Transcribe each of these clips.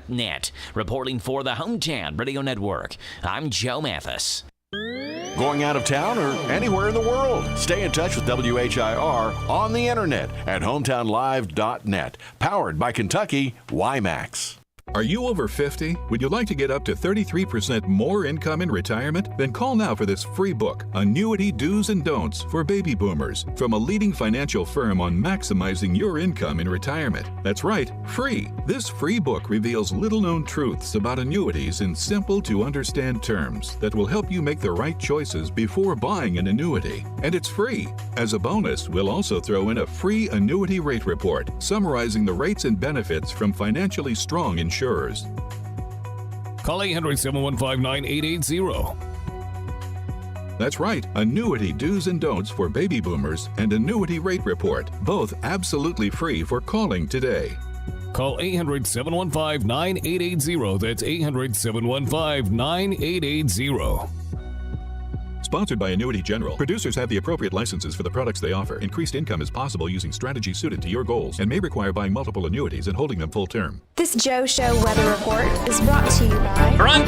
Net. Reporting for the Hometown Radio Network, I'm Joe Mathis. Going out of town or anywhere in the world? Stay in touch with WHIR on the internet at hometownlive.net. Powered by Kentucky WiMAX. Are you over 50? Would you like to get up to 33% more income in retirement? Then call now for this free book, Annuity Do's and Don'ts for Baby Boomers, from a leading financial firm on maximizing your income in retirement. That's right, free. This free book reveals little-known truths about annuities in simple-to-understand terms that will help you make the right choices before buying an annuity. And it's free. As a bonus, we'll also throw in a free annuity rate report summarizing the rates and benefits from financially strong insurers. Call 800-715-9880. That's right, Annuity Do's and Don'ts for Baby Boomers and Annuity Rate Report, both absolutely free for calling today. Call 800-715-9880. That's 800-715-9880. Sponsored by Annuity General. Producers have the appropriate licenses for the products they offer. Increased income is possible using strategies suited to your goals and may require buying multiple annuities and holding them full term. This Joe Show weather report is brought to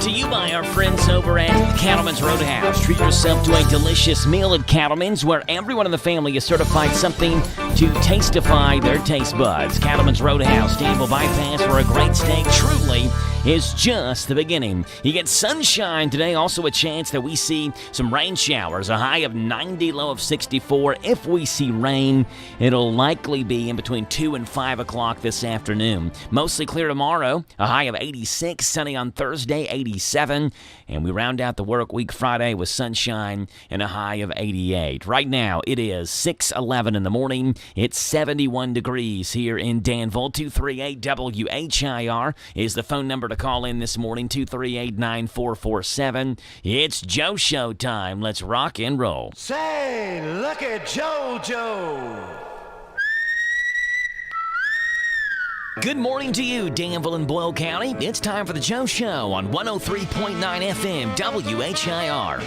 you by our friends over at Cattleman's Roadhouse. Treat yourself to a delicious meal at Cattleman's, where everyone in the family is certified something to tastify their taste buds. Cattleman's Roadhouse, Danville bypass, where a great steak truly is just the beginning. You get sunshine today, also a chance that we see some rain showers, a high of 90, low of 64. If we see rain, it'll likely be in between 2 and 5 o'clock this afternoon. Mostly clear tomorrow, a high of 86, sunny on Thursday, 87, and we round out the work week Friday with sunshine and a high of 88. Right now, it is 6:11 in the morning. It's 71 degrees here in Danville. 238 WHIR is the phone number to call in this morning, 238-9447. It's Joe Show time. Let's rock and roll. Say, look at JoJo. Good morning to you, Danville and Boyle County. It's time for the Joe Show on 103.9 FM WHIR.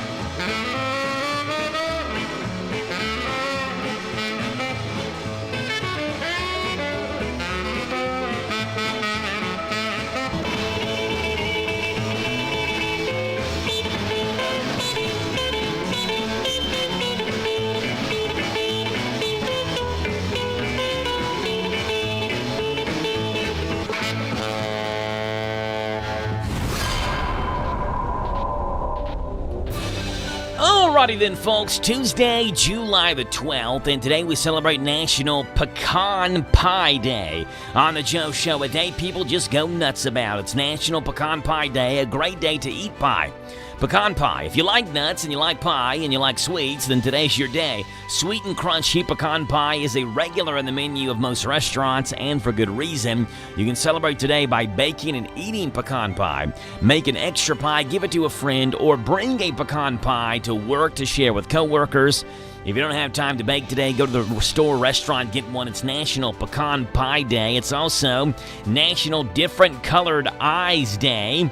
Alrighty then, folks, Tuesday, July the 12th, and today we celebrate National Pecan Pie Day. On the Joe Show, a day people just go nuts about. It's National Pecan Pie Day, a great day to eat pie. Pecan pie. If you like nuts and you like pie and you like sweets, then today's your day. Sweet and crunchy pecan pie is a regular in the menu of most restaurants, and for good reason. You can celebrate today by baking and eating pecan pie. Make an extra pie, give it to a friend, or bring a pecan pie to work to share with coworkers. If you don't have time to bake today, go to the store, restaurant, get one. It's National Pecan Pie Day. It's also National Different Colored Eyes Day.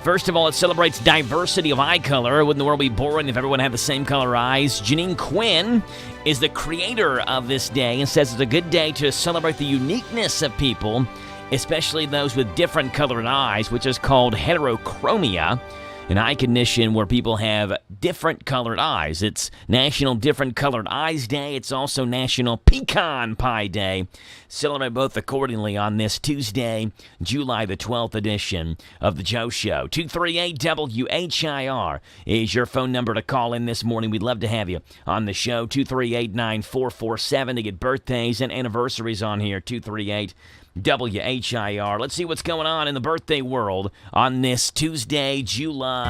First of all, it celebrates diversity of eye color. Wouldn't the world be boring if everyone had the same color eyes? Janine Quinn is the creator of this day and says it's a good day to celebrate the uniqueness of people, especially those with different colored eyes, which is called heterochromia, an eye condition where people have different colored eyes. It's National Different Colored Eyes Day. It's also National Pecan Pie Day. Celebrate both accordingly on this Tuesday, July the 12th edition of The Joe Show. 238-WHIR is your phone number to call in this morning. We'd love to have you on the show. 238-9447 to get birthdays and anniversaries on here. 238 WHIR. Let's see what's going on in the birthday world on this Tuesday, July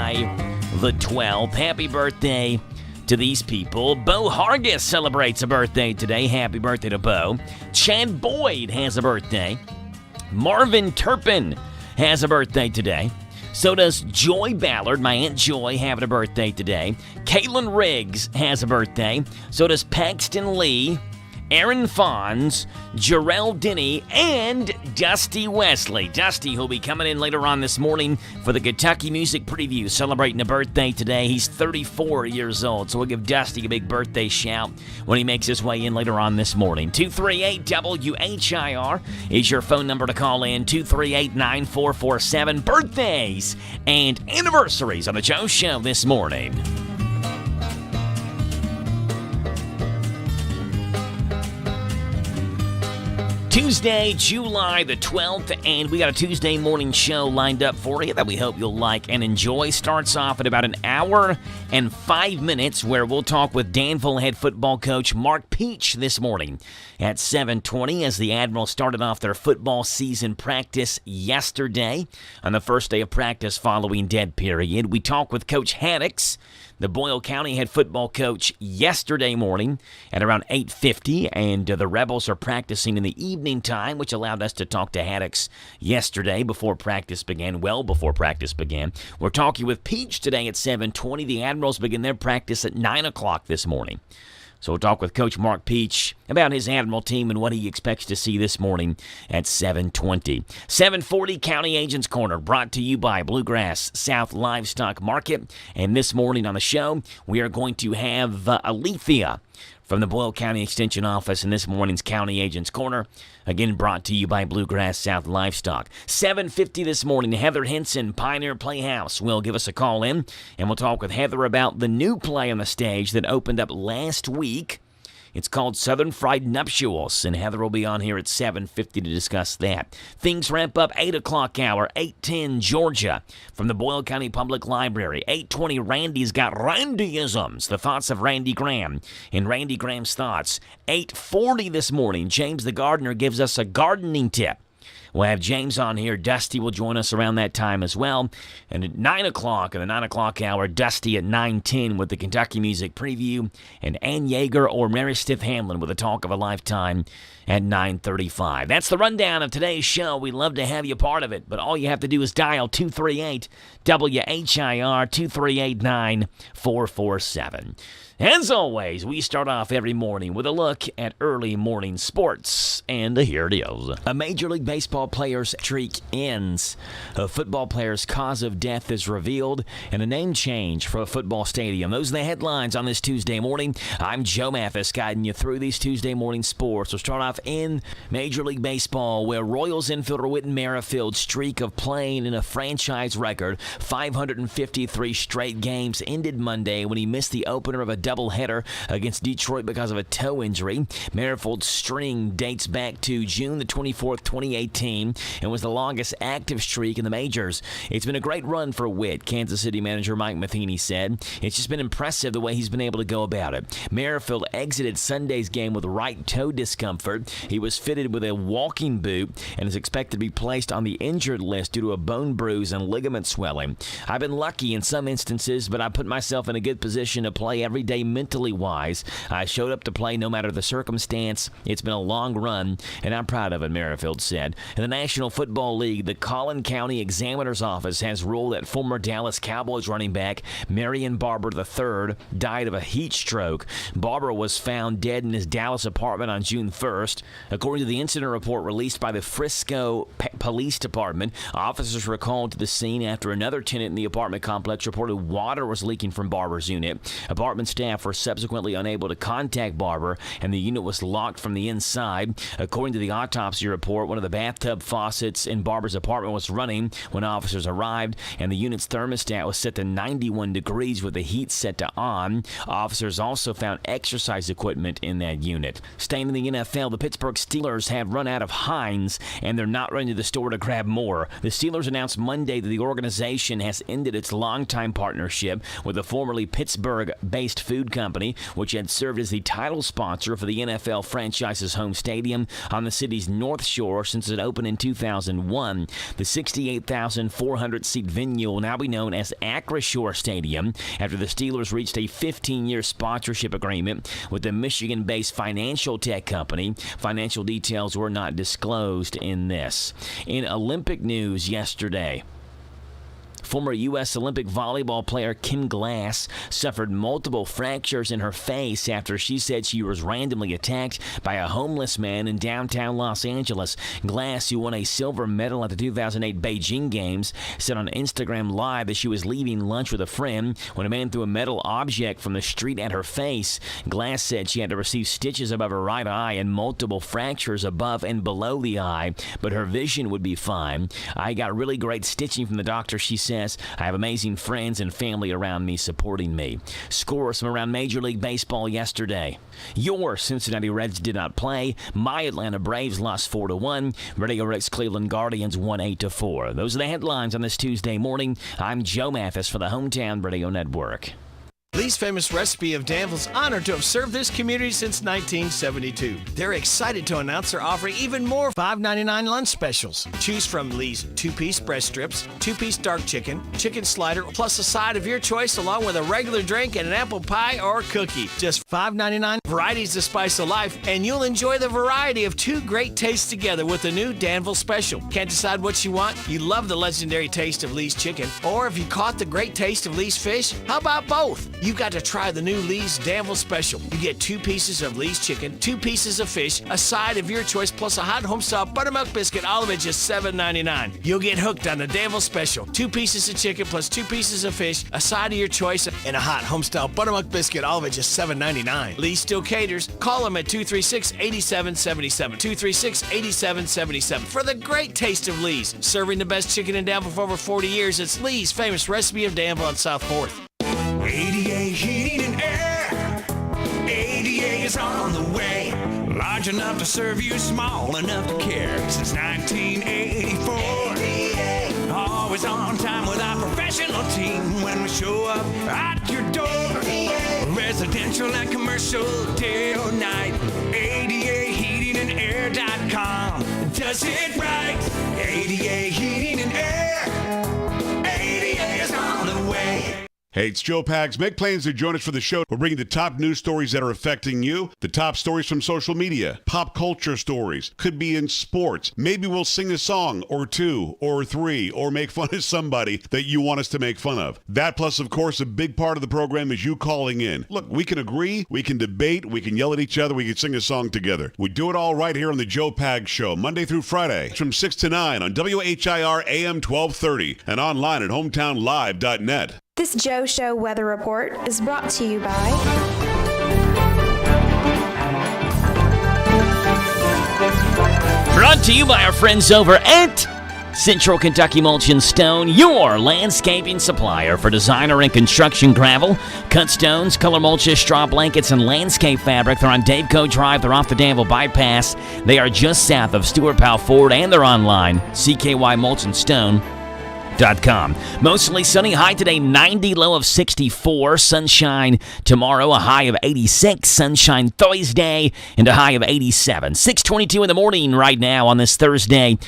the 12th. Happy birthday to these people. Bo Hargis celebrates a birthday today. Happy birthday to Bo. Chad Boyd has a birthday. Marvin Turpin has a birthday today. So does Joy Ballard, my Aunt Joy, having a birthday today. Caitlin Riggs has a birthday. So does Paxton Lee. Aaron Fonz, Jarrell Denny, and Dusty Wesley. Dusty, who'll be coming in later on this morning for the Kentucky Music Preview, celebrating a birthday today. He's 34 years old, so we'll give Dusty a big birthday shout when he makes his way in later on this morning. 238-WHIR is your phone number to call in, 238-9447. Birthdays and anniversaries on the Joe Show this morning. Tuesday, July the 12th, and we got a Tuesday morning show lined up for you that we hope you'll like and enjoy. Starts off at about an hour and 5 minutes where we'll talk with Danville head football coach Mark Peach this morning at 7:20 as the Admirals started off their football season practice yesterday on the first day of practice following dead period. We talk with Coach Haddix, the Boyle County head football coach, yesterday morning at around 8:50, and the Rebels are practicing in the evening time, which allowed us to talk to Haddix yesterday before practice began, well before practice began. We're talking with Peach today at 7:20. The Admirals begin their practice at 9 o'clock this morning. So we'll talk with Coach Mark Peach about his Admiral team and what he expects to see this morning at 7:20. 7:40 County Agents Corner, brought to you by Bluegrass South Livestock Market. And this morning on the show, we are going to have Alethea from the Boyle County Extension Office in this morning's County Agents Corner. Again, brought to you by Bluegrass South Livestock. 7:50 this morning, Heather Henson, Pioneer Playhouse, will give us a call in, and we'll talk with Heather about the new play on the stage that opened up last week. It's called Southern Fried Nuptials, and Heather will be on here at 7:50 to discuss that. Things ramp up 8 o'clock hour, 8:10 Georgia from the Boyle County Public Library. 8:20 Randy's got Randyisms, the thoughts of Randy Graham and Randy Graham's thoughts. 8:40 this morning, James the Gardener gives us a gardening tip. We'll have James on here. Dusty will join us around that time as well. And at 9 o'clock, in the 9 o'clock hour, Dusty at 9:10 with the Kentucky Music Preview, and Ann Yeager or Mary Stith Hamlin with a Talk of a Lifetime at 9:35. That's the rundown of today's show. We'd love to have you part of it, but all you have to do is dial 238-WHIR, 238-9447. As always, we start off every morning with a look at early morning sports, and here it is. A Major League Baseball player's streak ends. A football player's cause of death is revealed, and a name change for a football stadium. Those are the headlines on this Tuesday morning. I'm Joe Mathis, guiding you through these Tuesday morning sports. We'll start off in Major League Baseball, where Royals infielder Whit Merrifield's streak of playing in a franchise record 553 straight games ended Monday when he missed the opener of a doubleheader against Detroit because of a toe injury. Merrifield's string dates back to June the 24th, 2018, and was the longest active streak in the majors. It's been a great run for Whit, Kansas City manager Mike Matheny said. It's just been impressive the way he's been able to go about it. Merrifield exited Sunday's game with right toe discomfort. He was fitted with a walking boot and is expected to be placed on the injured list due to a bone bruise and ligament swelling. I've been lucky in some instances, but I put myself in a good position to play every day mentally wise. I showed up to play no matter the circumstance. It's been a long run, and I'm proud of it, Merrifield said. In the National Football League, the Collin County Examiner's Office has ruled that former Dallas Cowboys running back Marion Barber III died of a heat stroke. Barber was found dead in his Dallas apartment on June 1st. According to the incident report released by the Frisco Police Department, officers were called to the scene after another tenant in the apartment complex reported water was leaking from Barber's unit. Apartment staff were subsequently unable to contact Barber, and the unit was locked from the inside. According to the autopsy report, one of the bathtub faucets in Barber's apartment was running when officers arrived, and the unit's thermostat was set to 91 degrees with the heat set to on. Officers also found exercise equipment in that unit. Staying in the NFL, the Pittsburgh Steelers have run out of Heinz, and they're not running to the store to grab more. The Steelers announced Monday that the organization has ended its longtime partnership with the formerly Pittsburgh-based food company, which had served as the title sponsor for the NFL franchise's home stadium on the city's North Shore since it opened in 2001. The 68,400-seat venue will now be known as Acrisure Stadium after the Steelers reached a 15-year sponsorship agreement with the Michigan-based financial tech company. Financial details were not disclosed in this. In Olympic news yesterday, Former U.S. Olympic volleyball player Kim Glass suffered multiple fractures in her face after she said she was randomly attacked by a homeless man in downtown Los Angeles. Glass, who won a silver medal at the 2008 Beijing Games, said on Instagram Live that she was leaving lunch with a friend when a man threw a metal object from the street at her face. Glass said she had to receive stitches above her right eye and multiple fractures above and below the eye, but her vision would be fine. I got really great stitching from the doctor, she says. I have amazing friends and family around me supporting me. Scores from around Major League Baseball yesterday. Your Cincinnati Reds did not play. My Atlanta Braves lost 4-1. Radio Rick's Cleveland Guardians won 8-4. Those are the headlines on this Tuesday morning. I'm Joe Mathis for the Hometown Radio Network. Lee's Famous Recipe of Danville is honored to have served this community since 1972. They're excited to announce they're offering even more $5.99 lunch specials. Choose from Lee's 2-piece breast strips, 2-piece dark chicken, chicken slider, plus a side of your choice along with a regular drink and an apple pie or cookie. Just $5.99, varieties to spice of life, and you'll enjoy the variety of two great tastes together with the new Danville Special. Can't decide what you want? You love the legendary taste of Lee's chicken, or if you caught the great taste of Lee's fish, how about both? You've got to try the new Lee's Danville Special. You get 2 pieces of Lee's chicken, 2 pieces of fish, a side of your choice, plus a hot homestyle buttermilk biscuit, all of it just $7.99. You'll get hooked on the Danville Special. 2 pieces of chicken plus 2 pieces of fish, a side of your choice, and a hot homestyle buttermilk biscuit, all of it just $7.99. Lee still caters. Call them at 236-8777. 236-8777 for the great taste of Lee's. Serving the best chicken in Danville for over 40 years, it's Lee's Famous Recipe of Danville on South 4th. ADA Heating and Air. ADA is on the way. Large enough to serve you, small enough to care. Since 1984. ADA. Always on time with our professional team when we show up at your door. ADA. Residential and commercial, day or night. ADAHeatingandAir.com does it right. ADA Heating and Air. ADA is on the way. Hey, it's Joe Pags. Make plans to join us for the show. We're bringing the top news stories that are affecting you, the top stories from social media, pop culture stories, could be in sports. Maybe we'll sing a song or 2 or 3 or make fun of somebody that you want us to make fun of. That plus, of course, a big part of the program is you calling in. Look, we can agree, we can debate, we can yell at each other, we can sing a song together. We do it all right here on the Joe Pags Show, Monday through Friday, from 6 to 9 on WHIR AM 1230 and online at hometownlive.net. This Joe Show weather report is brought to you by Brought to you by our friends over at Central Kentucky Mulch and Stone, your landscaping supplier for designer and construction gravel, cut stones, color mulches, straw blankets, and landscape fabric. They're on Daveco Drive. They're off the Danville Bypass. They are just south of Stewart Powell Ford, and they're online, CKYMulchandStone.com. Mostly sunny, high today 90, low of 64. Sunshine tomorrow, a high of 86. Sunshine Thursday, and a high of 87. 6:22 in the morning right now on this Tuesday,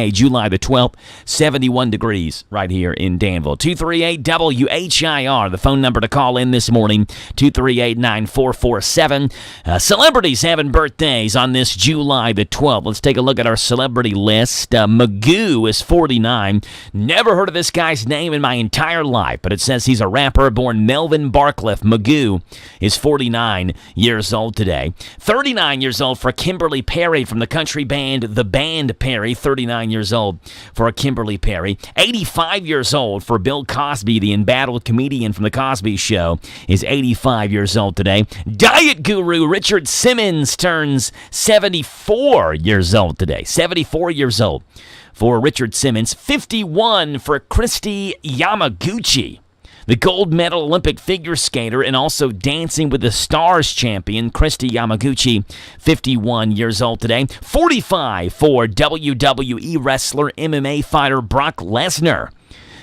July the 12th, 71 degrees right here in Danville. 238-WHIR, the phone number to call in this morning, 238-9447. Celebrities having birthdays on this July the 12th. Let's take a look at our celebrity list. Magoo is 49. Never heard of this guy's name in my entire life, but it says he's a rapper born Melvin Barcliff. Magoo is 49 years old today. 39 years old for Kimberly Perry from the country band The Band Perry. 39 years old for Kimberly Perry. 85 years old for Bill Cosby, the embattled comedian from The Cosby Show, is 85 years old today. Diet guru Richard Simmons turns 74 years old today. 74 years old for Richard Simmons. 51 for Christy Yamaguchi, the gold medal Olympic figure skater and also Dancing with the Stars champion. Christy Yamaguchi, 51 years old today. 45 for WWE wrestler, MMA fighter Brock Lesnar,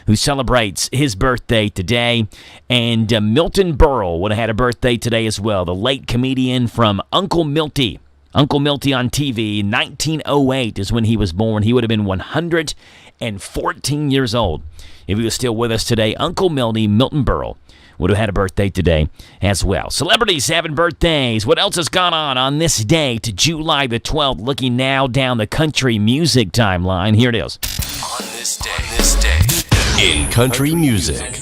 who celebrates his birthday today. And Milton Berle would have had a birthday today as well, the late comedian from Uncle Milty. Uncle Milty on TV, 1908 is when he was born. He would have been 114 years old if he was still with us today. Uncle Milty, Milton Berle, would have had a birthday today as well. Celebrities having birthdays. What else has gone on this date, July the 12th? Looking now down the country music timeline. Here it is. On this day. in country music.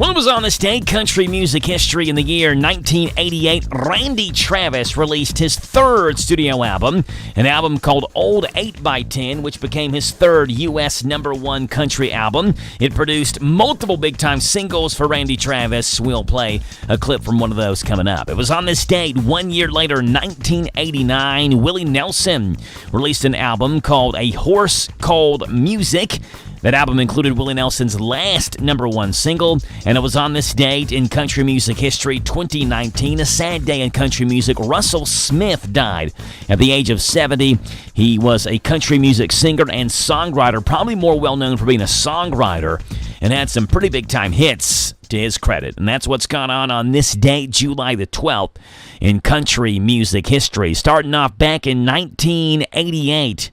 Well, it was on this day, country music history in the year 1988. Randy Travis released his third studio album, an album called Old 8x10, which became his third U.S. #1 country album. It produced multiple big-time singles for Randy Travis. We'll play a clip from one of those coming up. It was on this date, 1 year later, 1989, Willie Nelson released an album called A Horse Called Music. That album included Willie Nelson's last #1 single, and it was on this date in country music history, 2019, a sad day in country music. Russell Smith died at the age of 70. He was a country music singer and songwriter, probably more well-known for being a songwriter, and had some pretty big-time hits to his credit. And that's what's gone on this date, July the 12th, in country music history. Starting off back in 1988.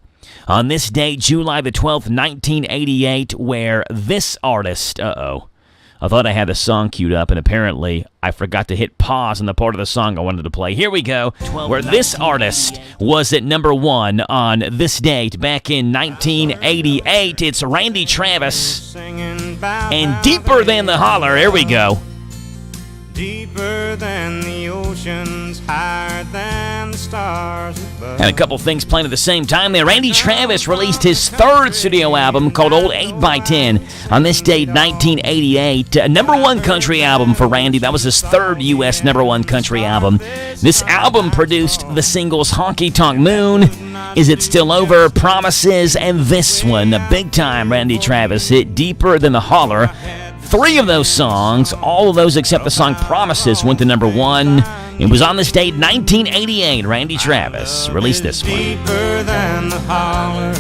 On this date, July the 12th, 1988, where this artist, I thought I had the song queued up, and apparently I forgot to hit pause on the part of the song I wanted to play. Here we go, where this artist was at #1 on this date back in 1988. It's Randy Travis and Deeper Than the Holler. Here we go. Deeper than the oceans, higher than the stars above. And a couple things playing at the same time there. Randy Travis released his third studio album called Old 8x10 on this date, 1988. #1 country album for Randy. That was his third U.S. #1 country album. This album produced the singles Honky Tonk Moon, Is It Still Over, Promises, and this one, a big-time Randy Travis hit, Deeper Than the Holler. 3 of those songs, all of those except the song Promises, went to #1. It was on this date, 1988. Randy Travis released this one. Deeper than the holler,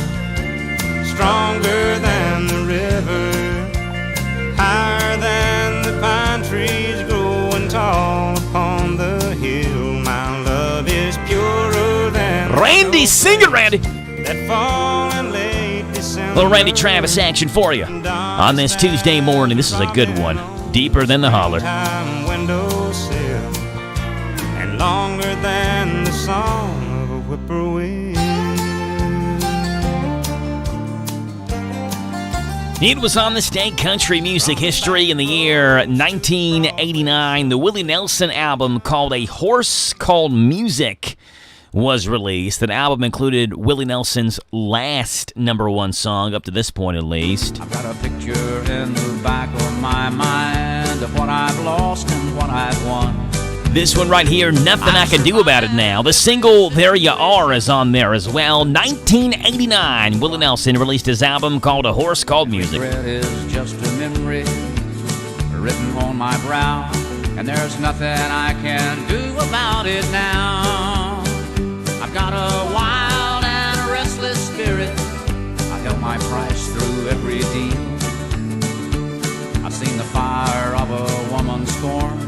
stronger than the river, higher than the pine trees growing tall upon the hill. My love is purer than Randy, sing it, Randy! that fall in late December. Little Randy Travis action for you on this Tuesday morning. This is a good one. Deeper Than the Holler. Time windowsill, and longer than the song of a whippoorwill. It was on this day, country music history in the year 1989. The Willie Nelson album called A Horse Called Music was released. That album included Willie Nelson's last #1 song, up to this point at least. I've got a picture in the back of my mind of what I've lost and what I've won. This one right here, Nothing I Can Do About It Now. The single There You Are is on there as well. 1989, Willie Nelson released his album called A Horse Called Music. Regret is just a memory written on my brow, and there's nothing I can do about it now. I've got a wild and a restless spirit. I held my price through every deal. I've seen the fire of a woman's scorn.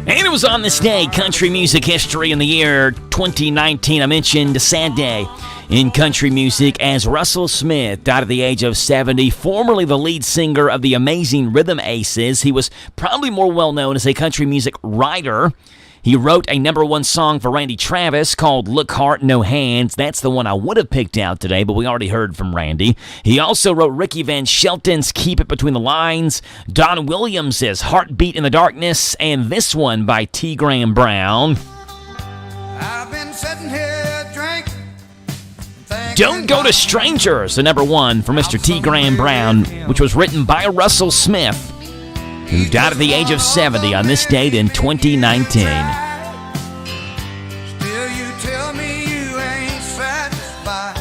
And it was on this day, country music history in the year 2019. I mentioned a sad day in country music as Russell Smith died at the age of 70, formerly the lead singer of the Amazing Rhythm Aces. He was probably more well-known as a country music writer. He wrote a #1 song for Randy Travis called Look Heart, No Hands. That's the one I would have picked out today, but we already heard from Randy. He also wrote Ricky Van Shelton's Keep It Between the Lines, Don Williams' Heartbeat in the Darkness, and this one by T. Graham Brown. I've been sitting here drinking. Don't Go to Strangers, the #1 for Mr. T. Graham Brown, which was written by Russell Smith, who died at the age of 70 on this date in 2019. Still you tell me you ain't satisfied.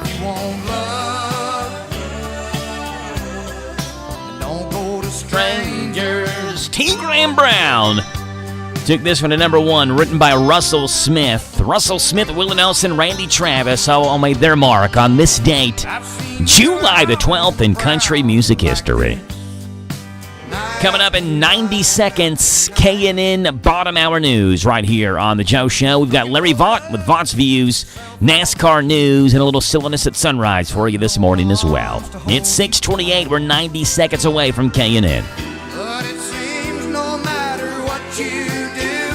You want love. Don't go to strangers. T. Graham Brown took this one to #1, written by Russell Smith. Russell Smith, Willie Nelson, Randy Travis all made their mark on this date, July the 12th in country music history. Coming up in 90 seconds, KNN Bottom Hour News right here on The Joe Show. We've got Larry Vaught with Vaught's Views, NASCAR news, and a little silliness at sunrise for you this morning as well. It's 6:28. We're 90 seconds away from KNN. But it seems no matter what you do,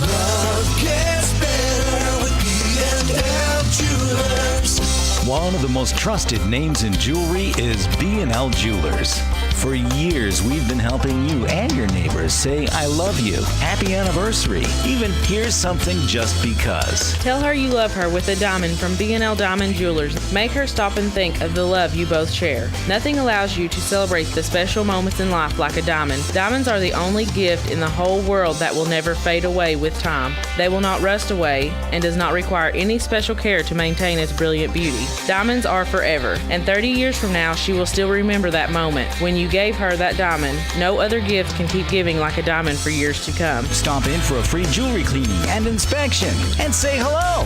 love gets better with B&L Jewelers. One of the most trusted names in jewelry is B&L Jewelers. For years, we've been helping you and your neighbors say, I love you, happy anniversary, even here's something just because. Tell her you love her with a diamond from B&L Diamond Jewelers. Make her stop and think of the love you both share. Nothing allows you to celebrate the special moments in life like a diamond. Diamonds are the only gift in the whole world that will never fade away with time. They will not rust away and does not require any special care to maintain its brilliant beauty. Diamonds are forever, and 30 years from now, she will still remember that moment when you gave her that diamond. No other gift can keep giving like a diamond for years to come. Stop in for a free jewelry cleaning and inspection and say hello.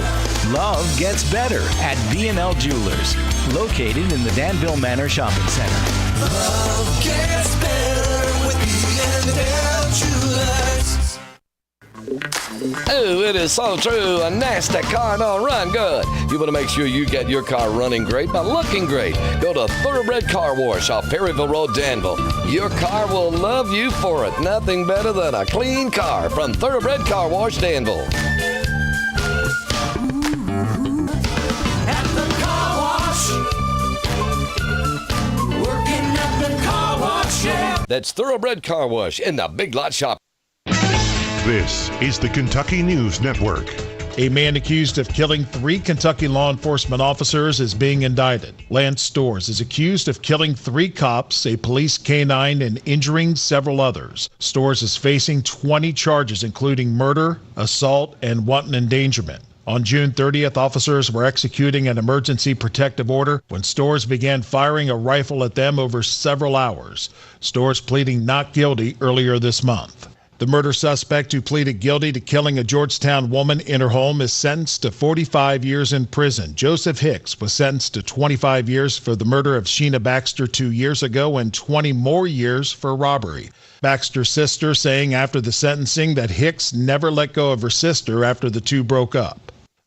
Love gets better at B&L Jewelers, located in the Danville Manor Shopping Center. Love gets better with B&L Jewelers. Oh, it is so true. A nasty car don't run good. You want to make sure you get your car running great by looking great. Go to Thoroughbred Car Wash off Perryville Road, Danville. Your car will love you for it. Nothing better than a clean car from Thoroughbred Car Wash, Danville. At the car wash. Working at the car wash, yeah. That's Thoroughbred Car Wash in the Big Lot Shop. This is the Kentucky News Network. A man accused of killing 3 Kentucky law enforcement officers is being indicted. Lance Storrs is accused of killing 3 cops, a police canine, and injuring several others. Storrs is facing 20 charges, including murder, assault, and wanton endangerment. On June 30th, officers were executing an emergency protective order when Storrs began firing a rifle at them over several hours. Storrs pleading not guilty earlier this month. The murder suspect who pleaded guilty to killing a Georgetown woman in her home is sentenced to 45 years in prison. Joseph Hicks was sentenced to 25 years for the murder of Sheena Baxter 2 years ago and 20 more years for robbery. Baxter's sister saying after the sentencing that Hicks never let go of her sister after the two broke up.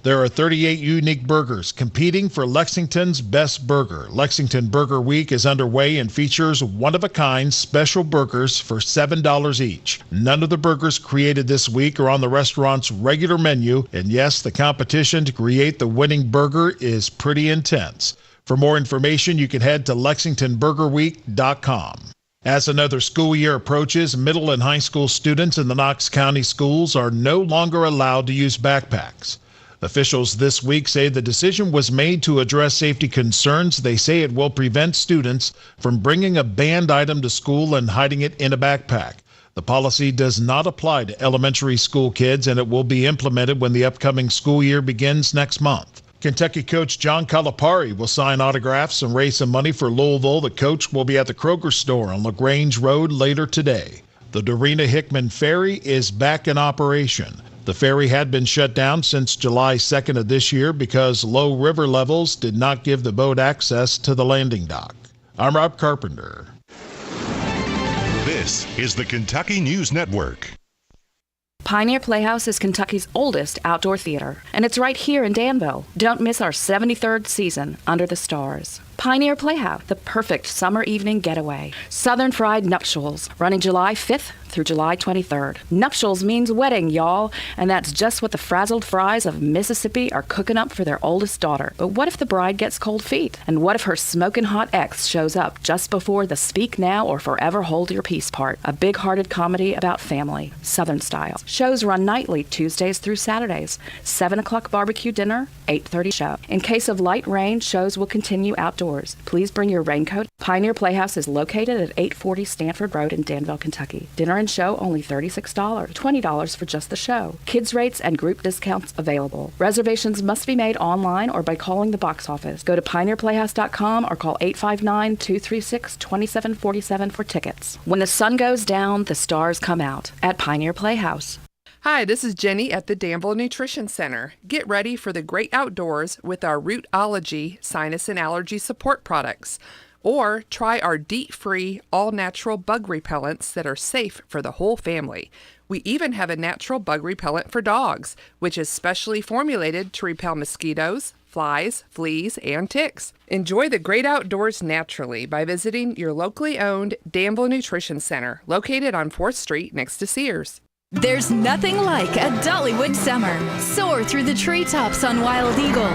There are 38 unique burgers competing for Lexington's best burger. Lexington Burger Week is underway and features one-of-a-kind special burgers for $7 each. None of the burgers created this week are on the restaurant's regular menu, and yes, the competition to create the winning burger is pretty intense. For more information, you can head to LexingtonBurgerWeek.com. As another school year approaches, middle and high school students in the Knox County schools are no longer allowed to use backpacks. Officials this week say the decision was made to address safety concerns. They say it will prevent students from bringing a banned item to school and hiding it in a backpack. The policy does not apply to elementary school kids, and it will be implemented when the upcoming school year begins next month. Kentucky coach John Calipari will sign autographs and raise some money for Louisville. The coach will be at the Kroger store on LaGrange Road later today. The Dorena Hickman Ferry is back in operation. The ferry had been shut down since July 2nd of this year because low river levels did not give the boat access to the landing dock. I'm Rob Carpenter. This is the Kentucky News Network. Pioneer Playhouse is Kentucky's oldest outdoor theater, and it's right here in Danville. Don't miss our 73rd season, Under the Stars. Pioneer Playhouse, the perfect summer evening getaway. Southern Fried Nuptials, running July 5th through July 23rd. Nuptials means wedding, y'all, and that's just what the frazzled fries of Mississippi are cooking up for their oldest daughter. But what if the bride gets cold feet? And what if her smoking hot ex shows up just before the speak now or forever hold your peace part? A big-hearted comedy about family, Southern style. Shows run nightly, Tuesdays through Saturdays. 7 o'clock barbecue dinner, 8:30 show. In case of light rain, shows will continue outdoors. Please bring your raincoat. Pioneer Playhouse is located at 840 Stanford Road in Danville, Kentucky. Dinner and show only $36, $20 for just the show. Kids rates and group discounts available. Reservations must be made online or by calling the box office. Go to pioneerplayhouse.com or call 859-236-2747 for tickets. When the sun goes down, the stars come out at Pioneer Playhouse. Hi, this is Jenny at the Danville Nutrition Center. Get ready for the great outdoors with our Rootology sinus and allergy support products. Or try our DEET-free, all-natural bug repellents that are safe for the whole family. We even have a natural bug repellent for dogs, which is specially formulated to repel mosquitoes, flies, fleas, and ticks. Enjoy the great outdoors naturally by visiting your locally owned Danville Nutrition Center, located on 4th Street next to Sears. There's nothing like a Dollywood summer. Soar through the treetops on Wild Eagle.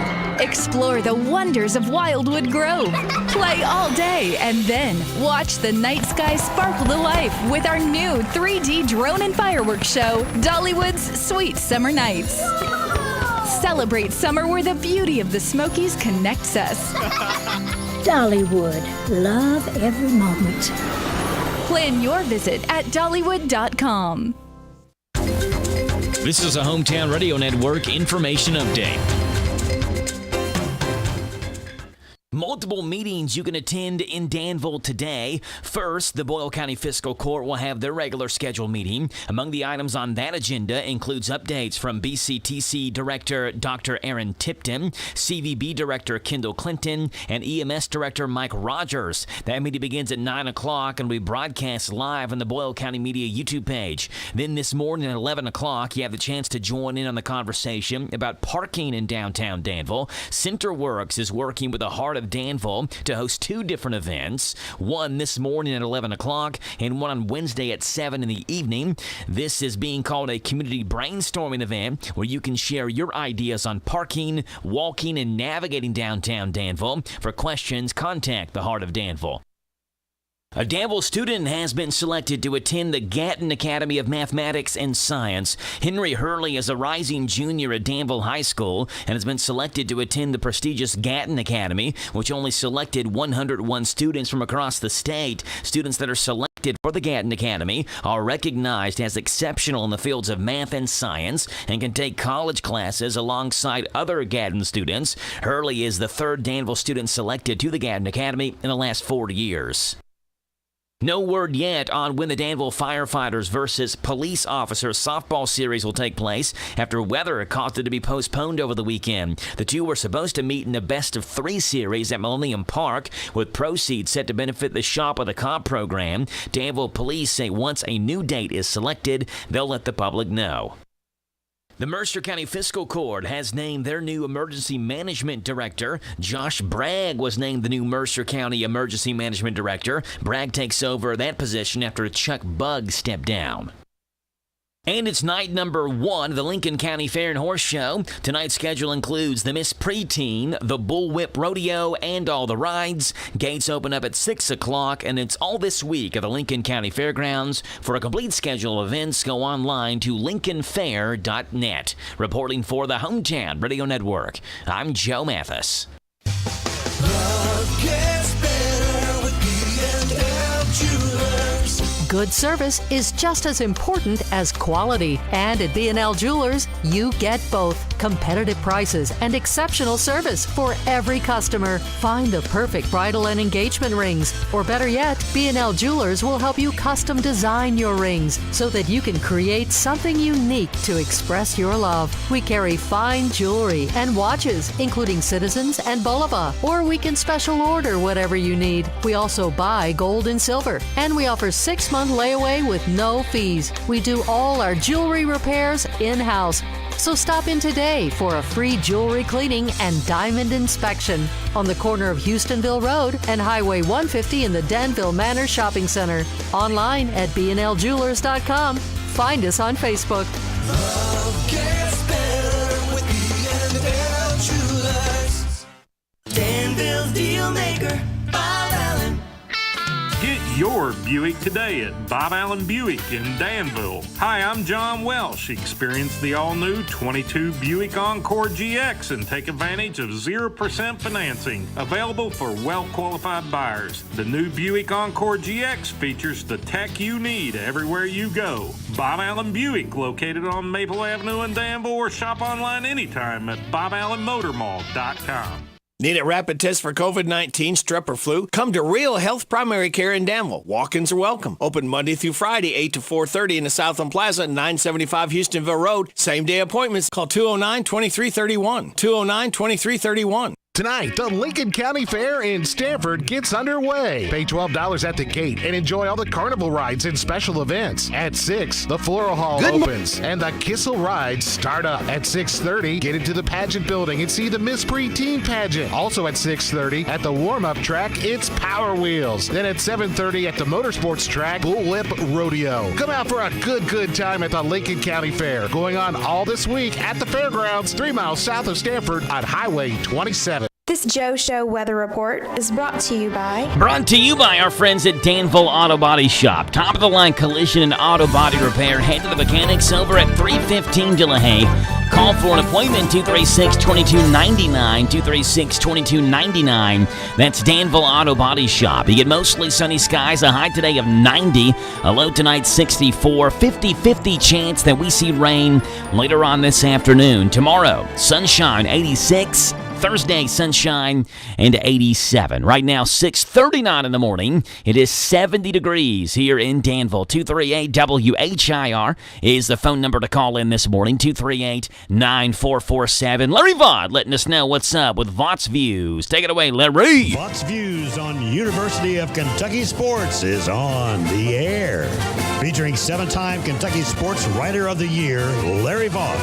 Explore the wonders of Wildwood Grove. Play all day and then watch the night sky sparkle to life with our new 3D drone and fireworks show, Dollywood's Sweet Summer Nights. Celebrate summer where the beauty of the Smokies connects us. Dollywood. Love every moment. Plan your visit at Dollywood.com. This is a Hometown Radio Network information update. Multiple meetings you can attend in Danville today. First, the Boyle County Fiscal Court will have their regular scheduled meeting. Among the items on that agenda includes updates from BCTC Director Dr. Aaron Tipton, CVB Director Kendall Clinton, and EMS Director Mike Rogers. That meeting begins at 9 o'clock and will be broadcast live on the Boyle County Media YouTube page. Then this morning at 11 o'clock, you have the chance to join in on the conversation about parking in downtown Danville. CenterWorks is working with the Heart of Danville to host two different events, one this morning at 11 o'clock and one on Wednesday at 7 in the evening. This is being called a community brainstorming event where you can share your ideas on parking, walking, and navigating downtown Danville. For questions, contact the Heart of Danville. A Danville student has been selected to attend the Gatton Academy of Mathematics and Science. Henry Hurley is a rising junior at Danville High School and has been selected to attend the prestigious Gatton Academy, which only selected 101 students from across the state. Students that are selected for the Gatton Academy are recognized as exceptional in the fields of math and science and can take college classes alongside other Gatton students. Hurley is the third Danville student selected to the Gatton Academy in the last 4 years. No word yet on when the Danville Firefighters versus Police Officers softball series will take place after weather caused it to be postponed over the weekend. The two were supposed to meet in a best-of-3 series at Millennium Park, with proceeds set to benefit the Shop of the Cop program. Danville police say once a new date is selected, they'll let the public know. The Mercer County Fiscal Court has named their new Emergency Management Director. Josh Bragg was named the new Mercer County Emergency Management Director. Bragg takes over that position after Chuck Bugg stepped down. And it's night number 1 of the Lincoln County Fair and Horse Show. Tonight's schedule includes the Miss Preteen, the Bullwhip Rodeo, and all the rides. Gates open up at 6 o'clock, and it's all this week at the Lincoln County Fairgrounds. For a complete schedule of events, go online to lincolnfair.net. Reporting for the Hometown Radio Network, I'm Joe Mathis. Love gets better with B&L Jewelers. Good service is just as important as quality. And at B&L Jewelers, you get both. Competitive prices and exceptional service for every customer. Find the perfect bridal and engagement rings. Or better yet, B&L Jewelers will help you custom design your rings so that you can create something unique to express your love. We carry fine jewelry and watches, including Citizens and Bulova. Or we can special order whatever you need. We also buy gold and silver. And we offer 6-month layaway with no fees. We do all our jewelry repairs in-house. So stop in today for a free jewelry cleaning and diamond inspection on the corner of Houstonville Road and Highway 150 in the Danville Manor Shopping Center. Online at bnljewelers.com. Find us on Facebook. Love gets better with B&L Jewelers. Danville's deal maker, Bob Allen. Get your Buick today at Bob Allen Buick in Danville. Hi, I'm John Welsh. Experience the all-new 22 Buick Encore GX and take advantage of 0% financing. Available for well-qualified buyers. The new Buick Encore GX features the tech you need everywhere you go. Bob Allen Buick, located on Maple Avenue in Danville, or shop online anytime at BobAllenMotorMall.com. Need a rapid test for COVID-19, strep, or flu? Come to Real Health Primary Care in Danville. Walk-ins are welcome. Open Monday through Friday, 8 to 4:30 in the Southland Plaza, 975 Houstonville Road. Same-day appointments. Call 209-2331. 209-2331. Tonight, the Lincoln County Fair in Stanford gets underway. Pay $12 at the gate and enjoy all the carnival rides and special events. At 6, the Floral Hall opens and the Kissel rides start up. At 6:30, get into the pageant building and see the Miss Preteen pageant. Also at 6:30, at the warm-up track, it's Power Wheels. Then at 7:30 at the motorsports track, Bullwhip Rodeo. Come out for a good time at the Lincoln County Fair. Going on all this week at the fairgrounds, 3 miles south of Stanford on Highway 27. This Joe Show weather report is brought to you by our friends at Danville Auto Body Shop. Top of the line collision and auto body repair. Head to the mechanics over at 315 DeLahaye. Call for an appointment, 236-2299, 236-2299. That's Danville Auto Body Shop. You get mostly sunny skies, a high today of 90, a low tonight 64, 50-50 chance that we see rain later on this afternoon. Tomorrow, sunshine 86, Thursday, sunshine and 87. Right now, 6:39 in the morning. It is 70 degrees here in Danville. 238-WHIR is the phone number to call in this morning. 238-9447. Larry Vaught letting us know what's up with Vaught's Views. Take it away, Larry. Vaught's Views on University of Kentucky Sports is on the air. Featuring 7-time Kentucky Sports Writer of the Year, Larry Vaught.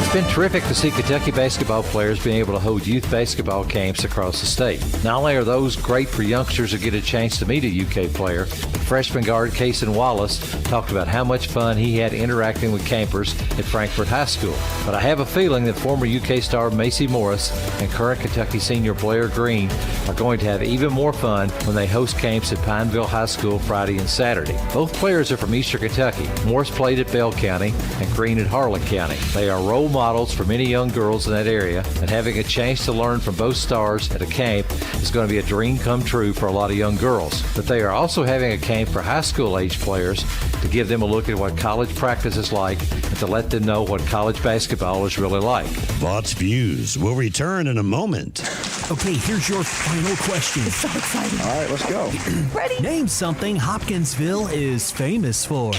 It's been terrific to see Kentucky basketball players being able to hold youth basketball camps across the state. Not only are those great for youngsters who get a chance to meet a UK player, but freshman guard Cason Wallace talked about how much fun he had interacting with campers at Frankfort High School. But I have a feeling that former UK star Macy Morris and current Kentucky senior Blair Green are going to have even more fun when they host camps at Pineville High School Friday and Saturday. Both players are from Eastern Kentucky. Morris played at Bell County and Green at Harlan County. They are role models for many young girls in that area, and having a chance to learn from both stars at a camp is going to be a dream come true for a lot of young girls. But they are also having a camp for high school age players to give them a look at what college practice is like and to let them know what college basketball is really like. Vaught's Views will return in a moment. Okay, here's your final question. It's so exciting. All right, let's go. Ready? Name something Hopkinsville is famous for.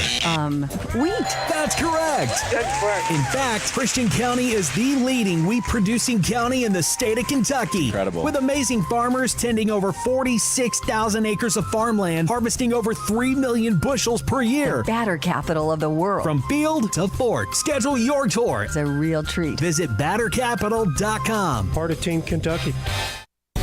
Wheat. That's correct. That's correct. In fact, Christian County is the leading wheat-producing county in the state of Kentucky. Incredible. With amazing farmers tending over 46,000 acres of farmland, harvesting over 3 million bushels per year. The batter capital of the world. From field to fork, schedule your tour. It's a real treat. Visit battercapital.com. Part of Team Kentucky.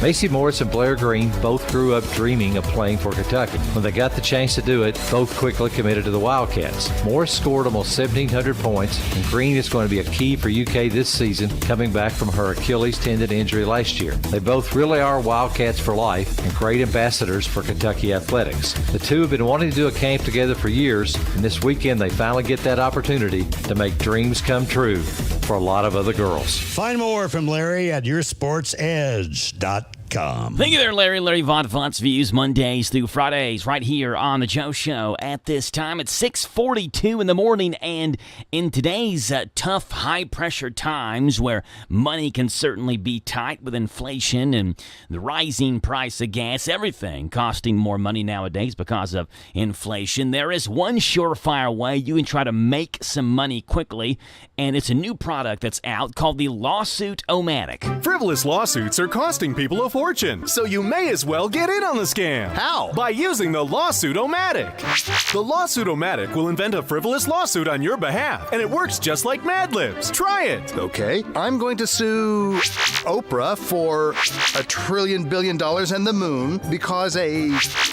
Macy Morris and Blair Green both grew up dreaming of playing for Kentucky. When they got the chance to do it, both quickly committed to the Wildcats. Morris scored almost 1,700 points, and Green is going to be a key for UK this season, coming back from her Achilles tendon injury last year. They both really are Wildcats for life and great ambassadors for Kentucky athletics. The two have been wanting to do a camp together for years, and this weekend they finally get that opportunity to make dreams come true for a lot of other girls. Find more from Larry at yoursportsedge.com. Thank you there, Larry. Larry Vaught, Vaught's Views, Mondays through Fridays, right here on The Joe Show at this time. It's 6:42 in the morning, and in today's tough, high-pressure times where money can certainly be tight with inflation and the rising price of gas, everything costing more money nowadays because of inflation, there is one surefire way you can try to make some money quickly, and it's a new product that's out called the Lawsuit-O-Matic. Frivolous lawsuits are costing people a fortune, so you may as well get in on the scam. How? By using the Lawsuit-O-Matic. The Lawsuit-O-Matic will invent a frivolous lawsuit on your behalf, and it works just like Mad Libs. Try it. Okay, I'm going to sue Oprah for $1 trillion billion and the moon because a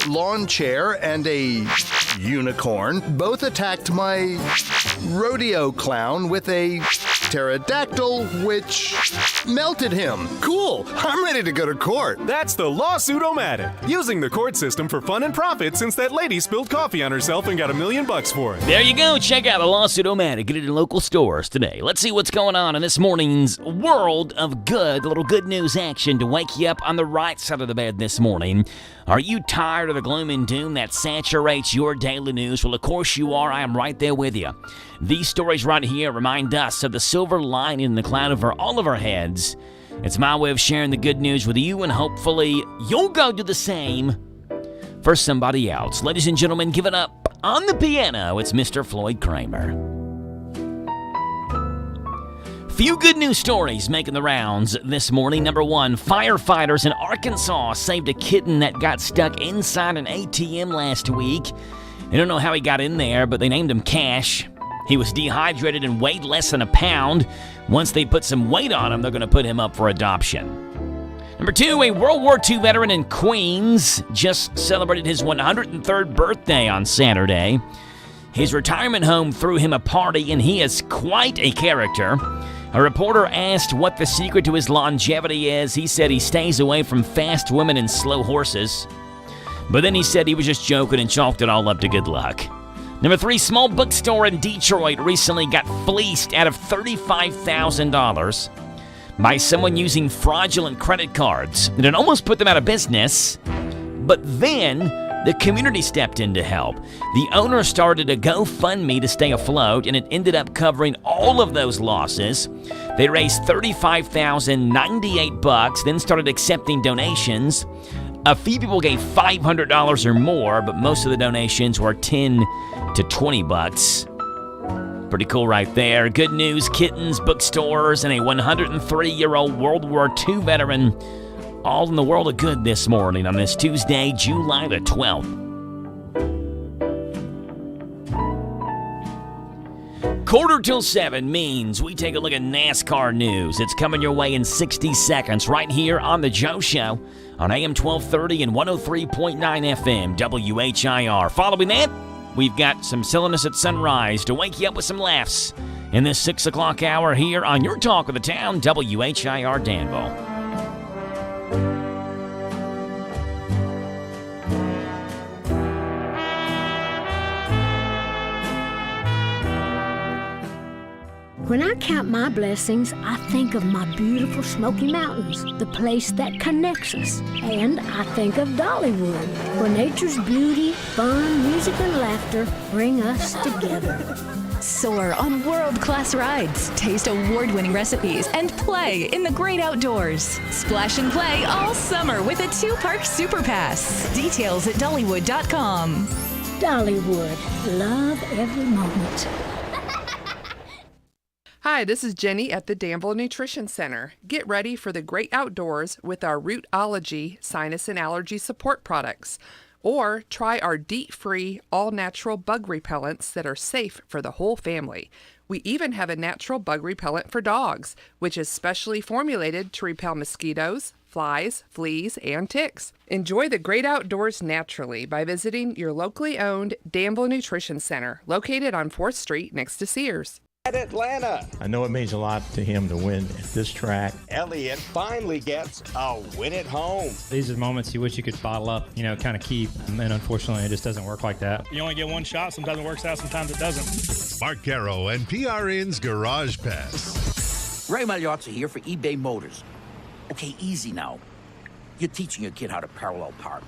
lawn chair and a unicorn both attacked my rodeo clown with a pterodactyl, which melted him. Cool! I'm ready to go to court. That's the Lawsuit-O-Matic. Using the court system for fun and profit since that lady spilled coffee on herself and got $1 million for it. There you go. Check out the Lawsuit-O-Matic. Get it in local stores today. Let's see what's going on in this morning's world of good. A little good news action to wake you up on the right side of the bed this morning. Are you tired of the gloom and doom that saturates your daily news? Well, of course you are. I am right there with you. These stories right here remind us of the silver lining in the cloud over all of our heads. It's my way of sharing the good news with you, and hopefully you'll go do the same for somebody else. Ladies and gentlemen, give it up on the piano. It's Mr. Floyd Kramer. Few good news stories making the rounds this morning. Number one, firefighters in Arkansas saved a kitten that got stuck inside an ATM last week. They don't know how he got in there, but they named him Cash. He was dehydrated and weighed less than a pound. Once they put some weight on him, they're going to put him up for adoption. Number two, a World War II veteran in Queens just celebrated his 103rd birthday on Saturday. His retirement home threw him a party, and he is quite a character. A reporter asked what the secret to his longevity is. He said he stays away from fast women and slow horses. But then he said he was just joking and chalked it all up to good luck. Number three, small bookstore in Detroit recently got fleeced out of $35,000 by someone using fraudulent credit cards. And it almost put them out of business. But then the community stepped in to help. The owner started a GoFundMe to stay afloat, and it ended up covering all of those losses. They raised $35,098, then started accepting donations. A few people gave $500 or more, but most of the donations were $10 to $20. Pretty cool right there. Good news, kittens, bookstores, and a 103-year-old World War II veteran, all in the world of good this morning on this Tuesday, July the 12th. Quarter till 7 means we take a look at NASCAR news. It's coming your way in 60 seconds right here on The Joe Show on AM 1230 and 103.9 FM WHIR. Following that, we've got some silliness at sunrise to wake you up with some laughs in this 6 o'clock hour here on your Talk of the Town, WHIR Danville. When I count my blessings, I think of my beautiful Smoky Mountains, the place that connects us. And I think of Dollywood, where nature's beauty, fun, music, and laughter bring us together. Soar on world-class rides, taste award-winning recipes, and play in the great outdoors. Splash and play all summer with a 2-park Super Pass. Details at Dollywood.com. Dollywood, love every moment. Hi, this is Jenny at the Danville Nutrition Center. Get ready for the great outdoors with our Rootology sinus and allergy support products. Or try our DEET-free, all-natural bug repellents that are safe for the whole family. We even have a natural bug repellent for dogs, which is specially formulated to repel mosquitoes, flies, fleas, and ticks. Enjoy the great outdoors naturally by visiting your locally owned Danville Nutrition Center, located on 4th Street next to Sears. At Atlanta. I know it means a lot to him to win at this track. Elliott finally gets a win at home. These are the moments you wish you could bottle up, kind of keep, and unfortunately it just doesn't work like that. You only get one shot, sometimes it works out, sometimes it doesn't. Mark Garrow and PRN's Garage Pass. Ray Magliozzi here for eBay Motors. Okay, easy now. You're teaching your kid how to parallel park.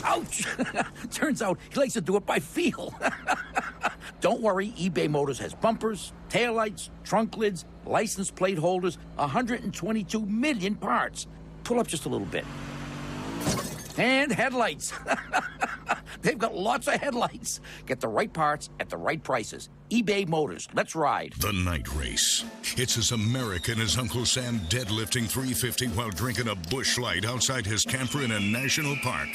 Ouch! Turns out he likes to do it by feel. Don't worry, eBay Motors has bumpers, taillights, trunk lids, license plate holders, 122 million parts. Pull up just a little bit. And headlights. They've got lots of headlights. Get the right parts at the right prices. eBay Motors, let's ride. The Night Race. It's as American as Uncle Sam deadlifting 350 while drinking a Busch Light outside his camper in a national park.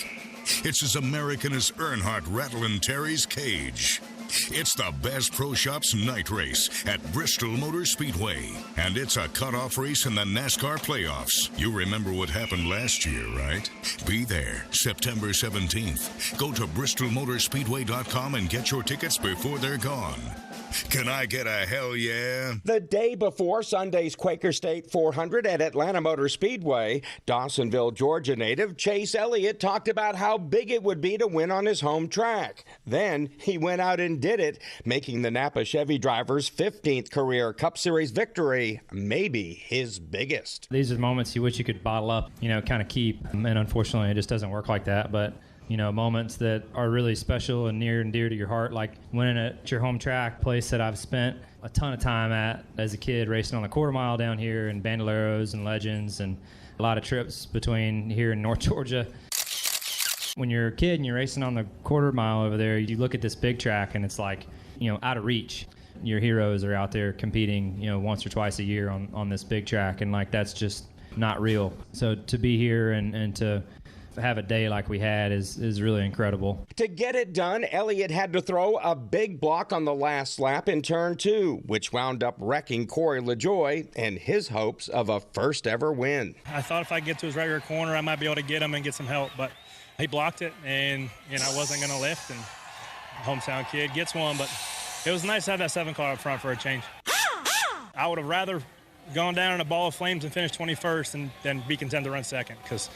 It's as American as Earnhardt rattling Terry's cage. It's the Bass Pro Shops Night Race at Bristol Motor Speedway. And it's a cutoff race in the NASCAR playoffs. You remember what happened last year, right? Be there September 17th. Go to BristolMotorspeedway.com and get your tickets before they're gone. Can I get a hell yeah? The day before Sunday's Quaker State 400 at Atlanta Motor Speedway, Dawsonville, Georgia native Chase Elliott talked about how big it would be to win on his home track. Then he went out and did it, making the Napa Chevy driver's 15th career Cup Series victory, maybe his biggest. These are the moments you wish you could bottle up, kind of keep, and unfortunately it just doesn't work like that, but moments that are really special and near and dear to your heart, like winning at your home track, place that I've spent a ton of time at as a kid, racing on the quarter mile down here, and Bandoleros and Legends, and a lot of trips between here and North Georgia. When you're a kid and you're racing on the quarter mile over there, you look at this big track and it's like, out of reach. your heroes are out there competing, once or twice a year on this big track, and like that's just not real. So to be here and to have a day like we had is really incredible. To get it done, Elliott had to throw a big block on the last lap in turn 2, which wound up wrecking Corey LaJoie and his hopes of a first ever win. I thought if I get to his right rear corner, I might be able to get him and get some help, but he blocked it, and I wasn't going to lift, and hometown kid gets one, but it was nice to have that 7 car up front for a change. I would have rather gone down in a ball of flames and finished 21st and then be content to run second, because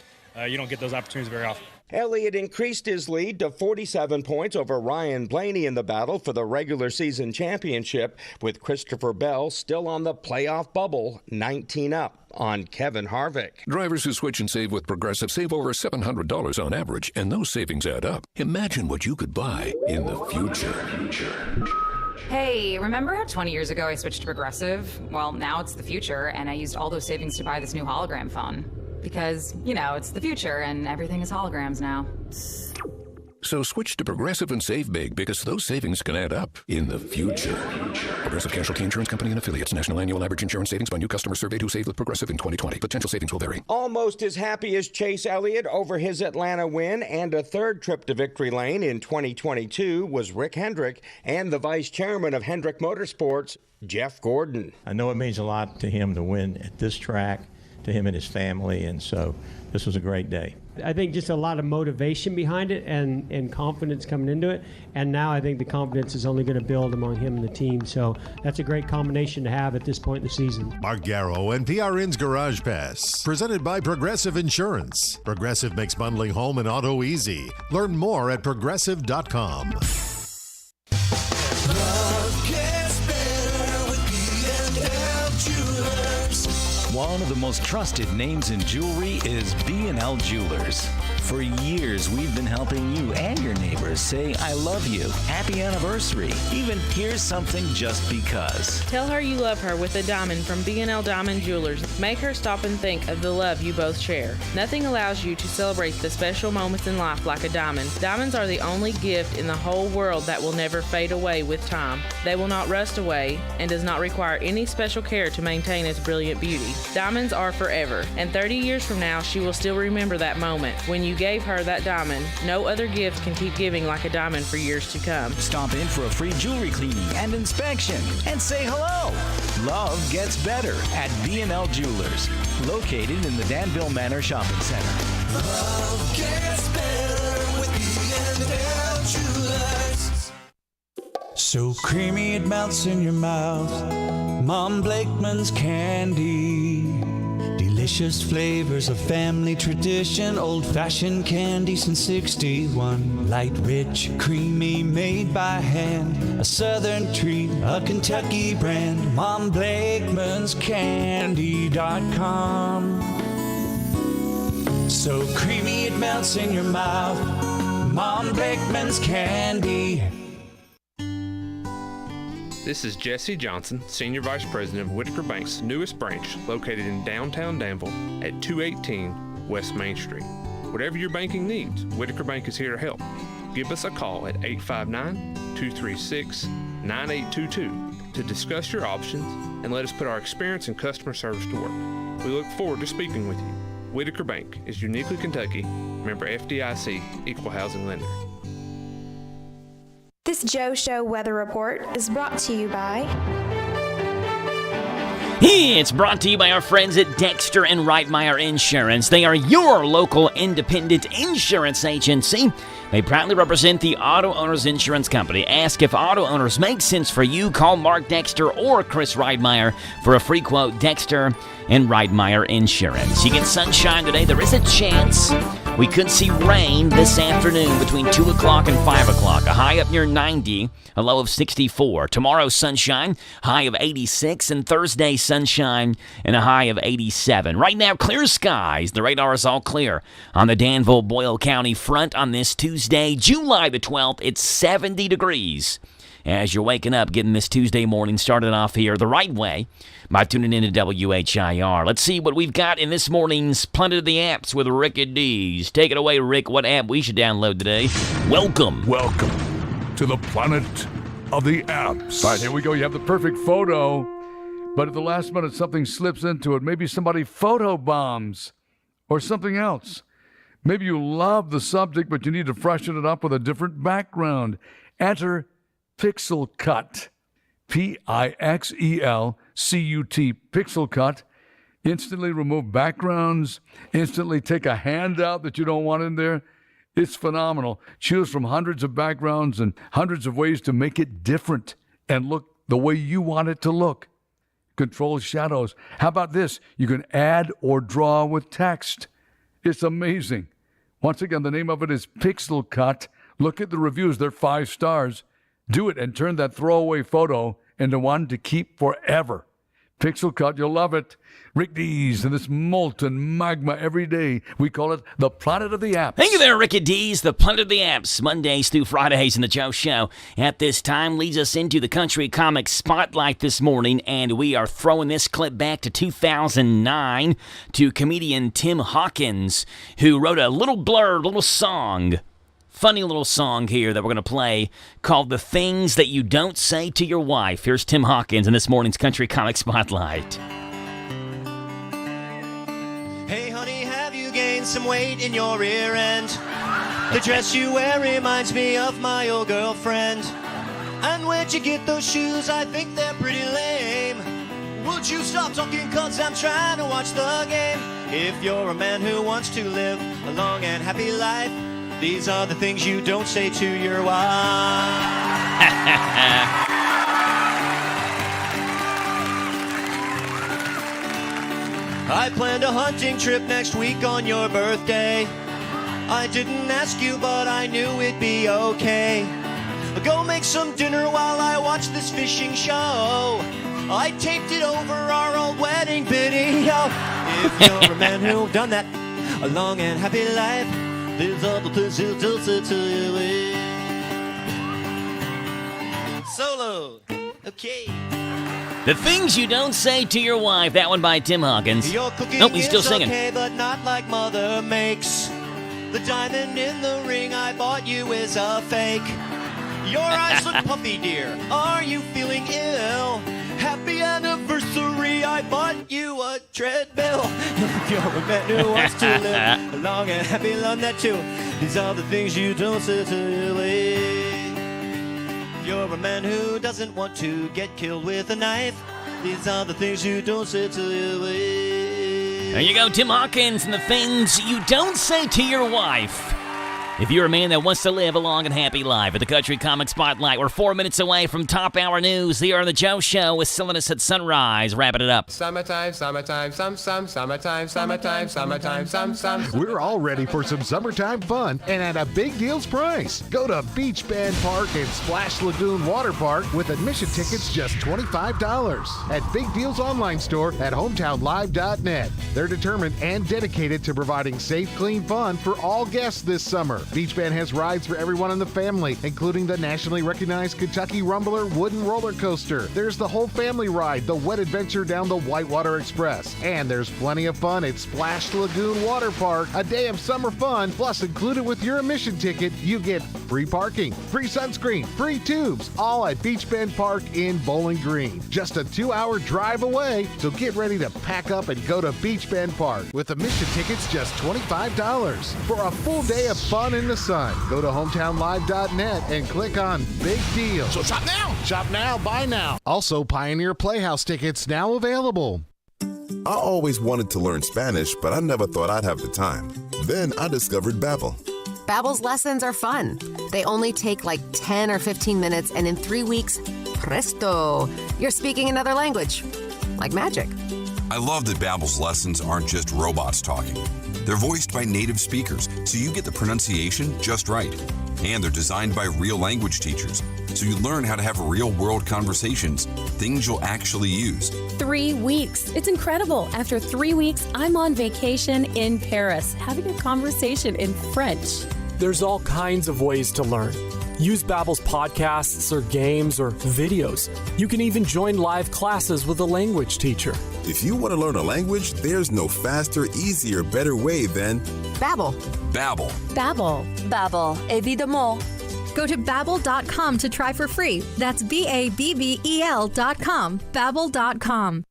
you don't get those opportunities very often. Elliott increased his lead to 47 points over Ryan Blaney in the battle for the regular season championship, with Christopher Bell still on the playoff bubble, 19 up on Kevin Harvick. Drivers who switch and save with Progressive save over $700 on average, and those savings add up. Imagine what you could buy in the future. Hey, remember how 20 years ago I switched to Progressive? Well, now it's the future, and I used all those savings to buy this new hologram phone. Because, it's the future, and everything is holograms now. So switch to Progressive and save big, because those savings can add up in the future. Progressive Casualty Insurance Company and Affiliates. National annual average insurance savings by new customers surveyed who saved with Progressive in 2020. Potential savings will vary. Almost as happy as Chase Elliott over his Atlanta win and a third trip to victory lane in 2022 was Rick Hendrick and the vice chairman of Hendrick Motorsports, Jeff Gordon. I know it means a lot to him to win at this track, to him and his family, and so this was a great day. I think just a lot of motivation behind it and confidence coming into it, and now I think the confidence is only going to build among him and the team, so that's a great combination to have at this point in the season. Mark Garrow and PRN's Garage Pass, presented by Progressive Insurance. Progressive makes bundling home and auto easy. Learn more at progressive.com. One of the most trusted names in jewelry is B&L Jewelers. For years, we've been helping you and your neighbors say, I love you, happy anniversary, even here's something just because. Tell her you love her with a diamond from B&L Diamond Jewelers. Make her stop and think of the love you both share. Nothing allows you to celebrate the special moments in life like a diamond. Diamonds are the only gift in the whole world that will never fade away with time. They will not rust away and does not require any special care to maintain its brilliant beauty. Diamonds are forever, and 30 years from now, she will still remember that moment when you gave her that diamond. No other gift can keep giving like a diamond for years to come. Stop in for a free jewelry cleaning and inspection and say hello. Love gets better at B&L Jewelers, located in the Danville Manor Shopping Center. Love gets better with B&L Jewelers. So creamy it melts in your mouth. Mom Blakeman's candy. Delicious flavors of family tradition, old-fashioned candy since 61. Light, rich, creamy, made by hand. A southern treat, a Kentucky brand. Mom Blakeman's Candy.com. So creamy it melts in your mouth. Mom Blakeman's Candy. This is Jesse Johnson, Senior Vice President of Whitaker Bank's newest branch, located in downtown Danville at 218 West Main Street. Whatever your banking needs, Whitaker Bank is here to help. Give us a call at 859-236-9822 to discuss your options and let us put our experience in customer service to work. We look forward to speaking with you. Whitaker Bank is uniquely Kentucky, member FDIC, equal housing lender. This Joe Show weather report is brought to you by... It's brought to you by our friends at Dexter and Reitmeyer Insurance. They are your local independent insurance agency. They proudly represent the Auto Owners Insurance Company. Ask if auto owners make sense for you. Call Mark Dexter or Chris Reitmeyer for a free quote. Dexter and Reitmeyer Insurance. You get sunshine today. There is a chance we could see rain this afternoon between 2 o'clock and 5 o'clock. A high up near 90, a low of 64. Tomorrow, sunshine, high of 86. And Thursday, sunshine and a high of 87. Right now, clear skies. The radar is all clear on the Danville-Boyle County front on this Tuesday, July the 12th. It's 70 degrees. As you're waking up, getting this Tuesday morning started off here the right way by tuning in to WHIR. Let's see what we've got in this morning's Planet of the Apps with Rick and D's. Take it away, Rick. What app we should download today? Welcome to the Planet of the apps. All right, here we go. You have the perfect photo, but at the last minute, something slips into it. Maybe somebody photobombs or something else. Maybe you love the subject, but you need to freshen it up with a different background. Enter Pixel Cut. Pixelcut. Pixel Cut. Instantly remove backgrounds. Instantly take a handout that you don't want in there. It's phenomenal. Choose from hundreds of backgrounds and hundreds of ways to make it different and look the way you want it to look. Control shadows. How about this? You can add or draw with text. It's amazing. Once again, the name of it is Pixel Cut. Look at the reviews. They're 5 stars. Do it and turn that throwaway photo into one to keep forever. Pixel Cut, you'll love it. Rick Dees and this molten magma every day. We call it the planet of the apps. Thank you there, Ricky Dees, the planet of the apps. Mondays through Fridays in the Joe Show. At this time leads us into the Country Comic Spotlight this morning, and we are throwing this clip back to 2009 to comedian Tim Hawkins, who wrote a little song. Funny little song here that we're going to play called The Things That You Don't Say to Your Wife. Here's Tim Hawkins in this morning's Country Comic Spotlight. Hey honey, have you gained some weight in your rear end? The dress you wear reminds me of my old girlfriend. And where'd you get those shoes? I think they're pretty lame. Would you stop talking, cause I'm trying to watch the game? If you're a man who wants to live a long and happy life, these are the things you don't say to your wife. I planned a hunting trip next week on your birthday. I didn't ask you, but I knew it'd be okay. Go make some dinner while I watch this fishing show. I taped it over our old wedding video. If you're a man who've done that, a long and happy life, these are the things you don't say to your wife. Solo. Okay. The Things You Don't Say to Your Wife. That one by Tim Hawkins. Your cooking Nope, he's still is singing. okay, but not like Mother makes. The diamond in the ring I bought you is a fake. Your eyes look puffy, dear. Are you feeling ill? Happy anniversary, I bought you a treadmill. If you're a man who wants to live a long and happy life, that too. These are the things you don't say to your wife. If you're a man who doesn't want to get killed with a knife, these are the things you don't say to your wife. There you go, Tim Hawkins, and the things you don't say to your wife. If you're a man that wants to live a long and happy life, at the Country Comic Spotlight, we're 4 minutes away from top hour news here on the Joe Show with Sylvanus at Sunrise. Wrapping it up. Summertime, summertime, summertime, summertime, summertime. We're all ready for some summertime fun and at a big deals price. Go to Beach Band Park and Splash Lagoon Water Park with admission tickets just $25 at Big Deals online store at hometownlive.net. They're determined and dedicated to providing safe, clean fun for all guests this summer. Beach Band has rides for everyone in the family, including the nationally recognized Kentucky Rumbler wooden roller coaster. There's the whole family ride, the Wet Adventure down the Whitewater Express. And there's plenty of fun at Splash Lagoon Water Park, a day of summer fun. Plus, included with your admission ticket, you get free parking, free sunscreen, free tubes, all at Beach Bend Park in Bowling Green. Just a 2-hour drive away, so get ready to pack up and go to Beach Bend Park with admission tickets just $25 for a full day of fun in the sun. Go to hometownlive.net and click on Big Deals. So shop now! Shop now, buy now. Also, Pioneer Playhouse tickets now available. I always wanted to learn Spanish, but I never thought I'd have the time. Then I discovered Babbel. Babbel's lessons are fun. They only take like 10 or 15 minutes, and in 3 weeks, presto, you're speaking another language. Like magic. I love that Babbel's lessons aren't just robots talking. They're voiced by native speakers, so you get the pronunciation just right. And they're designed by real language teachers, so you learn how to have real-world conversations, things you'll actually use. 3 weeks. It's incredible. After 3 weeks, I'm on vacation in Paris, having a conversation in French. There's all kinds of ways to learn. Use Babbel's podcasts or games or videos. You can even join live classes with a language teacher. If you want to learn a language, there's no faster, easier, better way than Babbel. Babbel. Babbel. Babbel. Évidemment. Go to Babbel.com to try for free. That's BABBEL.com. Babbel.com.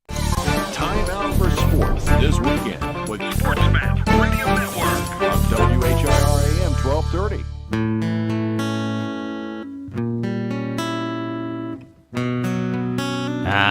Time out for sports this weekend with SportsMap Radio Network on WHIR AM 1230.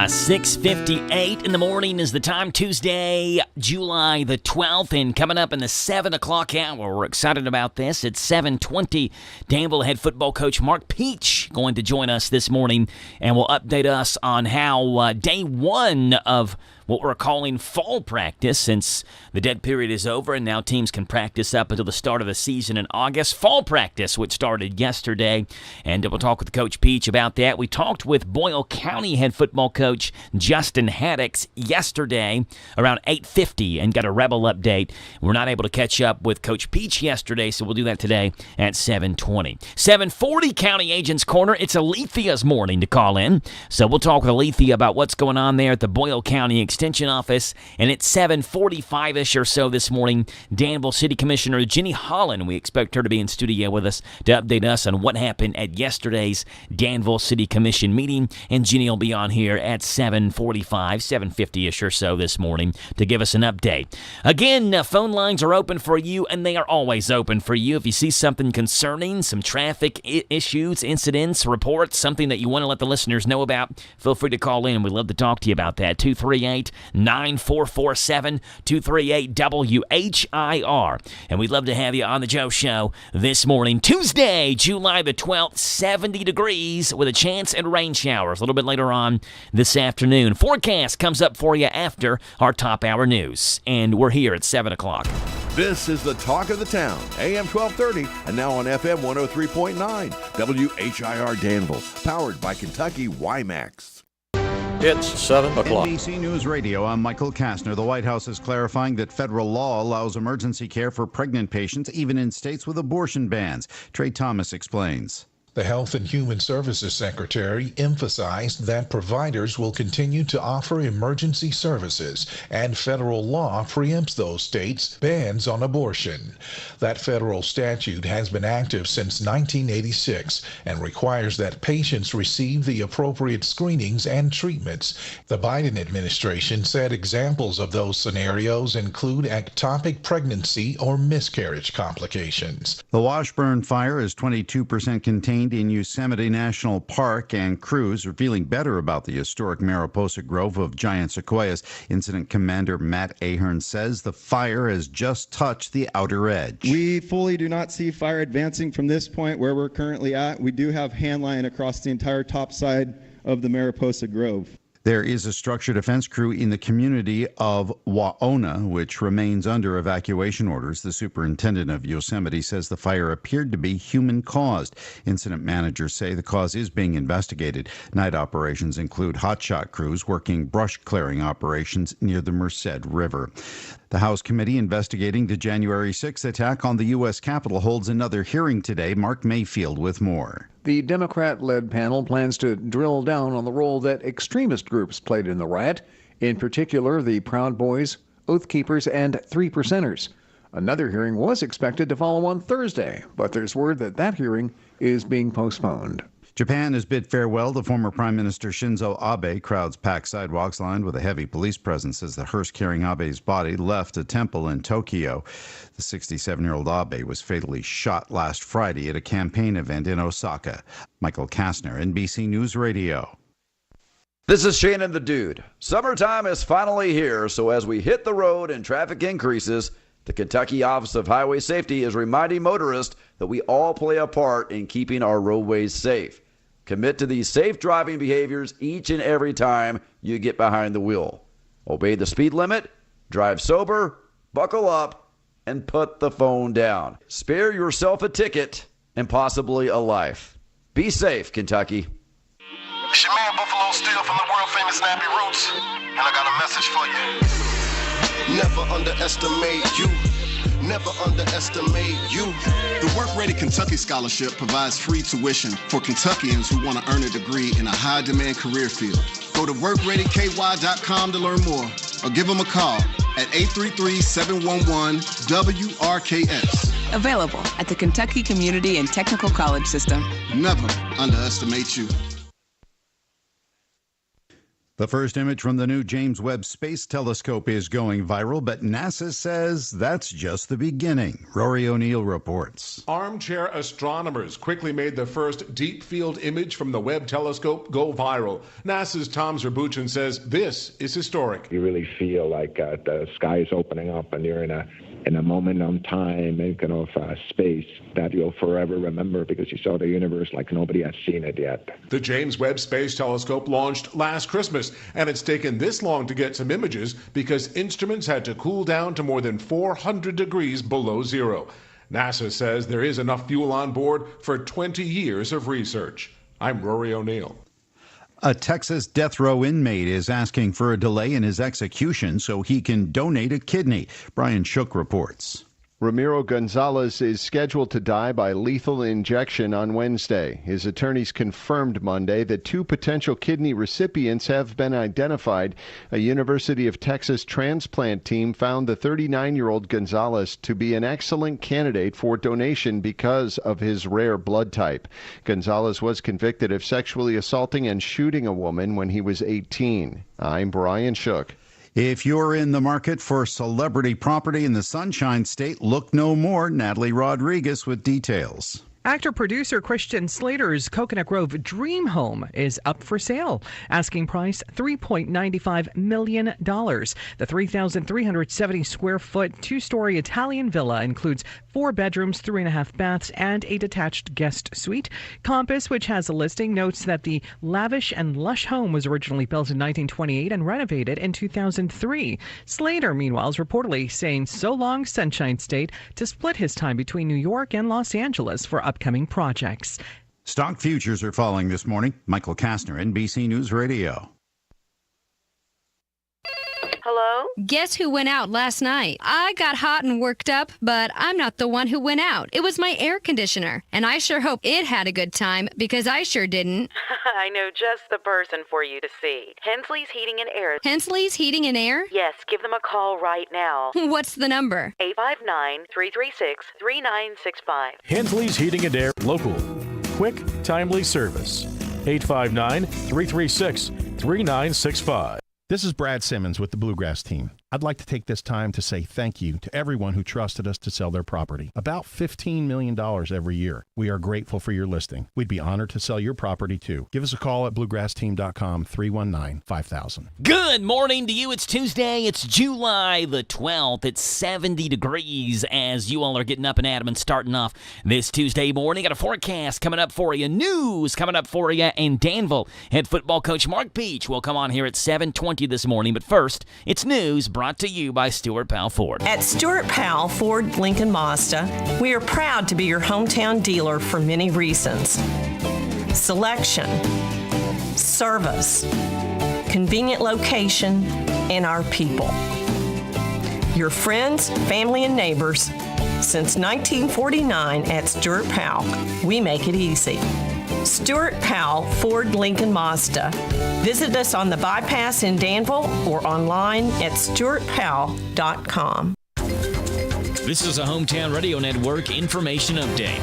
6:58 in the morning is the time, Tuesday, July the 12th, and coming up in the 7 o'clock hour, we're excited about this. It's 7:20. Danville head football coach Mark Peach going to join us this morning, and will update us on how day one of what we're calling fall practice, since the dead period is over and now teams can practice up until the start of the season in August. Fall practice, which started yesterday, and we'll talk with Coach Peach about that. We talked with Boyle County head football coach Justin Haddix yesterday around 8:50 and got a Rebel update. We're not able to catch up with Coach Peach yesterday, so we'll do that today at 7:20. 7:40 County Agents Corner. It's Alethea's morning to call in, so we'll talk with Alethea about what's going on there at the Boyle County Extension Office, and it's 7:45-ish or so this morning. Danville City Commissioner Jenny Holland, we expect her to be in studio with us to update us on what happened at yesterday's Danville City Commission meeting, and Jenny will be on here at 7:45, 7:50-ish or so this morning to give us an update. Again, phone lines are open for you, and they are always open for you. If you see something concerning, some traffic issues, incidents, reports, something that you want to let the listeners know about, feel free to call in. We'd love to talk to you about that. 238-9447, 238-WHIR. And we'd love to have you on the Joe Show this morning. Tuesday, July the 12th, 70 degrees with a chance at rain showers a little bit later on this afternoon. Forecast comes up for you after our top hour news. And we're here at 7 o'clock. This is the talk of the town, AM 1230, and now on FM 103.9, WHIR Danville, powered by Kentucky YMAX. It's 7 o'clock. NBC News Radio, I'm Michael Kastner. The White House is clarifying that federal law allows emergency care for pregnant patients, even in states with abortion bans. Trey Thomas explains. The Health and Human Services Secretary emphasized that providers will continue to offer emergency services, and federal law preempts those states' bans on abortion. That federal statute has been active since 1986 and requires that patients receive the appropriate screenings and treatments. The Biden administration said examples of those scenarios include ectopic pregnancy or miscarriage complications. The Washburn fire is 22% contained in Yosemite National Park, and crews are feeling better about the historic Mariposa Grove of giant sequoias. Incident Commander Matt Ahern says the fire has just touched the outer edge. We fully do not see fire advancing from this point where we're currently at. We do have hand line across the entire top side of the Mariposa Grove. There is a structure defense crew in the community of Waona, which remains under evacuation orders. The superintendent of Yosemite says the fire appeared to be human-caused. Incident managers say the cause is being investigated. Night operations include hotshot crews working brush clearing operations near the Merced River. The House committee investigating the January 6th attack on the U.S. Capitol holds another hearing today. Mark Mayfield with more. The Democrat-led panel plans to drill down on the role that extremist groups played in the riot, in particular the Proud Boys, Oath Keepers, and Three Percenters. Another hearing was expected to follow on Thursday, but there's word that that hearing is being postponed. Japan has bid farewell to former Prime Minister Shinzo Abe. Crowds packed sidewalks lined with a heavy police presence as the hearse carrying Abe's body left a temple in Tokyo. The 67-year-old Abe was fatally shot last Friday at a campaign event in Osaka. Michael Kastner, NBC News Radio. This is Shannon the Dude. Summertime is finally here, so as we hit the road and traffic increases, the Kentucky Office of Highway Safety is reminding motorists that we all play a part in keeping our roadways safe. Commit to these safe driving behaviors each and every time you get behind the wheel. Obey the speed limit, drive sober, buckle up, and put the phone down. Spare yourself a ticket and possibly a life. Be safe, Kentucky. It's your man Buffalo Steel from the world-famous Snappy Roots, and I got a message for you. Never underestimate you. Never underestimate you. The Work Ready Kentucky Scholarship provides free tuition for Kentuckians who want to earn a degree in a high-demand career field. Go to WorkReadyKY.com to learn more, or give them a call at 833-711-WRKS. Available at the Kentucky Community and Technical College System. Never underestimate you. The first image from the new James Webb Space Telescope is going viral, but NASA says that's just the beginning. Rory O'Neill reports. Armchair astronomers quickly made the first deep field image from the Webb telescope go viral. NASA's Tom Zerbuchin says this is historic. You really feel like the sky is opening up and you're in a moment in time and kind of space that you'll forever remember because you saw the universe like nobody has seen it yet. The James Webb Space Telescope launched last Christmas, and it's taken this long to get some images because instruments had to cool down to more than 400 degrees below zero. NASA says there is enough fuel on board for 20 years of research. I'm Rory O'Neill. A Texas death row inmate is asking for a delay in his execution so he can donate a kidney. Brian Shook reports. Ramiro Gonzalez is scheduled to die by lethal injection on Wednesday. His attorneys confirmed Monday that 2 potential kidney recipients have been identified. A University of Texas transplant team found the 39-year-old Gonzalez to be an excellent candidate for donation because of his rare blood type. Gonzalez was convicted of sexually assaulting and shooting a woman when he was 18. I'm Brian Shook. If you're in the market for celebrity property in the Sunshine State, look no more. Natalie Rodriguez with details. Actor-producer Christian Slater's Coconut Grove dream home is up for sale. Asking price $3.95 million. The 3,370-square-foot, 2-story Italian villa includes 4 bedrooms, 3.5 baths, and a detached guest suite. Compass, which has a listing, notes that the lavish and lush home was originally built in 1928 and renovated in 2003. Slater, meanwhile, is reportedly saying so long, Sunshine State, to split his time between New York and Los Angeles for upcoming projects. Stock futures are falling this morning. Michael Kastner, NBC News Radio. Hello? Guess who went out last night? I got hot and worked up, but I'm not the one who went out. It was my air conditioner, and I sure hope it had a good time because I sure didn't. I know just the person for you to see. Hensley's Heating and Air. Hensley's Heating and Air? Yes, give them a call right now. What's the number? 859-336-3965. Hensley's Heating and Air, local. Quick, timely service. 859-336-3965. This is Brad Simmons with the Bluegrass team. I'd like to take this time to say thank you to everyone who trusted us to sell their property. About $15 million every year. We are grateful for your listing. We'd be honored to sell your property too. Give us a call at bluegrassteam.com, 319-5000. Good morning to you. It's Tuesday. It's July the 12th. It's 70 degrees as you all are getting up and at 'em and starting off this Tuesday morning. Got a forecast coming up for you. News coming up for you. And Danville head football coach Mark Peach will come on here at 7:20 this morning. But first, it's news brought to you by Stuart Powell Ford. At Stuart Powell Ford Lincoln Mazda, we are proud to be your hometown dealer for many reasons. Selection, service, convenient location, and our people. Your friends, family, and neighbors. Since 1949 at Stuart Powell, we make it easy. Stuart Powell Ford Lincoln Mazda. Visit us on the bypass in Danville or online at stuartpowell.com. This is a Hometown Radio Network information update.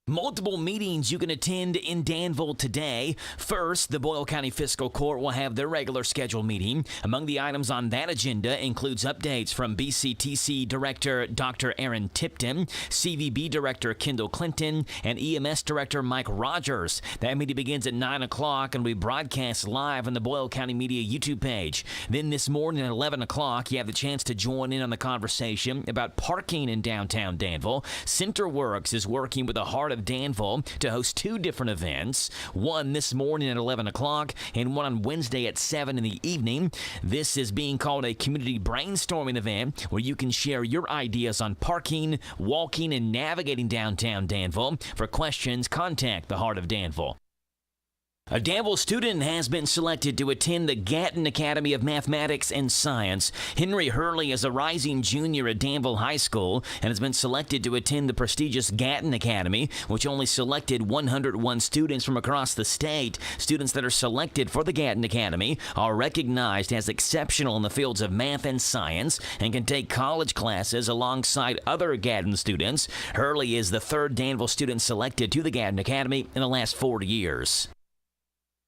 Multiple meetings you can attend in Danville today. First, the Boyle County Fiscal Court will have their regular scheduled meeting. Among the items on that agenda includes updates from BCTC Director Dr. Aaron Tipton, CVB Director Kendall Clinton, and EMS Director Mike Rogers. That meeting begins at 9 o'clock and will be broadcast live on the Boyle County Media YouTube page. Then this morning at 11 o'clock, you have the chance to join in on the conversation about parking in downtown Danville. CenterWorks is working with the Heart of Danville to host 2 different events, one this morning at 11 o'clock and one on Wednesday at 7 in the evening. This is being called a community brainstorming event where you can share your ideas on parking, walking, and navigating downtown Danville. For questions, contact the Heart of Danville. A Danville student has been selected to attend the Gatton Academy of Mathematics and Science. Henry Hurley is a rising junior at Danville High School and has been selected to attend the prestigious Gatton Academy, which only selected 101 students from across the state. Students that are selected for the Gatton Academy are recognized as exceptional in the fields of math and science and can take college classes alongside other Gatton students. Hurley is the third Danville student selected to the Gatton Academy in the last 4 years.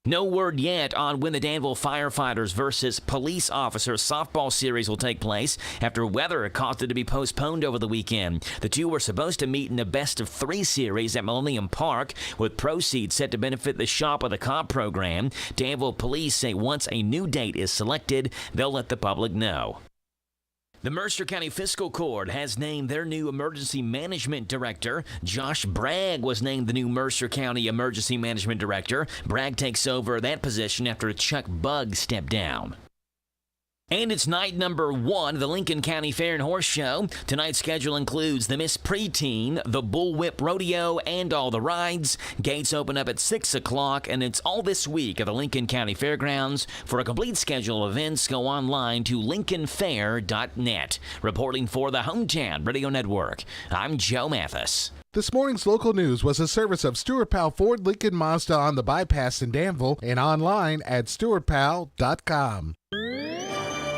No word yet on when the Danville firefighters versus police officers softball series will take place after weather caused it to be postponed over the weekend. The two were supposed to meet in a best-of-3 series at Millennium Park, with proceeds set to benefit the Shop of the Cop program. Danville police say once a new date is selected, they'll let the public know. The Mercer County Fiscal Court has named their new Emergency Management Director. Josh Bragg was named the new Mercer County Emergency Management Director. Bragg takes over that position after Chuck Bugg stepped down. And it's night number 1 of the Lincoln County Fair and Horse Show. Tonight's schedule includes the Miss Preteen, the Bullwhip Rodeo, and all the rides. Gates open up at 6 o'clock, and it's all this week at the Lincoln County Fairgrounds. For a complete schedule of events, go online to lincolnfair.net. Reporting for the Hometown Radio Network, I'm Joe Mathis. This morning's local news was a service of Stuart Powell Ford Lincoln Mazda on the bypass in Danville and online at stuartpowell.com.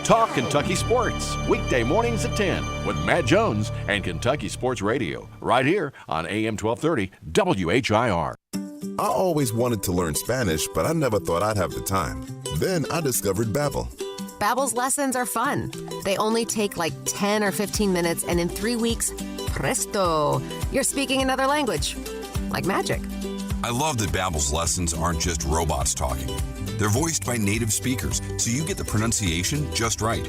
Talk Kentucky Sports, weekday mornings at 10 with Matt Jones and Kentucky Sports Radio, right here on AM 1230 WHIR. I always wanted to learn Spanish, but I never thought I'd have the time. Then I discovered Babbel. Babbel's lessons are fun. They only take like 10 or 15 minutes, and in 3 weeks, presto, you're speaking another language. Like magic. I love that Babbel's lessons aren't just robots talking. They're voiced by native speakers, so you get the pronunciation just right.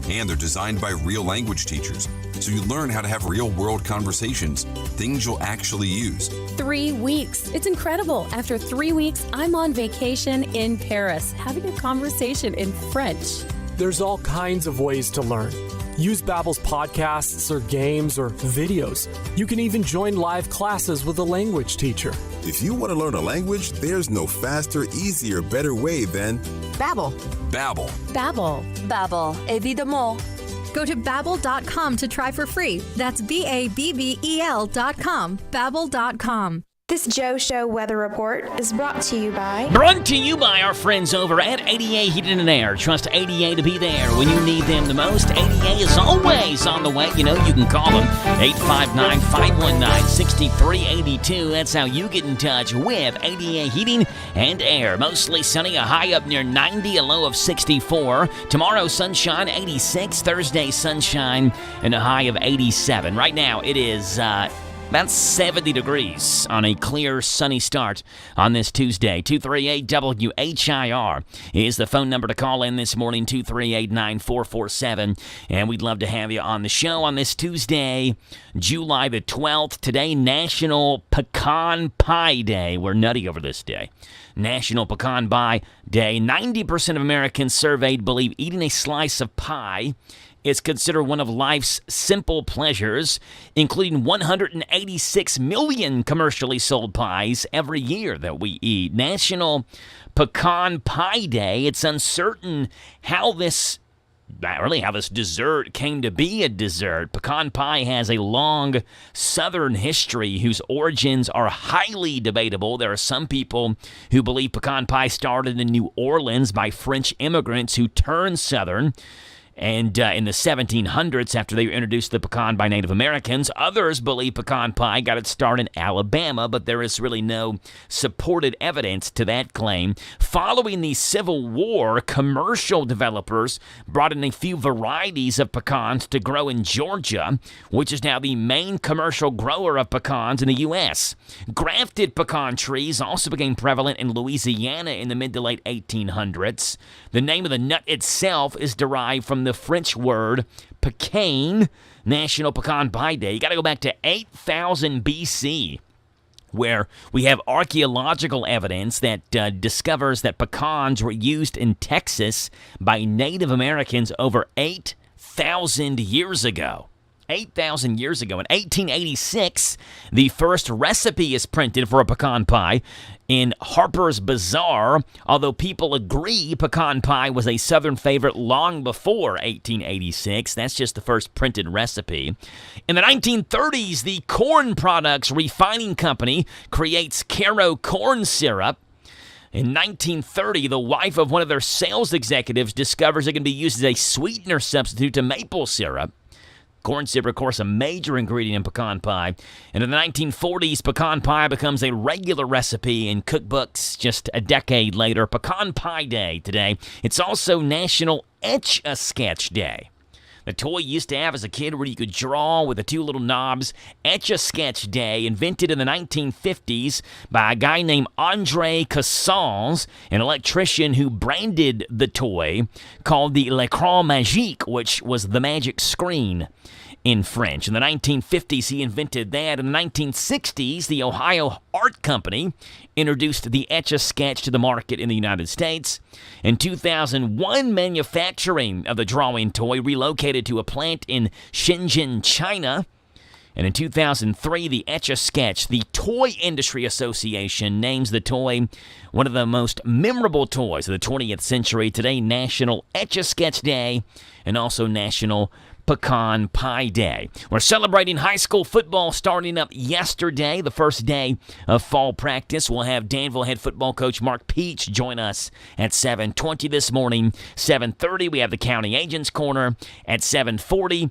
And they're designed by real language teachers, so you learn how to have real-world conversations, things you'll actually use. 3 weeks. It's incredible. After 3 weeks, I'm on vacation in Paris, having a conversation in French. There's all kinds of ways to learn. Use Babbel's podcasts or games or videos. You can even join live classes with a language teacher. If you want to learn a language, there's no faster, easier, better way than Babbel. Babbel. Babbel. Babbel. Évidemment. Go to Babbel.com to try for free. That's Babbel.com. Babbel.com. This Joe Show weather report is brought to you by our friends over at ADA Heating and Air. Trust ADA to be there when you need them the most. ADA is always on the way. You know, you can call them 859-519-6382. That's how you get in touch with ADA Heating and Air. Mostly sunny, a high up near 90, a low of 64. Tomorrow, sunshine, 86. Thursday, sunshine, and a high of 87. Right now, it is about 70 degrees on a clear, sunny start on this Tuesday. 238-WHIR is the phone number to call in this morning, 238-9447. And we'd love to have you on the show on this Tuesday, July the 12th. Today, National Pecan Pie Day. We're nutty over this day. National Pecan Pie Day. 90% of Americans surveyed believe eating a slice of pie is considered one of life's simple pleasures, including 186 million commercially sold pies every year that we eat. National Pecan Pie Day. It's uncertain how this dessert came to be a dessert. Pecan pie has a long Southern history whose origins are highly debatable. There are some people who believe pecan pie started in New Orleans by French immigrants who turned Southern. And in the 1700s, after they introduced the pecan by Native Americans, others believe pecan pie got its start in Alabama, but there is really no supported evidence to that claim. Following the Civil War, commercial developers brought in a few varieties of pecans to grow in Georgia, which is now the main commercial grower of pecans in the U.S. Grafted pecan trees also became prevalent in Louisiana in the mid to late 1800s. The name of the nut itself is derived from the French word pecan. National Pecan Pie Day. You got to go back to 8000 BC, where we have archaeological evidence that discovers that pecans were used in Texas by Native Americans over 8,000 years ago. 8,000 years ago. In 1886, the first recipe is printed for a pecan pie in Harper's Bazaar, although people agree pecan pie was a Southern favorite long before 1886. That's just the first printed recipe. In the 1930s, the Corn Products Refining Company creates Caro corn syrup. In 1930, the wife of one of their sales executives discovers it can be used as a sweetener substitute to maple syrup. Corn syrup, of course, a major ingredient in pecan pie. And in the 1940s, pecan pie becomes a regular recipe in cookbooks just a decade later. Pecan Pie Day today. It's also National Etch-a-Sketch Day. The toy you used to have as a kid where you could draw with the two little knobs. Etch-a-Sketch Day, invented in the 1950s by a guy named André Cassons, an electrician who branded the toy called the L'écran magique, which was the magic screen in French. In the 1950s, he invented that. In the 1960s, the Ohio Art Company introduced the Etch-a-Sketch to the market in the United States. In 2001, manufacturing of the drawing toy relocated to a plant in Shenzhen, China. And in 2003, the Etch-a-Sketch, the Toy Industry Association, names the toy one of the most memorable toys of the 20th century. Today, National Etch-a-Sketch Day and also National Pecan Pie Day. We're celebrating high school football starting up yesterday, the first day of fall practice. We'll have Danville head football coach Mark Peach join us at 7:20 this morning. 7:30, we have the County Agents Corner. At 7:40,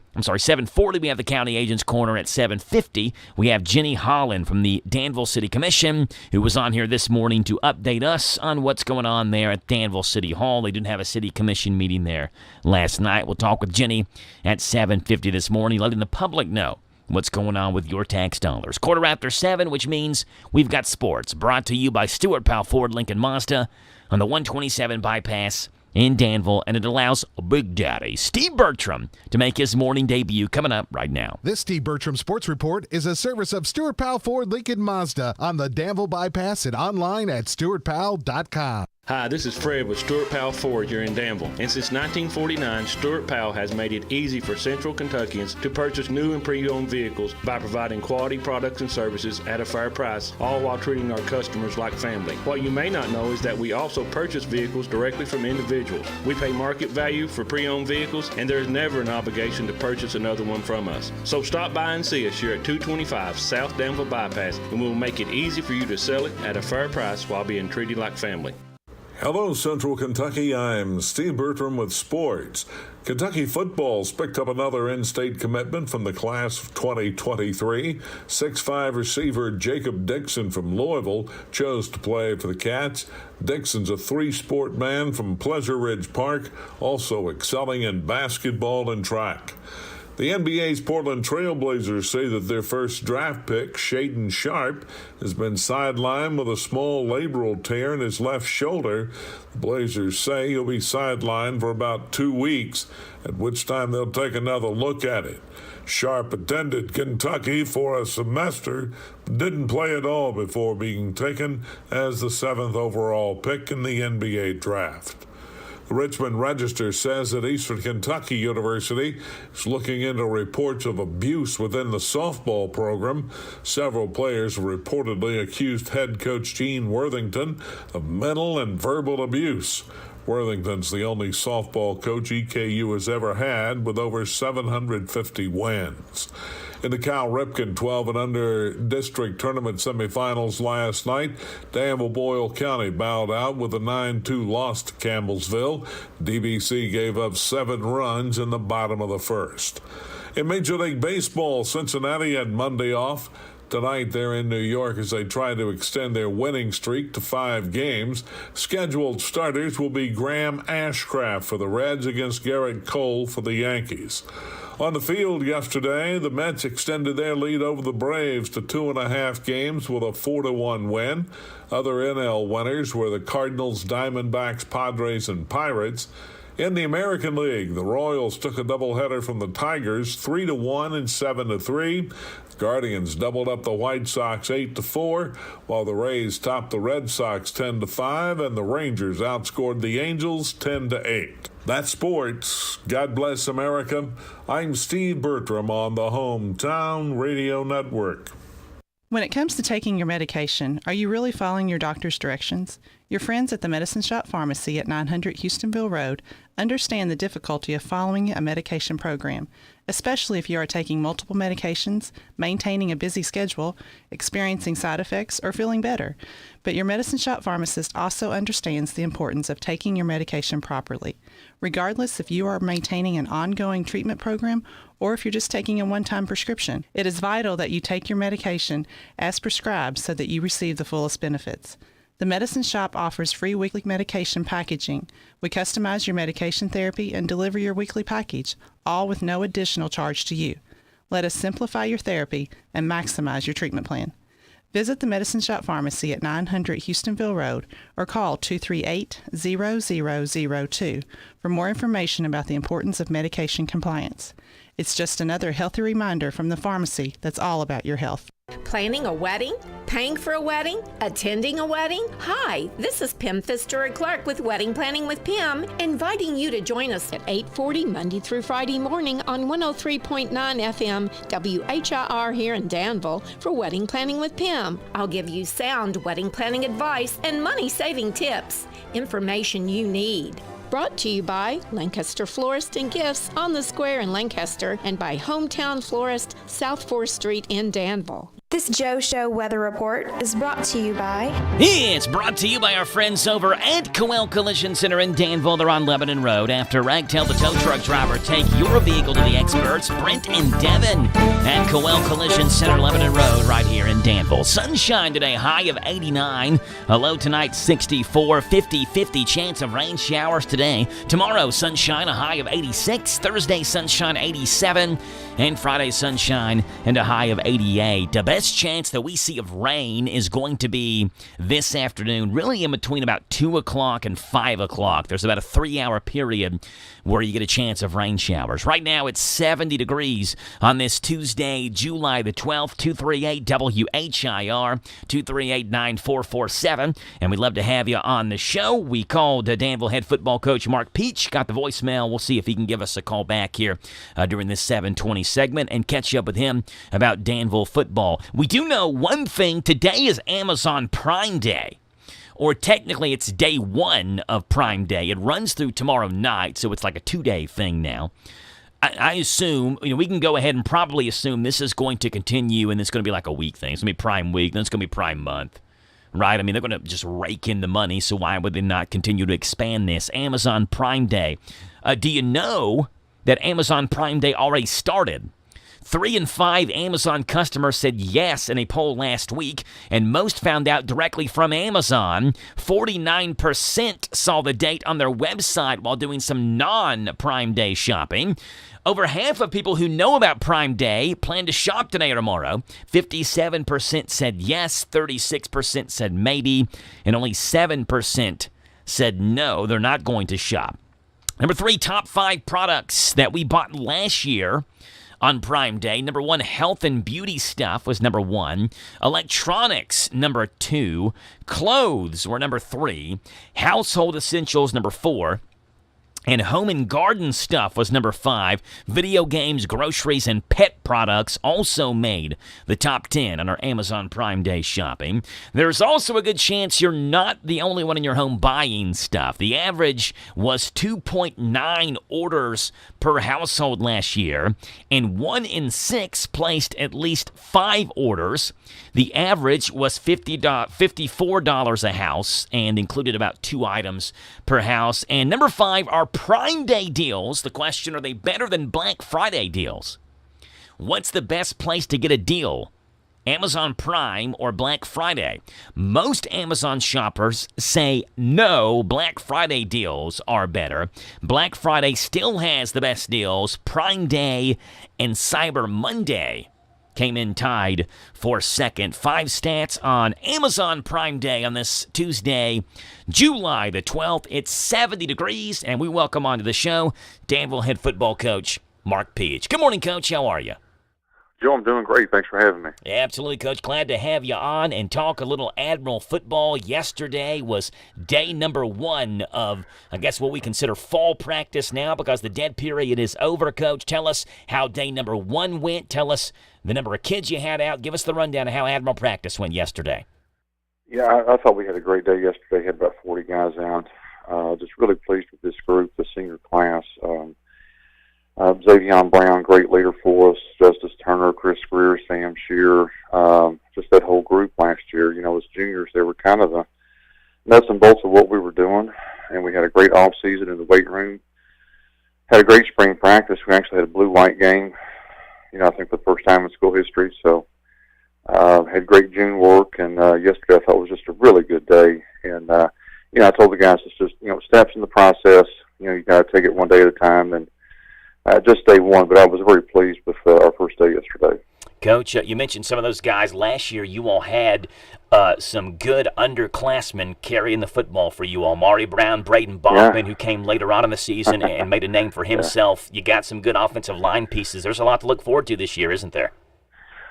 we have the County Agents Corner. At 7:50, we have Jenny Holland from the Danville City Commission, who was on here this morning to update us on what's going on there at Danville City Hall. They didn't have a City Commission meeting there last night. We'll talk with Jenny at 7:50 this morning, letting the public know what's going on with your tax dollars. 7:15, which means we've got sports, brought to you by Stuart Powell Ford Lincoln Mazda on the 127 bypass in Danville, and it allows Big Daddy Steve Bertram to make his morning debut coming up right now. This Steve Bertram Sports Report is a service of Stuart Powell Ford Lincoln Mazda on the Danville bypass and online at stuartpowell.com. Hi, this is Fred with Stuart Powell Ford here in Danville. And since 1949, Stuart Powell has made it easy for Central Kentuckians to purchase new and pre-owned vehicles by providing quality products and services at a fair price, all while treating our customers like family. What you may not know is that we also purchase vehicles directly from individuals. We pay market value for pre-owned vehicles, and there is never an obligation to purchase another one from us. So stop by and see us here at 225 South Danville Bypass, and we'll make it easy for you to sell it at a fair price while being treated like family. Hello, Central Kentucky. I'm Steve Bertram with sports. Kentucky football's picked up another in-state commitment from the class of 2023. 6'5" receiver Jacob Dixon from Louisville chose to play for the Cats. Dixon's a three-sport man from Pleasure Ridge Park, also excelling in basketball and track. The NBA's Portland Trailblazers say that their first draft pick, Shaedon Sharpe, has been sidelined with a small labral tear in his left shoulder. The Blazers say he'll be sidelined for about 2 weeks, at which time they'll take another look at it. Sharpe attended Kentucky for a semester, but didn't play at all before being taken as the 7th overall pick in the NBA draft. The Richmond Register says that Eastern Kentucky University is looking into reports of abuse within the softball program. Several players have reportedly accused head coach Gene Worthington of mental and verbal abuse. Worthington's the only softball coach EKU has ever had, with over 750 wins. In the Cal Ripken 12 and under district tournament semifinals last night, Danville Boyle County bowed out with a 9-2 loss to Campbellsville. DBC gave up 7 runs in the bottom of the first. In Major League Baseball, Cincinnati had Monday off. Tonight, they're in New York as they try to extend their winning streak to 5 games. Scheduled starters will be Graham Ashcraft for the Reds against Garrett Cole for the Yankees. On the field yesterday, the Mets extended their lead over the Braves to 2.5 games with a 4-1 win. Other NL winners were the Cardinals, Diamondbacks, Padres, and Pirates. In the American League, the Royals took a doubleheader from the Tigers 3-1 and 7-3. Guardians doubled up the White Sox 8-4, while the Rays topped the Red Sox 10-5, and the Rangers outscored the Angels 10-8. That's sports. God bless America. I'm Steve Bertram on the Hometown Radio Network. When it comes to taking your medication, are you really following your doctor's directions? Your friends at the Medicine Shop Pharmacy at 900 Houstonville Road understand the difficulty of following a medication program, especially if you are taking multiple medications, maintaining a busy schedule, experiencing side effects, or feeling better. But your Medicine Shop pharmacist also understands the importance of taking your medication properly. Regardless if you are maintaining an ongoing treatment program or if you're just taking a one-time prescription, it is vital that you take your medication as prescribed so that you receive the fullest benefits. The Medicine Shop offers free weekly medication packaging. We customize your medication therapy and deliver your weekly package, all with no additional charge to you. Let us simplify your therapy and maximize your treatment plan. Visit the Medicine Shop Pharmacy at 900 Houstonville Road or call 238-0002 for more information about the importance of medication compliance. It's just another healthy reminder from the pharmacy that's all about your health. Planning a wedding? Paying for a wedding? Attending a wedding? Hi, this is Pam Pfister-Clark with Wedding Planning with Pam, inviting you to join us at 8:40 Monday through Friday morning on 103.9 FM WHIR here in Danville for Wedding Planning with Pam. I'll give you sound wedding planning advice and money-saving tips, information you need. Brought to you by Lancaster Florist and Gifts on the Square in Lancaster and by Hometown Florist, South 4th Street in Danville. This Joe Show weather report is brought to you by... It's brought to you by our friends over at Coel Collision Center in Danville. They're on Lebanon Road. After Ragtail the tow truck driver, take your vehicle to the experts, Brent and Devin, at Coel Collision Center, Lebanon Road, right here in Danville. Sunshine today, high of 89. A low tonight, 64. 50-50 chance of rain showers today. Tomorrow, sunshine, a high of 86. Thursday, sunshine, 87. And Friday, sunshine, and a high of 88. The best chance that we see of rain is going to be this afternoon, really in between about 2 o'clock and 5 o'clock. There's about a 3-hour period where you get a chance of rain showers. Right now, it's 70 degrees on this Tuesday, July the 12th, 238-WHIR, 238-9447. And we'd love to have you on the show. We called Danville head football coach Mark Peach, got the voicemail. We'll see if he can give us a call back here during this 7:20 segment and catch up with him about Danville football. We do know one thing. Today is Amazon Prime Day. Or technically, it's day one of Prime Day. It runs through tomorrow night, so it's like a 2-day thing now. I assume, we can go ahead and probably assume this is going to continue, and it's going to be like a week thing. It's going to be Prime Week, then it's going to be Prime Month, right? I mean, they're going to just rake in the money, so why would they not continue to expand this? Amazon Prime Day. Do you know that Amazon Prime Day already started? 3 in 5 Amazon customers said yes in a poll last week, and most found out directly from Amazon. 49% saw the date on their website while doing some non-Prime Day shopping. Over half of people who know about Prime Day plan to shop today or tomorrow. 57% said yes, 36% said maybe, and only 7% said no, they're not going to shop. Number 3, top 5 products that we bought last year on Prime Day. Number 1, health and beauty stuff was number 1. Electronics, number 2. Clothes were number 3. Household essentials, number 4. And home and garden stuff was number 5. Video games, groceries, and pet products also made the top 10 on our Amazon Prime Day shopping. There's also a good chance you're not the only one in your home buying stuff. The average was 2.9 orders per household last year, and 1 in 6 placed at least 5 orders. The average was $54 a house and included about 2 items per house. And number 5 are Prime Day deals. The question, are they better than Black Friday deals? What's the best place to get a deal? Amazon Prime or Black Friday? Most Amazon shoppers say no, Black Friday deals are better. Black Friday still has the best deals. Prime Day and Cyber Monday came in tied for second. 5 stats on Amazon Prime Day on this Tuesday, July the 12th. It's 70 degrees, and we welcome onto the show Danville head football coach Mark Peach. Good morning, Coach. How are you? Joe, I'm doing great. Thanks for having me. Yeah, absolutely, Coach. Glad to have you on and talk a little Admiral football. Yesterday was day number 1 of, I guess, what we consider fall practice now because the dead period is over, Coach. Tell us how day number 1 went. Tell us the number of kids you had out. Give us the rundown of how Admiral practice went yesterday. Yeah, I thought we had a great day yesterday. Had about 40 guys out. Just really pleased with this group, the senior class. Xavion Brown, great leader for us. Justice Turner, Chris Greer, Sam Shear, just that whole group last year. You know, as juniors, they were kind of the nuts and bolts of what we were doing, and we had a great off season in the weight room. Had a great spring practice. We actually had a blue-white game, you know, I think for the first time in school history. So had great June work, and yesterday I thought was just a really good day. And, you know, I told the guys it's just, you know, steps in the process. You know, you got to take it one day at a time, and just day 1, but I was very pleased with our first day yesterday. Coach, you mentioned some of those guys. Last year, you all had some good underclassmen carrying the football for you all. Maury Brown, Braden Bachman, who came later on in the season and made a name for himself. You got some good offensive line pieces. There's a lot to look forward to this year, isn't there?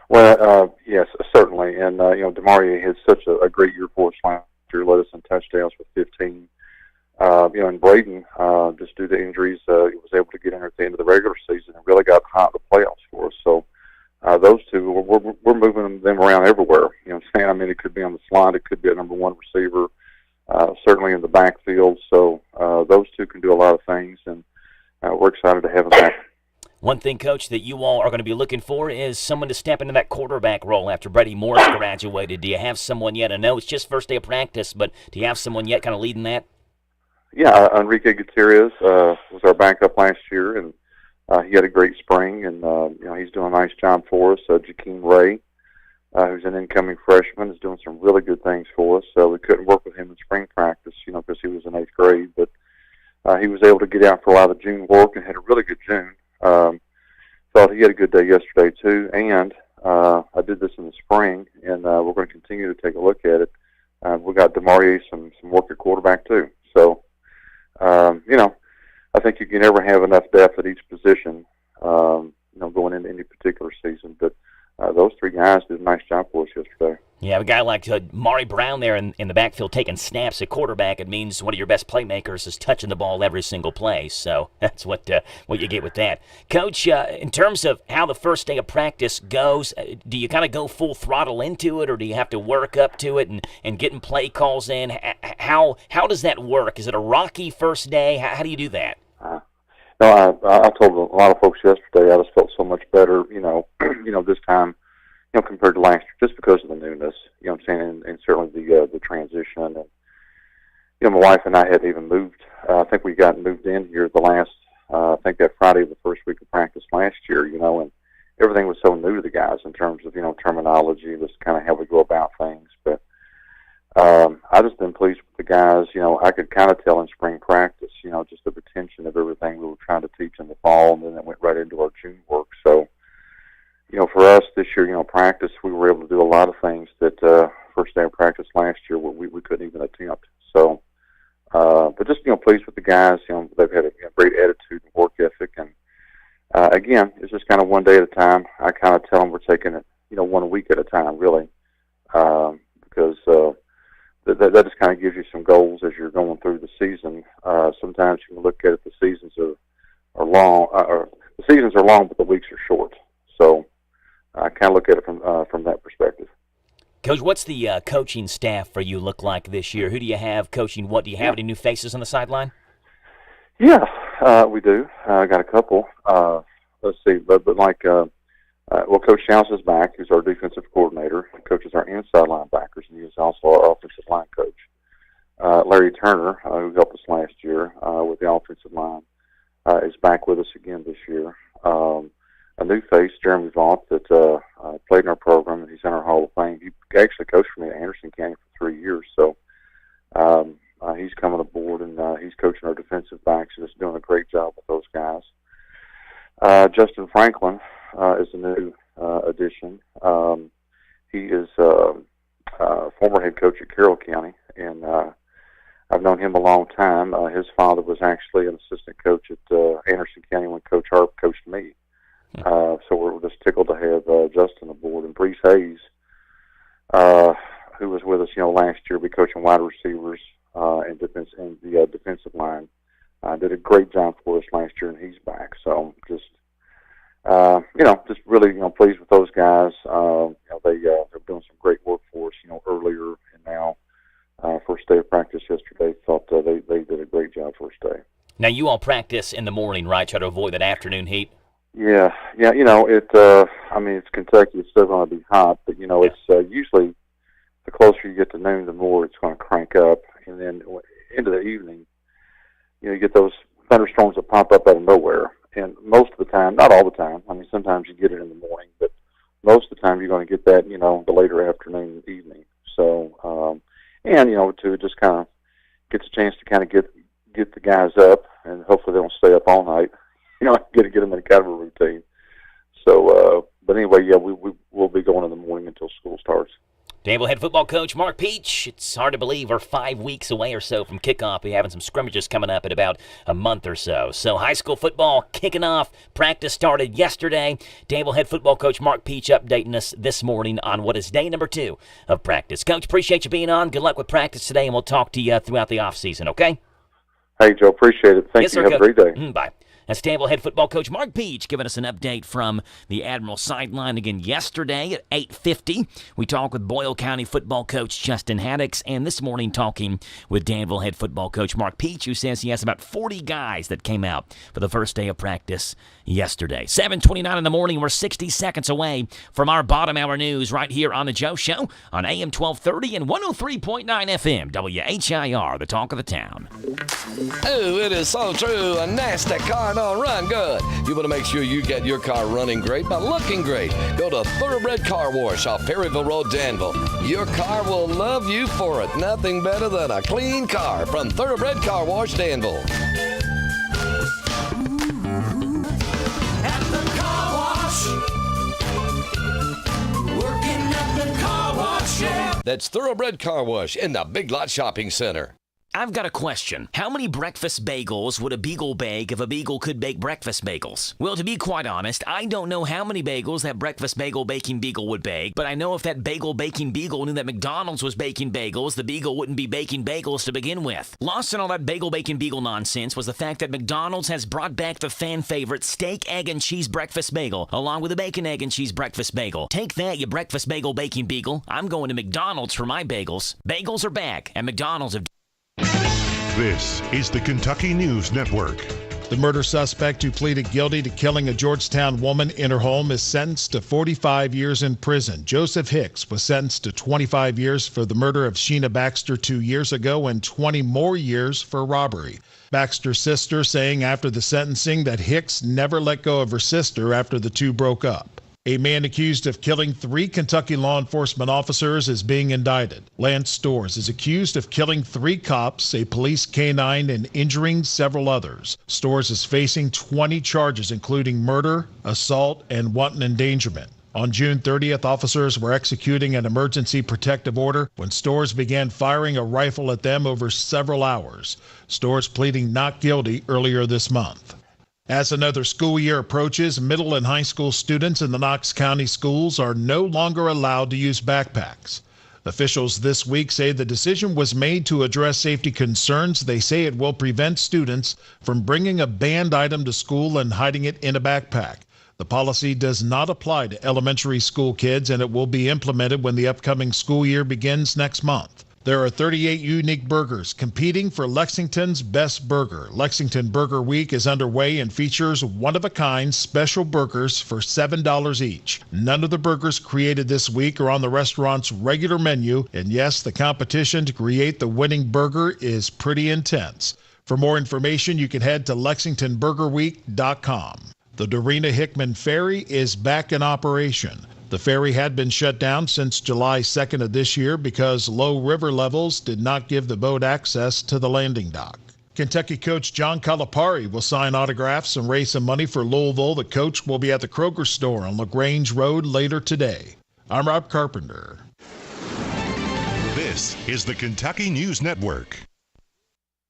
Well, yes, certainly. And, you know, DeMaria had such a great year for us last year, led us in touchdowns with 15. You know, and Braden, just due to injuries, he was able to get in at the end of the regular season and really got hot in the playoffs for us. So those two, we're moving them around everywhere. You know what I'm saying? I mean, it could be on the slide. It could be a number 1 receiver, certainly in the backfield. So those two can do a lot of things, and we're excited to have them back. One thing, Coach, that you all are going to be looking for is someone to step into that quarterback role after Brady Morris graduated. Do you have someone yet? I know it's just first day of practice, but do you have someone yet kind of leading that? Yeah, Enrique Gutierrez was our backup last year, and he had a great spring, and you know, he's doing a nice job for us. Jakeem Ray, who's an incoming freshman, is doing some really good things for us. We couldn't work with him in spring practice, you know, because he was in 8th grade, but he was able to get out for a lot of June work and had a really good June. Thought he had a good day yesterday too, and I did this in the spring, and we're going to continue to take a look at it. We got DeMaria some work at quarterback too, so. You know, I think you can never have enough depth at each position, you know, going into any particular season. But those 3 guys did a nice job for us yesterday. Yeah, a guy like Maury Brown there in the backfield taking snaps at quarterback, it means one of your best playmakers is touching the ball every single play. So that's what you get with that. Coach, in terms of how the first day of practice goes, do you kind of go full throttle into it, or do you have to work up to it and getting play calls in? How does that work? Is it a rocky first day? How do you do that? No, I told a lot of folks yesterday I just felt so much better, you know, this time, you know, compared to last year, just because of the newness, you know what I'm saying, and certainly the transition. And, you know, my wife and I hadn't even moved. I think we got moved in here the last, I think that Friday of the first week of practice last year, you know, and everything was so new to the guys in terms of, you know, terminology, just kind of how we go about things. But I just been pleased with the guys. You know, I could kind of tell in spring practice, you know, just the retention of everything we were trying to teach in the fall, and then it went right into our June work. So, you know, for us this year, you know, practice, we were able to do a lot of things that first day of practice last year we couldn't even attempt. So, but just, you know, pleased with the guys. You know, they've had a great attitude and work ethic. And, again, it's just kind of one day at a time. I kind of tell them we're taking it, you know, 1 week at a time, really, because that just kind of gives you some goals as you're going through the season. Sometimes you can look at it, the seasons are long, or the seasons are long, but the weeks are short. So I kind of look at it from that perspective. Coach, what's the coaching staff for you look like this year? Who do you have coaching what? Do you have any new faces on the sideline? Yeah, we do. I got a couple. Let's see, but like, well, Coach Shouse is back. He's our defensive coordinator. He coaches our inside linebackers, and he's also our offensive line coach. Larry Turner, who helped us last year with the offensive line, is back with us again this year. A new face, Jeremy Vaught, that played in our program, and he's in our Hall of Fame. He actually coached for me at Anderson County for 3 years, so he's coming aboard, and he's coaching our defensive backs, and is doing a great job with those guys. Justin Franklin is a new addition. He is former head coach at Carroll County, and I've known him a long time. His father was actually an assistant coach at Anderson County when Coach Harp coached me. So we're just tickled to have Justin aboard. And Brees Hayes, who was with us, last year, be coaching wide receivers and the defensive line. Did a great job for us last year, and he's back. So just really pleased with those guys. They're doing some great work for us. Earlier and now, first day of practice yesterday. Thought they did a great job first day. Now you all practice in the morning, right? Try to avoid that afternoon heat. Yeah. It's Kentucky. It's still going to be hot, but it's usually the closer you get to noon, the more it's going to crank up, and then into the evening, you get those thunderstorms that pop up out of nowhere. And most of the time, not all the time. Sometimes you get it in the morning, but most of the time you're going to get that, the later afternoon, evening. So, to just kind of gets a chance to kind of get the guys up, and hopefully they don't stay up all night. Get them in kind of a routine. So, but anyway, we will be going in the morning until school starts. Danville head football coach Mark Peach. It's hard to believe we're 5 weeks away or so from kickoff. We're having some scrimmages coming up in about a month or so. So high school football kicking off. Practice started yesterday. Danville head football coach Mark Peach updating us this morning on what is day number 2 of practice. Coach, appreciate you being on. Good luck with practice today, and we'll talk to you throughout the offseason, okay? Hey, Joe. Appreciate it. Thank you. Sir, have a great day. Bye. That's Danville head football coach Mark Peach giving us an update from the Admiral sideline again yesterday at 8:50. We talked with Boyle County football coach Justin Haddix, and this morning talking with Danville head football coach Mark Peach, who says he has about 40 guys that came out for the first day of practice yesterday. 7:29 in the morning. We're 60 seconds away from our bottom hour news right here on the Joe Show on AM 1230 and 103.9 FM WHIR, the talk of the town. Oh, it is so true. A nasty car don't run good. You want to make sure you get your car running great by looking great. Go to Thoroughbred Car Wash off Perryville Road, Danville. Your car will love you for it. Nothing better than a clean car from Thoroughbred Car Wash, Danville. At the car wash. Working at the car wash, yeah. That's Thoroughbred Car Wash in the Big Lot Shopping Center. I've got a question. How many breakfast bagels would a beagle bake if a beagle could bake breakfast bagels? Well, to be quite honest, I don't know how many bagels that breakfast bagel baking beagle would bake, but I know if that bagel baking beagle knew that McDonald's was baking bagels, the beagle wouldn't be baking bagels to begin with. Lost in all that bagel baking beagle nonsense was the fact that McDonald's has brought back the fan favorite steak, egg, and cheese breakfast bagel, along with a bacon, egg, and cheese breakfast bagel. Take that, you breakfast bagel baking beagle. I'm going to McDonald's for my bagels. Bagels are back, and McDonald's have... This is the Kentucky News Network. The murder suspect who pleaded guilty to killing a Georgetown woman in her home is sentenced to 45 years in prison. Joseph Hicks was sentenced to 25 years for the murder of Sheena Baxter 2 years ago and 20 more years for robbery. Baxter's sister saying after the sentencing that Hicks never let go of her sister after the two broke up. A man accused of killing 3 Kentucky law enforcement officers is being indicted. Lance Storrs is accused of killing 3 cops, a police canine, and injuring several others. Storrs is facing 20 charges, including murder, assault, and wanton endangerment. On June 30th, officers were executing an emergency protective order when Storrs began firing a rifle at them over several hours. Storrs pleading not guilty earlier this month. As another school year approaches, middle and high school students in the Knox County schools are no longer allowed to use backpacks. Officials this week say the decision was made to address safety concerns. They say it will prevent students from bringing a banned item to school and hiding it in a backpack. The policy does not apply to elementary school kids, and it will be implemented when the upcoming school year begins next month. There are 38 unique burgers competing for Lexington's best burger. Lexington Burger Week is underway and features one-of-a-kind special burgers for $7 each. None of the burgers created this week are on the restaurant's regular menu, and yes, the competition to create the winning burger is pretty intense. For more information, you can head to LexingtonBurgerWeek.com. The Dorena Hickman Ferry is back in operation. The ferry had been shut down since July 2nd of this year because low river levels did not give the boat access to the landing dock. Kentucky coach John Calipari will sign autographs and raise some money for Louisville. The coach will be at the Kroger store on LaGrange Road later today. I'm Rob Carpenter. This is the Kentucky News Network.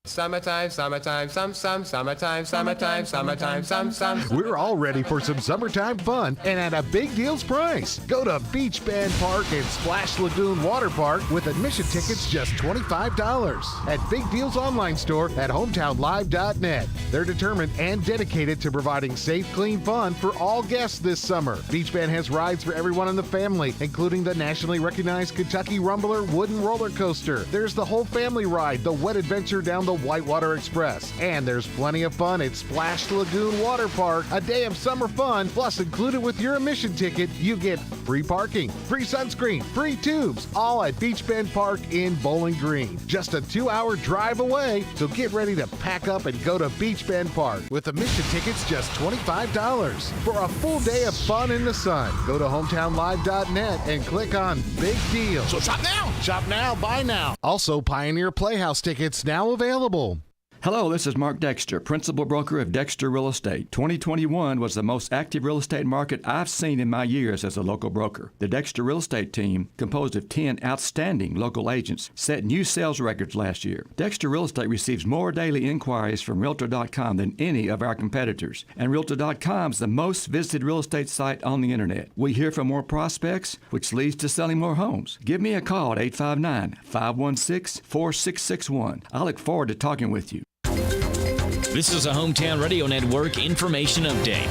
Summertime, summertime, summertime, summertime. We're all ready for some summertime fun and at a big deals price. Go to Beach Bend Park and Splash Lagoon Water Park with admission tickets just $25 at Big Deals online store at hometownlive.net. They're determined and dedicated to providing safe, clean fun for all guests this summer. Beach Bend has rides for everyone in the family, including the nationally recognized Kentucky Rumbler wooden roller coaster. There's the whole family ride, the Wet Adventure down the Whitewater Express. And there's plenty of fun at Splash Lagoon Water Park, a day of summer fun. Plus, included with your admission ticket, you get free parking, free sunscreen, free tubes, all at Beach Bend Park in Bowling Green. Just a 2-hour drive away, so get ready to pack up and go to Beach Bend Park with admission tickets just $25 for a full day of fun in the sun. Go to hometownlive.net and click on Big Deals. So shop now. Shop now, buy now. Also, Pioneer Playhouse tickets now available. Hello, this is Mark Dexter, Principal Broker of Dexter Real Estate. 2021 was the most active real estate market I've seen in my years as a local broker. The Dexter Real Estate team, composed of 10 outstanding local agents, set new sales records last year. Dexter Real Estate receives more daily inquiries from Realtor.com than any of our competitors, and Realtor.com is the most visited real estate site on the internet. We hear from more prospects, which leads to selling more homes. Give me a call at 859-516-4661. I look forward to talking with you. This is a Hometown Radio Network information update.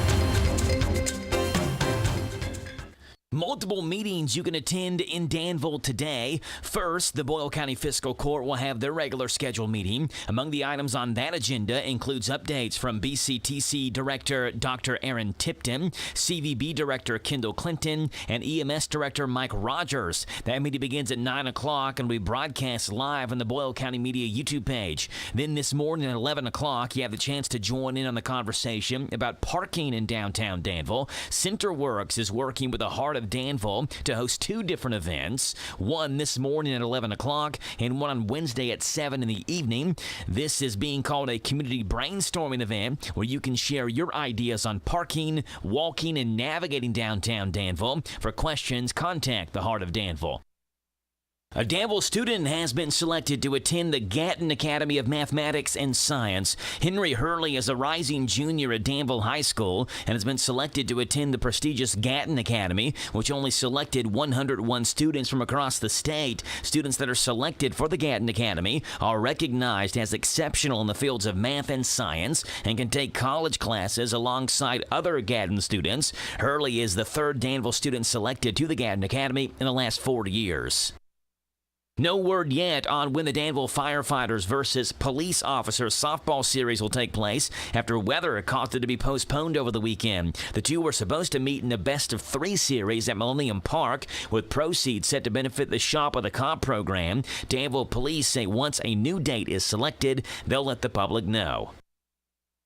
Multiple meetings you can attend in Danville today. First, the Boyle County Fiscal Court will have their regular scheduled meeting. Among the items on that agenda includes updates from BCTC Director Dr. Aaron Tipton, CVB Director Kendall Clinton, and EMS Director Mike Rogers. That meeting begins at 9 o'clock and will be broadcast live on the Boyle County Media YouTube page. Then this morning at 11 o'clock, you have the chance to join in on the conversation about parking in downtown Danville. CenterWorks is working with the Heart of Danville to host 2 different events, one this morning at 11 o'clock and one on Wednesday at 7 in the evening. This is being called a community brainstorming event where you can share your ideas on parking, walking, and navigating downtown Danville. For questions, contact the Heart of Danville. A Danville student has been selected to attend the Gatton Academy of Mathematics and Science. Henry Hurley is a rising junior at Danville High School and has been selected to attend the prestigious Gatton Academy, which only selected 101 students from across the state. Students that are selected for the Gatton Academy are recognized as exceptional in the fields of math and science and can take college classes alongside other Gatton students. Hurley is the 3rd Danville student selected to the Gatton Academy in the last 4 years. No word yet on when the Danville Firefighters versus Police Officers softball series will take place after weather caused it to be postponed over the weekend. The two were supposed to meet in the best-of-3 series at Millennium Park, with proceeds set to benefit the Shop with a Cop program. Danville Police say once a new date is selected, they'll let the public know.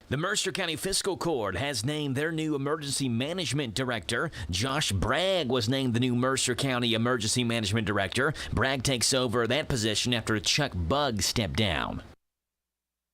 The Mercer County Fiscal Court has named their new Emergency Management Director. Josh Bragg was named the new Mercer County Emergency Management Director. Bragg takes over that position after Chuck Bugg stepped down.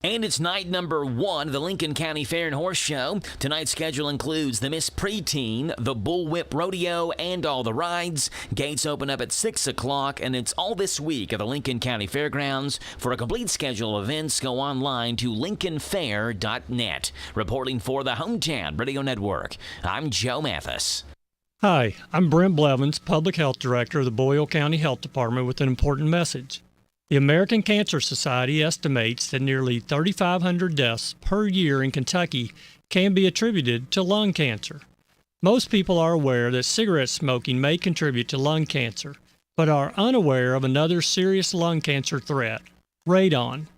And it's night number 1 of the Lincoln County Fair and Horse Show. Tonight's schedule includes the Miss Preteen, the Bullwhip Rodeo, and all the rides. Gates open up at 6 o'clock, and it's all this week at the Lincoln County Fairgrounds. For a complete schedule of events, go online to lincolnfair.net. Reporting for the Hometown Radio Network, I'm Joe Mathis. Hi, I'm Brent Blevins, Public Health Director of the Boyle County Health Department, with an important message. The American Cancer Society estimates that nearly 3,500 deaths per year in Kentucky can be attributed to lung cancer. Most people are aware that cigarette smoking may contribute to lung cancer, but are unaware of another serious lung cancer threat, radon.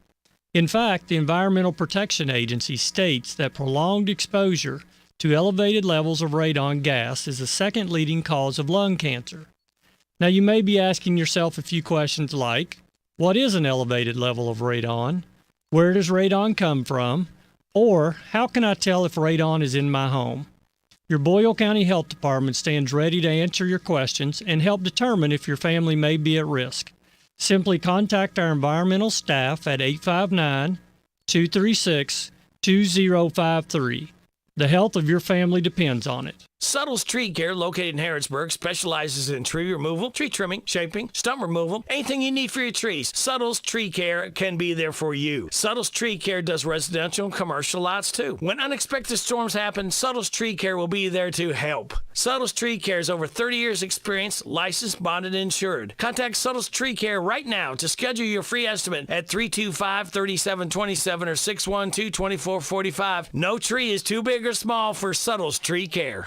In fact, the Environmental Protection Agency states that prolonged exposure to elevated levels of radon gas is the second leading cause of lung cancer. Now, you may be asking yourself a few questions like, what is an elevated level of radon? Where does radon come from? Or, how can I tell if radon is in my home? Your Boyle County Health Department stands ready to answer your questions and help determine if your family may be at risk. Simply contact our environmental staff at 888-236-2053. The health of your family depends on it. Suttles Tree Care, located in Harrodsburg, specializes in tree removal, tree trimming, shaping, stump removal, anything you need for your trees. Suttles Tree Care can be there for you. Suttles Tree Care does residential and commercial lots too. When unexpected storms happen, Suttles Tree Care will be there to help. Suttles Tree Care is over 30 years experience, licensed, bonded, and insured. Contact Suttles Tree Care right now to schedule your free estimate at 325-3727 or 612-2445. No tree is too big or small for Suttles Tree Care.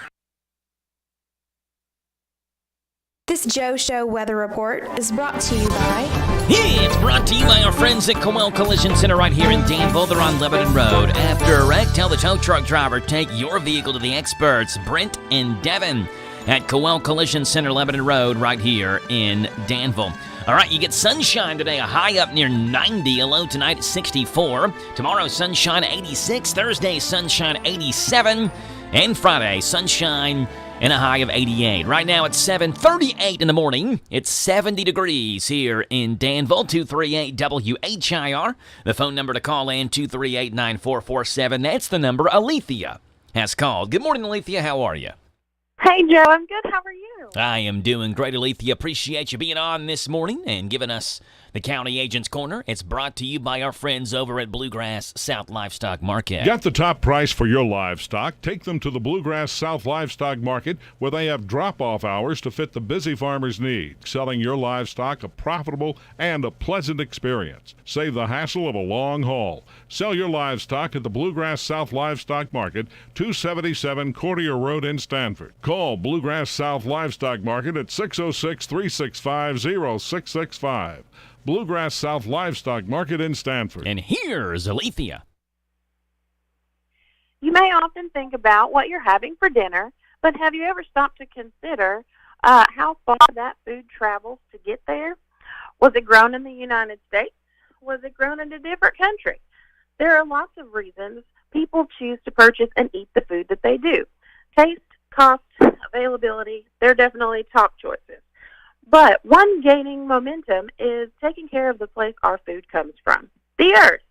This Joe Show weather report is brought to you by... It's brought to you by our friends at Coel Collision Center right here in Danville. They're on Lebanon Road. After a wreck, tell the tow truck driver, take your vehicle to the experts, Brent and Devin, at Coel Collision Center, Lebanon Road, right here in Danville. All right, you get sunshine today, a high up near 90, a low tonight at 64. Tomorrow, sunshine 86. Thursday, sunshine 87. And Friday, sunshine and a high of 88. Right now, it's 7:38 in the morning. It's 70 degrees here in Danville, 238-WHIR. The phone number to call in, 238-9447. That's the number Alethea has called. Good morning, Alethea. How are you? Hey, Joe. I'm good. How are you? I am doing great, Alethea. Appreciate you being on this morning and giving us the County Agent's Corner. It's brought to you by our friends over at Bluegrass South Livestock Market. Get the top price for your livestock. Take them to the Bluegrass South Livestock Market, where they have drop-off hours to fit the busy farmer's needs. Selling your livestock a profitable and a pleasant experience. Save the hassle of a long haul. Sell your livestock at the Bluegrass South Livestock Market, 277 Courtier Road in Stanford. Call Bluegrass South Livestock Market at 606-365-0665. Bluegrass South Livestock Market in Stanford. And here's Alethea. You may often think about what you're having for dinner, but have you ever stopped to consider how far that food travels to get there? Was it grown in the United States? Was it grown in a different country? There are lots of reasons people choose to purchase and eat the food that they do. Taste, cost, availability, they're definitely top choices. But one gaining momentum is taking care of the place our food comes from, the earth.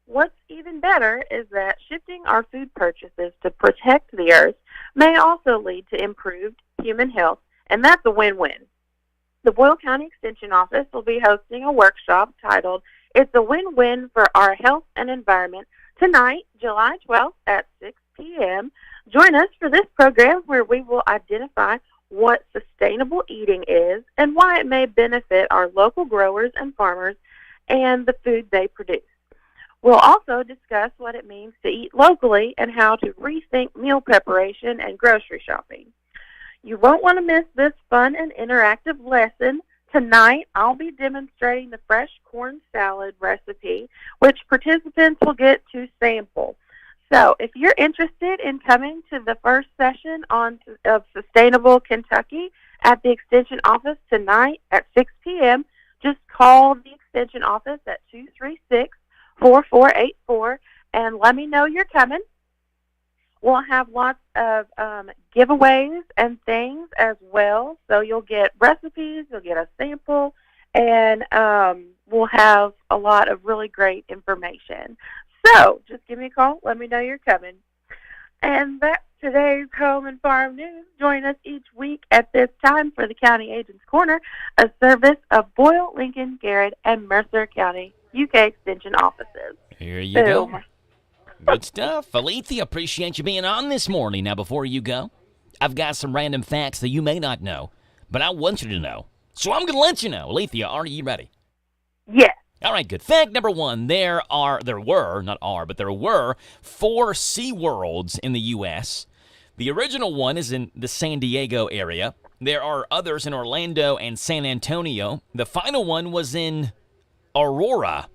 What's even better is that shifting our food purchases to protect the earth may also lead to improved human health, and that's a win-win. The Boyle County Extension Office will be hosting a workshop titled, It's a Win-Win for Our Health and Environment, tonight, July 12th at 6 p.m. Join us for this program where we will identify what sustainable eating is and why it may benefit our local growers and farmers and the food they produce. We'll also discuss what it means to eat locally and how to rethink meal preparation and grocery shopping. You won't want to miss this fun and interactive lesson. Tonight, I'll be demonstrating the fresh corn salad recipe, which participants will get to sample. So if you're interested in coming to the first session of Sustainable Kentucky at the Extension Office tonight at 6 p.m., just call the Extension Office at 236-4484 and let me know you're coming. We'll have lots of giveaways and things as well. So you'll get recipes, you'll get a sample, and we'll have a lot of really great information. So just give me a call. Let me know you're coming. And that's today's Home and Farm News. Join us each week at this time for the County Agent's Corner, a service of Boyle, Lincoln, Garrett, and Mercer County UK Extension offices. Here you go. Good stuff. Alethea, appreciate you being on this morning. Now, before you go, I've got some random facts that you may not know, but I want you to know. So I'm going to let you know. Alethea, are you ready? Yes. All right, good. Fact number one, there were 4 SeaWorlds in the U.S. The original one is in the San Diego area. There are others in Orlando and San Antonio. The final one was in Aurora,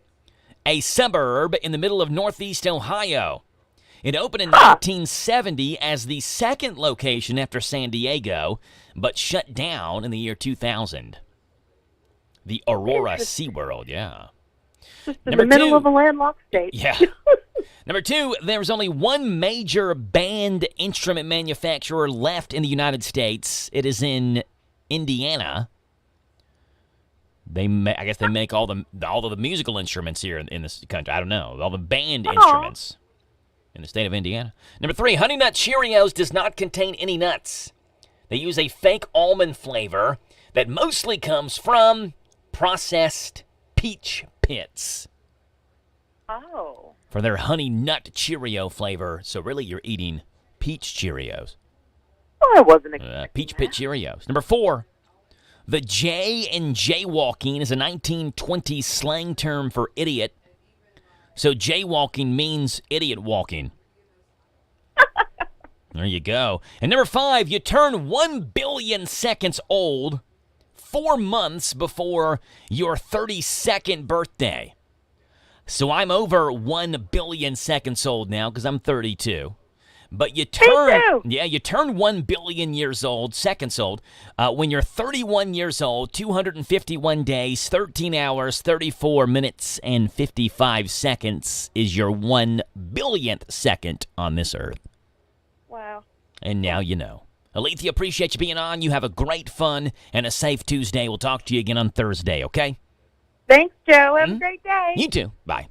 a suburb in the middle of northeast Ohio. It opened in 1970 as the second location after San Diego, but shut down in the year 2000. The Aurora SeaWorld, yeah. Just in the middle of a landlocked state. Yeah. Number 2, there's only one major band instrument manufacturer left in the United States. It is in Indiana. I guess they make all of the musical instruments here in this country. I don't know. All the band instruments in the state of Indiana. Number 3, Honey Nut Cheerios does not contain any nuts. They use a fake almond flavor that mostly comes from processed peach pits. Oh. For their Honey Nut Cheerio flavor. So really you're eating peach Cheerios. Well, I wasn't expecting Peach Pit Cheerios. Number 4, the J in jaywalking is a 1920s slang term for idiot. So jaywalking means idiot walking. There you go. And number 5, you turn 1 billion seconds old 4 months before your 32nd birthday. So I'm over 1 billion seconds old now because I'm 32. But you turn 1 billion years old, seconds old, when you're 31 years old, 251 days, 13 hours, 34 minutes, and 55 seconds is your 1 billionth second on this earth. Wow. And now you know. Alethea, appreciate you being on. You have a great, fun, and a safe Tuesday. We'll talk to you again on Thursday, okay? Thanks, Joe. Have a great day. You too. Bye.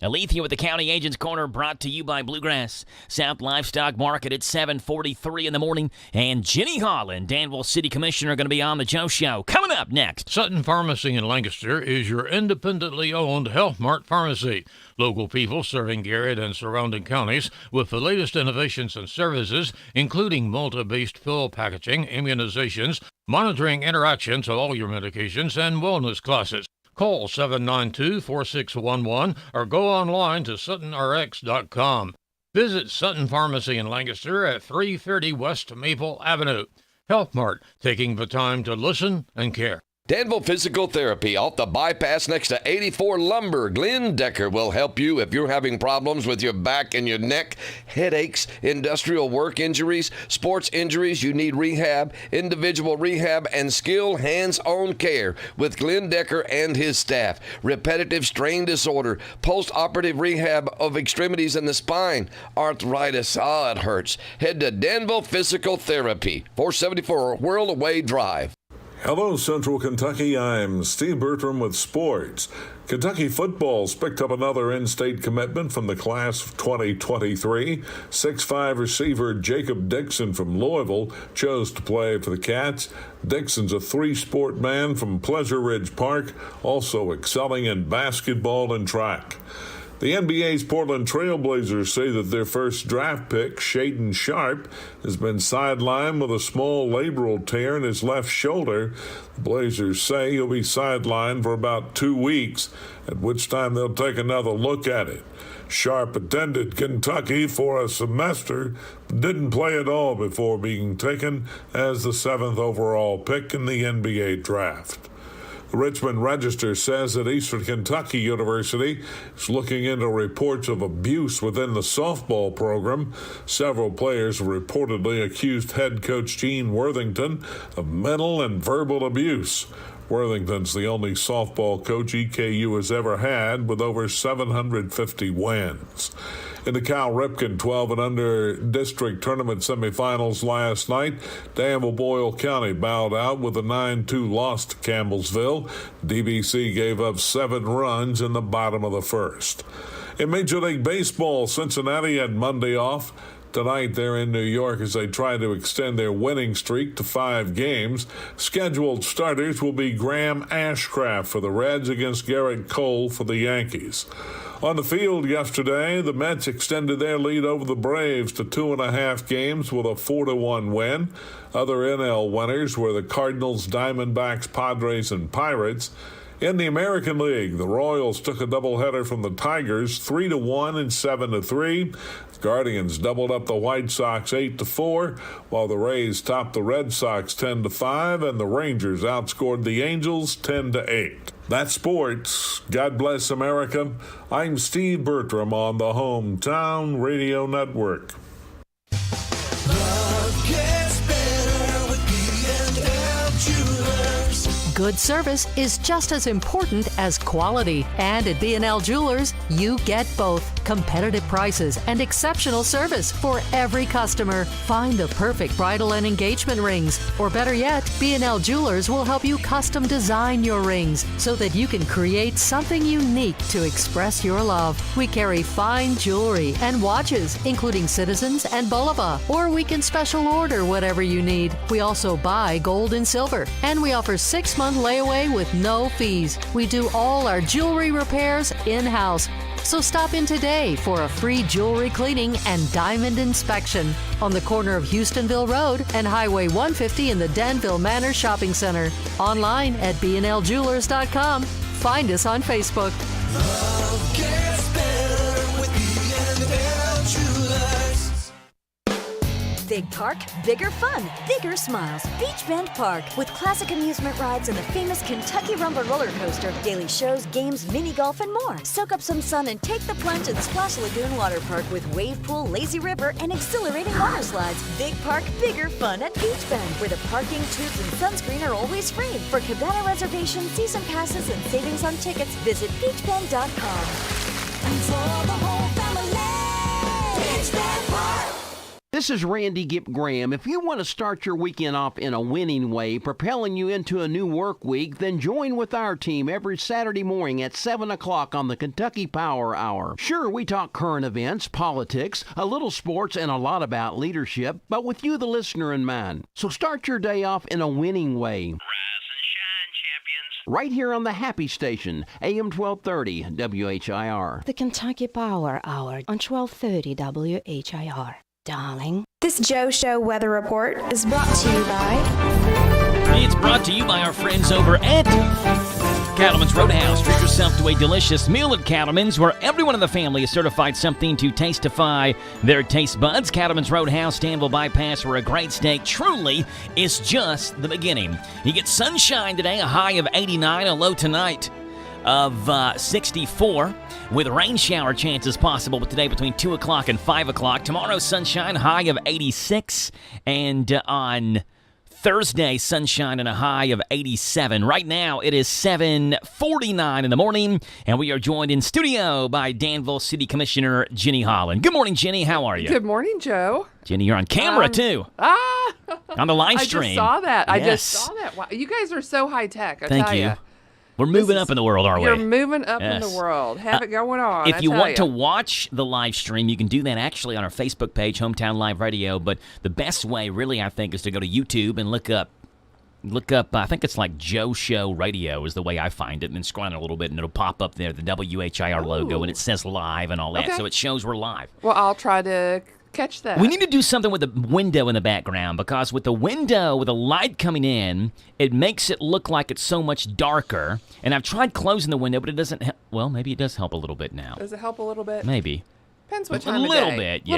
Alethea with the County Agents Corner, brought to you by Bluegrass South Livestock Market at 7:43 in the morning. And Jenny Holland, Danville City Commissioner, going to be on the Joe Show. Coming up next. Sutton Pharmacy in Lancaster is your independently owned Health Mart pharmacy. Local people serving Garrett and surrounding counties with the latest innovations and services, including multi-based pill packaging, immunizations, monitoring interactions of all your medications, and wellness classes. Call 792-4611 or go online to SuttonRx.com. Visit Sutton Pharmacy in Lancaster at 330 West Maple Avenue. Health Mart, taking the time to listen and care. Danville Physical Therapy off the bypass next to 84 Lumber. Glenn Decker will help you if you're having problems with your back and your neck, headaches, industrial work injuries, sports injuries. You need rehab, individual rehab, and skilled hands-on care with Glenn Decker and his staff. Repetitive strain disorder, post-operative rehab of extremities in the spine, arthritis. Oh, it hurts. Head to Danville Physical Therapy, 474 Whirl-Away Drive. Hello, Central Kentucky. I'm Steve Bertram with sports. Kentucky football's picked up another in-state commitment from the class of 2023. 6'5" receiver Jacob Dixon from Louisville chose to play for the Cats. Dixon's a three-sport man from Pleasure Ridge Park, also excelling in basketball and track. The NBA's Portland Trailblazers say that their first draft pick, Shaedon Sharpe, has been sidelined with a small labral tear in his left shoulder. The Blazers say he'll be sidelined for about 2 weeks, at which time they'll take another look at it. Sharpe attended Kentucky for a semester, but didn't play at all before being taken as the 7th overall pick in the NBA draft. The Richmond Register says that Eastern Kentucky University is looking into reports of abuse within the softball program. Several players have reportedly accused head coach Gene Worthington of mental and verbal abuse. Worthington's the only softball coach EKU has ever had, with over 750 wins. In the Cal Ripken 12 and under district tournament semifinals last night, Danville Boyle County bowed out with a 9-2 loss to Campbellsville. DBC gave up 7 runs in the bottom of the first. In Major League Baseball, Cincinnati had Monday off. Tonight they're in New York as they try to extend their winning streak to 5 games. Scheduled starters will be Graham Ashcraft for the Reds against Garrett Cole for the Yankees. On the field yesterday, the Mets extended their lead over the Braves to 2.5 games with a 4-1 win. Other NL winners were the Cardinals, Diamondbacks, Padres, and Pirates. In the American League, the Royals took a doubleheader from the Tigers, 3-1 and 7-3. The Guardians doubled up the White Sox 8-4, while the Rays topped the Red Sox 10-5, and the Rangers outscored the Angels 10-8. That's sports. God bless America. I'm Steve Bertram on the Hometown Radio Network. Good service is just as important as quality. And at B&L Jewelers, you get both. competitive prices, and exceptional service for every customer. Find the perfect bridal and engagement rings. Or better yet, B&L Jewelers will help you custom design your rings so that you can create something unique to express your love. We carry fine jewelry and watches, including Citizens and Bulova, or we can special order whatever you need. We also buy gold and silver, and we offer 6-month layaway with no fees. We do all our jewelry repairs in-house. So stop in today for a free jewelry cleaning and diamond inspection on the corner of Houstonville Road and Highway 150 in the Danville Manor Shopping Center. Online at bnljewelers.com. Find us on Facebook. Love gets better with B&L Jewelers. Big park, bigger fun, bigger smiles. Beach Bend Park with classic amusement rides and the famous Kentucky Rumble roller coaster, daily shows, games, mini golf, and more. Soak up some sun and take the plunge at Splash Lagoon Water Park with wave pool, lazy river, and exhilarating water slides. Big park, bigger fun at Beach Bend, where the parking, tubes, and sunscreen are always free. For cabana reservations, season passes, and savings on tickets, visit beachbend.com. For the whole family, Beach Bend Park. This is Randy Gipp Graham. If you want to start your weekend off in a winning way, propelling you into a new work week, then join with our team every Saturday morning at 7 o'clock on the Kentucky Power Hour. Sure, we talk current events, politics, a little sports, and a lot about leadership, but with you, the listener, in mind. So start your day off in a winning way. Rise and shine, champions. Right here on the Happy Station, AM 1230 WHIR. The Kentucky Power Hour on 1230 WHIR. Darling. This Joe Show weather report is brought to you by... It's brought to you by our friends over at Cattleman's Roadhouse. Treat yourself to a delicious meal at Cattleman's, where everyone in the family has certified something to tastify their taste buds. Cattleman's Roadhouse, Danville Bypass, where a great steak truly is just the beginning. You get sunshine today, a high of 89, a low tonight of 64, with rain shower chances possible today between 2 o'clock and 5 o'clock. Tomorrow, sunshine, high of 86, and on Thursday, sunshine and a high of 87. Right now, it is 7:49 in the morning, and we are joined in studio by Danville City Commissioner Jenny Holland. Good morning, Jenny. How are you? Good morning, Joe. Jenny, you're on camera, too. On the live stream. I just saw that. Yes. I just saw that. Wow. You guys are so high-tech, I Thank tell you. ya. We're moving up in the world, aren't we? You're moving up in Yes. the world. Have it going on. If you want to watch the live stream, you can do that actually on our Facebook page, Hometown Live Radio. But the best way, really, I think, is to go to YouTube and look up, I think it's like Joe Show Radio is the way I find it, and then scroll down a little bit, and it'll pop up there, the WHIR logo, and it says live and all that, Okay. so it shows we're live. Well, I'll try to catch that. We need to do something with the window in the background, because with the window, with the light coming in, it makes it look like it's so much darker. And I've tried closing the window, but it doesn't help. Well, maybe it does help a little bit now. Does it help a little bit? Maybe. Depends what A time of little day. bit, yeah.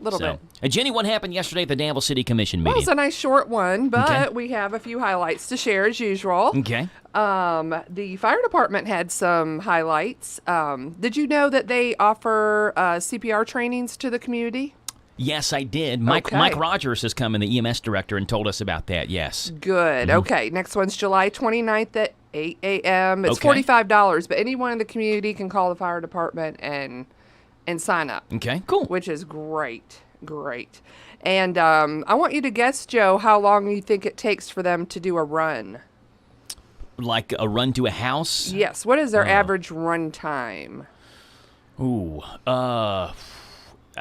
Little bit. Jenny, what happened yesterday at the Danville City Commission Well, meeting? it's a nice short one, but Okay. we have a few highlights to share as usual. Okay. The fire department had some highlights. Did you know that they offer CPR trainings to the community? Yes, I did. Mike Rogers has come in, the EMS director, and told us about that, yes. Good. Mhm. Okay. Next one's July 29th at 8 a.m. It's Okay. $45, but anyone in the community can call the fire department and sign up. Okay, cool. Which is great. Great. And I want you to guess, Joe, how long you think it takes for them to do a run. Like a run to a house? Yes. What is their average run time? Ooh.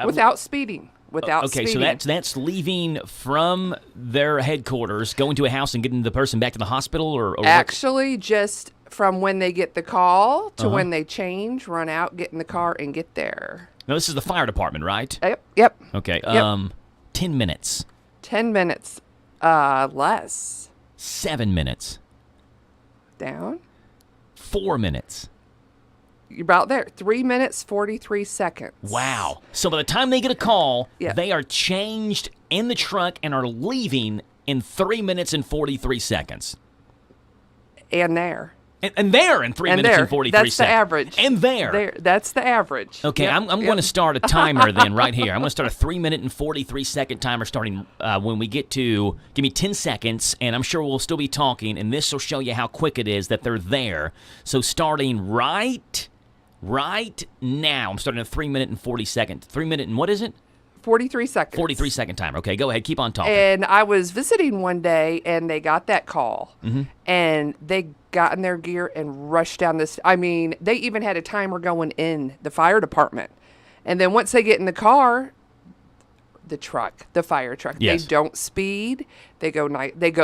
Without speeding. Without okay, speeding. so that's leaving from their headquarters, going to a house and getting the person back to the hospital, or what? Actually, just from when they get the call to Uh-huh. when they change, run out, get in the car, and get there. No, this is the fire department, right? Yep. Okay. Yep. 10 minutes. 10 minutes. Less. 7 minutes. Down. 4 minutes. You're about there. 3 minutes, 43 seconds. Wow. So by the time they get a call, Yeah. they are changed in the truck and are leaving in 3 minutes and 43 seconds. And there. And there in 3 And minutes there. and 43 That's seconds. the average. And there. That's the average. Okay, Yep, I'm going to start a timer then right here. I'm going to start a 3 minute and 43 second timer starting when we get to, give me 10 seconds, and I'm sure we'll still be talking, and this will show you how quick it is that they're there. So starting right right now. I'm starting a 3 minute and 40 second. 3 minute and what is it? 43 seconds. 43 second timer. Okay, go ahead. Keep on talking. And I was visiting one day, and they got that call, and they got in their gear and rushed down this. I mean, they even had a timer going in the fire department. And then once they get in the car, the fire truck, Yes. they don't speed. They go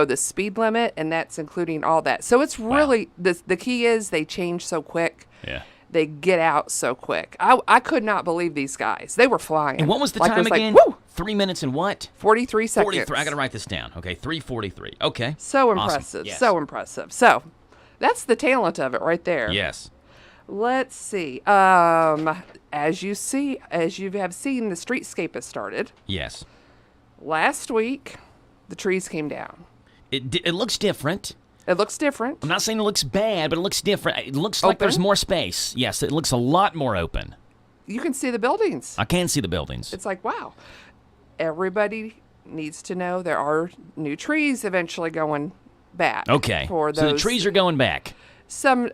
the speed limit, and that's including all that. So it's really, the key is they change so quick. Yeah. They get out so quick. I could not believe these guys. They were flying. And what was the Like, it time was like, again? woo! 3 minutes and what? 43 seconds. 43. I got to write this down. Okay, 3:43. Okay. So Awesome. impressive. Yes. So impressive. So that's the talent of it right there. Yes. Let's see. As you have seen, the streetscape has started. Yes. Last week, the trees came down. It looks different. It looks different. I'm not saying it looks bad, but it looks different. It looks like there's more space. Yes, it looks a lot more open. You can see the buildings. I can see the buildings. It's like, wow. Everybody needs to know there are new trees eventually going back. Okay. For those, so the trees are going back.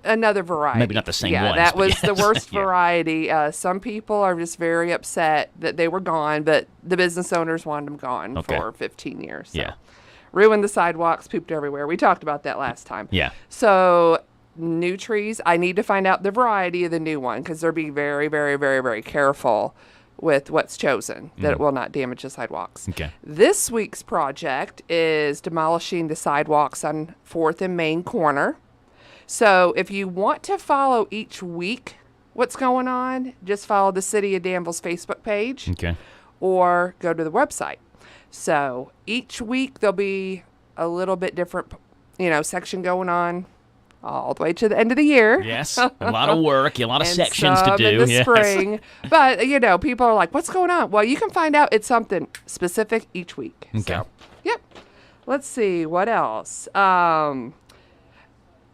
Another variety. Maybe not the same yeah, ones, that but was the yes. worst Yeah. variety. Some people are just very upset that they were gone, but the business owners wanted them gone for 15 years. So. Yeah. Ruined the sidewalks, pooped everywhere. We talked about that last time. Yeah. So new trees, I need to find out the variety of the new one because they're being very, very, very, very careful with what's chosen, that it will not damage the sidewalks. Okay. This week's project is demolishing the sidewalks on 4th and Main corner. So if you want to follow each week what's going on, just follow the City of Danville's Facebook page Okay. or go to the website. So each week there'll be a little bit different, section going on all the way to the end of the year. Yes. A lot of work, a lot of And sections to some do. in the Yes. spring. But, people are like, what's going on? Well, you can find out it's something specific each week. Okay. So, yep. Let's see. What else?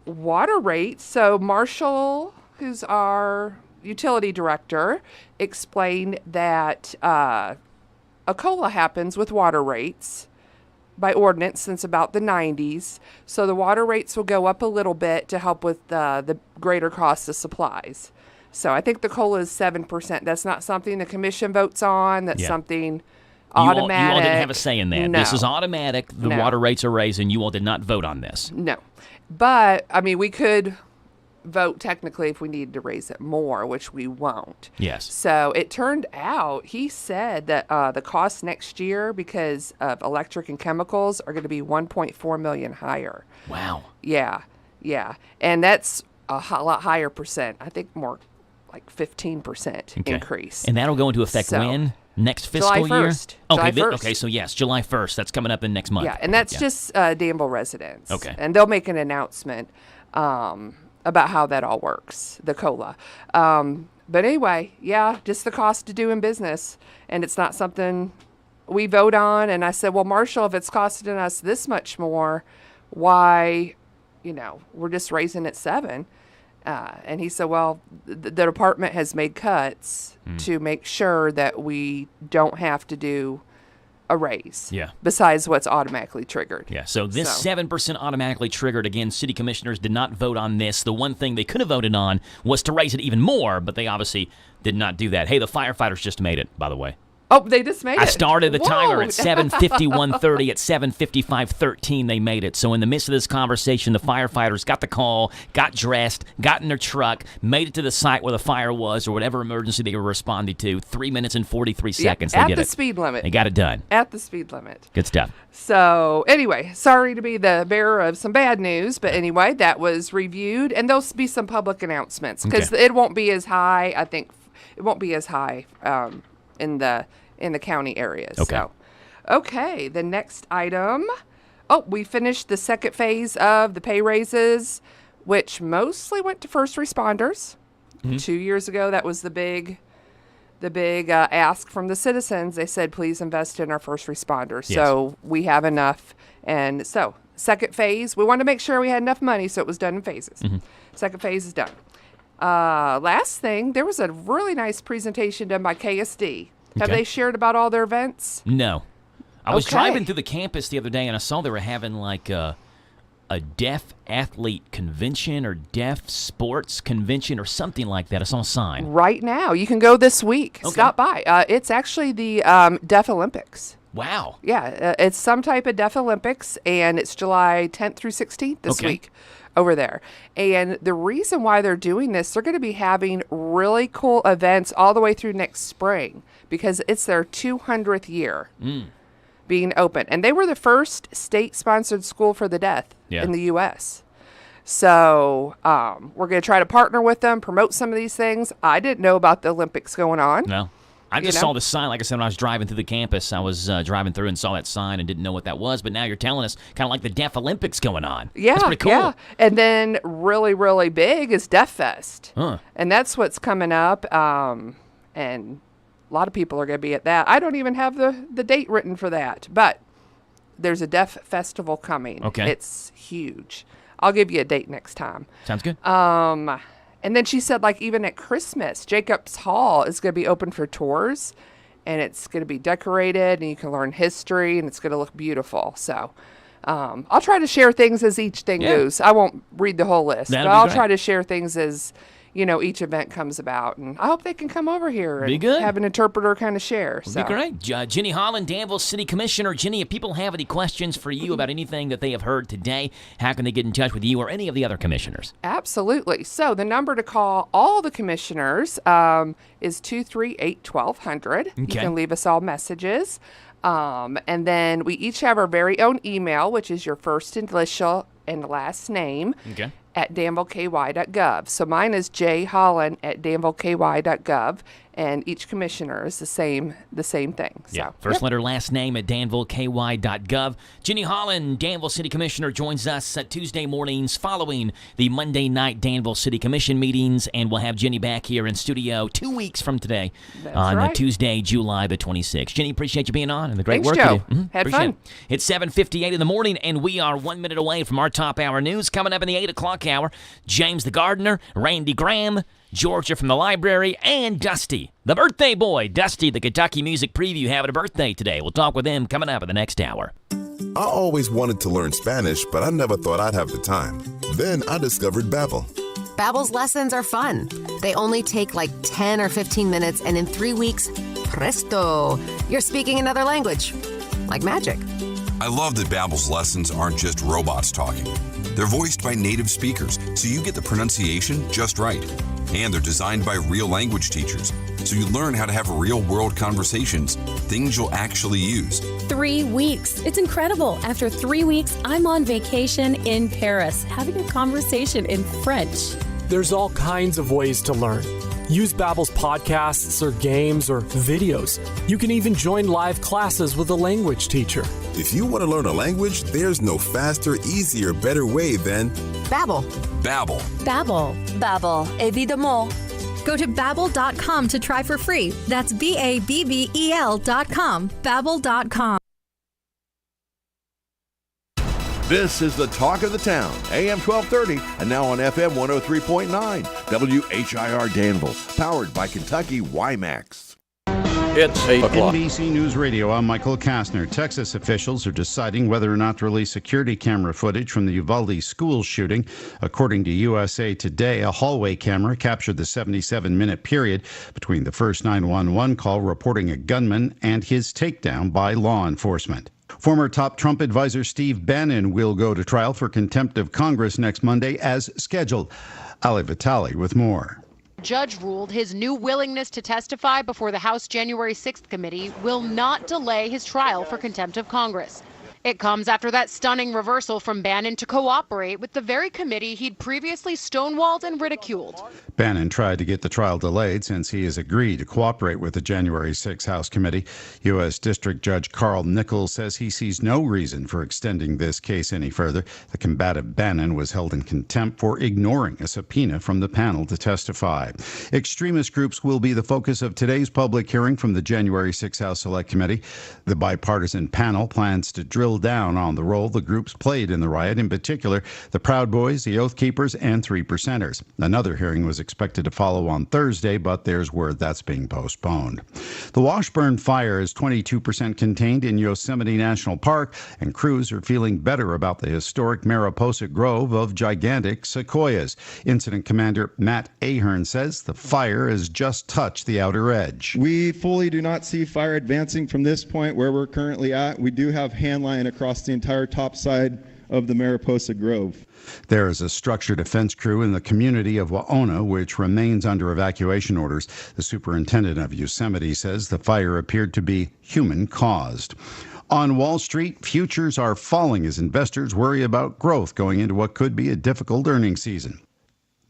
Water rates. So Marshall, who's our utility director, explained that a COLA happens with water rates by ordinance since about the 90s. So the water rates will go up a little bit to help with the greater cost of supplies. So I think the COLA is 7%. That's not something the commission votes on. That's something automatic. You all didn't have a say in that. No. This is automatic. The water rates are raised, and you all did not vote on this. No. But, we could vote technically if we needed to raise it more, which we won't. Yes. So it turned out, he said that the costs next year because of electric and chemicals are going to be $1.4 million higher. Wow. Yeah. And that's a lot higher percent. I think more like 15% increase. And that'll go into effect So, when? Next fiscal July year? 1st. Okay, July 1st. okay, so yes, July 1st. That's coming up in next month. Yeah, and that's just Danville residents. Okay. And they'll make an announcement about how that all works, the COLA. But anyway, just the cost of doing business. And it's not something we vote on. And I said, well, Marshall, if it's costing us this much more, why, we're just raising it 7%. And he said, well, the department has made cuts to make sure that we don't have to do a raise. Yeah. Besides what's automatically triggered. Yeah, so this 7% automatically triggered. Again, city commissioners did not vote on this. The one thing they could have voted on was to raise it even more, but they obviously did not do that. Hey, the firefighters just made it, by the way. Oh, they just made it. I started the timer at Whoa. 7:51:30. At 7:55:13, they made it. So in the midst of this conversation, the firefighters got the call, got dressed, got in their truck, made it to the site where the fire was or whatever emergency they were responding to. 3 minutes and 43 seconds. They at did the it. speed limit. They got it done. At the speed limit. Good stuff. So anyway, sorry to be the bearer of some bad news, but anyway, that was reviewed, and there'll be some public announcements because it won't be as high. I think it won't be as high in the county areas. Okay. So, okay, the next item. Oh, we finished the second phase of the pay raises, which mostly went to first responders. 2 years ago, that was the big ask from the citizens. They said, please invest in our first responders. Yes. So we have enough. And so second phase, we wanted to make sure we had enough money, so it was done in phases. Second phase is done. Last thing, there was a really nice presentation done by KSD. Have Okay. they shared about all their events? No. I was Okay. driving through the campus the other day, and I saw they were having, like, a deaf athlete convention or deaf sports convention or something like that. I saw a sign. Right now. You can go this week. Okay. Stop by. It's actually the Deaf Olympics. Wow. Yeah, it's some type of Deaf Olympics, and it's July 10th through 16th this week over there. And the reason why they're doing this, they're going to be having really cool events all the way through next spring because it's their 200th year being open. And they were the first state-sponsored school for the deaf in the U.S. So we're going to try to partner with them, promote some of these things. I didn't know about the Olympics going on. No. I just saw the sign. Like I said, when I was driving through the campus, I was driving through and saw that sign and didn't know what that was. But now you're telling us kind of like the Deaf Olympics going on. Yeah, that's pretty cool. Yeah. And then really, really big is Deaf Fest. Huh. And that's what's coming up. And a lot of people are going to be at that. I don't even have the date written for that. But there's a Deaf Festival coming. Okay. It's huge. I'll give you a date next time. Sounds good. And then she said, like, even at Christmas, Jacobs Hall is going to be open for tours, and it's going to be decorated, and you can learn history, and it's going to look beautiful. So I'll try to share things as each thing goes. I won't read the whole list, but I'll try to share things as, each event comes about. And I hope they can come over here and have an interpreter kind of share. Would be great. Jenny Holland, Danville City Commissioner. Jenny, if people have any questions for you about anything that they have heard today, how can they get in touch with you or any of the other commissioners? Absolutely. So the number to call all the commissioners is 238-1200. You can leave us all messages. And then we each have our very own email, which is your first initial and last name. At danvilleky.gov. So mine is jholland@danvilleky.gov, and each commissioner is the same thing. So first letter, last name at danvilleky.gov. Jenny Holland, Danville City Commissioner, joins us Tuesday mornings following the Monday night Danville City Commission meetings, and we'll have Jenny back here in studio 2 weeks from today on Tuesday, July the 26th. Jenny, appreciate you being on and the great Thanks, work Joe. you do. Had Appreciate fun. it. It's 7:58 in the morning, and we are 1 minute away from our top hour news. Coming up in the 8 o'clock hour, James the Gardener, Randy Graham, Georgia from the library, and Dusty, the birthday boy. Dusty, the Kentucky Music Preview, having a birthday today. We'll talk with him coming up in the next hour. I always wanted to learn Spanish, but I never thought I'd have the time. Then I discovered Babbel. Babbel's lessons are fun. They only take like 10 or 15 minutes, and in 3 weeks, presto, you're speaking another language. Like magic. I love that Babbel's lessons aren't just robots talking. They're voiced by native speakers, so you get the pronunciation just right. And they're designed by real language teachers, so you learn how to have real-world conversations, things you'll actually use. 3 weeks. It's incredible. After 3 weeks, I'm on vacation in Paris, having a conversation in French. There's all kinds of ways to learn. Use Babbel's podcasts or games or videos. You can even join live classes with a language teacher. If you want to learn a language, there's no faster, easier, better way than Babbel. Babbel. Babbel. Babbel, évidemment. Go to babbel.com to try for free. That's BABBEL.com. Babbel.com. This is the talk of the town, AM 1230, and now on FM 103.9, WHIR Danville, powered by Kentucky YMAX. It's 8 o'clock. NBC News Radio, I'm Michael Kastner. Texas officials are deciding whether or not to release security camera footage from the Uvalde school shooting. According to USA Today, a hallway camera captured the 77-minute period between the first 911 call reporting a gunman and his takedown by law enforcement. Former top Trump advisor Steve Bannon will go to trial for contempt of Congress next Monday as scheduled. Ali Vitale with more. Judge ruled his new willingness to testify before the House January 6th committee will not delay his trial for contempt of Congress. It comes after that stunning reversal from Bannon to cooperate with the very committee he'd previously stonewalled and ridiculed. Bannon tried to get the trial delayed since he has agreed to cooperate with the January 6 House Committee. U.S. District Judge Carl Nichols says he sees no reason for extending this case any further. The combative Bannon was held in contempt for ignoring a subpoena from the panel to testify. Extremist groups will be the focus of today's public hearing from the January 6 House Select Committee. The bipartisan panel plans to drill doubled down on the role the groups played in the riot, in particular the Proud Boys, the Oath Keepers, and 3 Percenters. Another hearing was expected to follow on Thursday, but there's word that's being postponed. The Washburn fire is 22% contained in Yosemite National Park, and crews are feeling better about the historic Mariposa Grove of gigantic sequoias. Incident Commander Matt Ahern says the fire has just touched the outer edge. We fully do not see fire advancing from this point where we're currently at. We do have hand line across the entire top side of the Mariposa Grove. There is a structure defense crew in the community of Waona, which remains under evacuation orders. The superintendent of Yosemite says the fire appeared to be human-caused. On Wall Street, futures are falling as investors worry about growth going into what could be a difficult earnings season.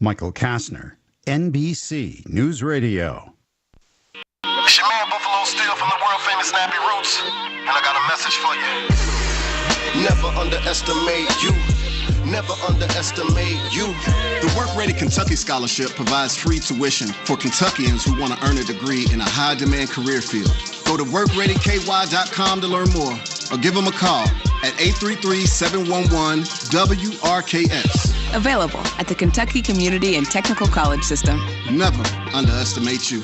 Michael Kastner, NBC News Radio. It's your man Buffalo Steel from the world famous Nappy Roots, and I got a message for you. Never underestimate you. Never underestimate you. The Work Ready Kentucky Scholarship provides free tuition for Kentuckians who want to earn a degree in a high-demand career field. Go to workreadyky.com to learn more, or give them a call at 833-711-WRKS. Available at the Kentucky Community and Technical College System. Never underestimate you.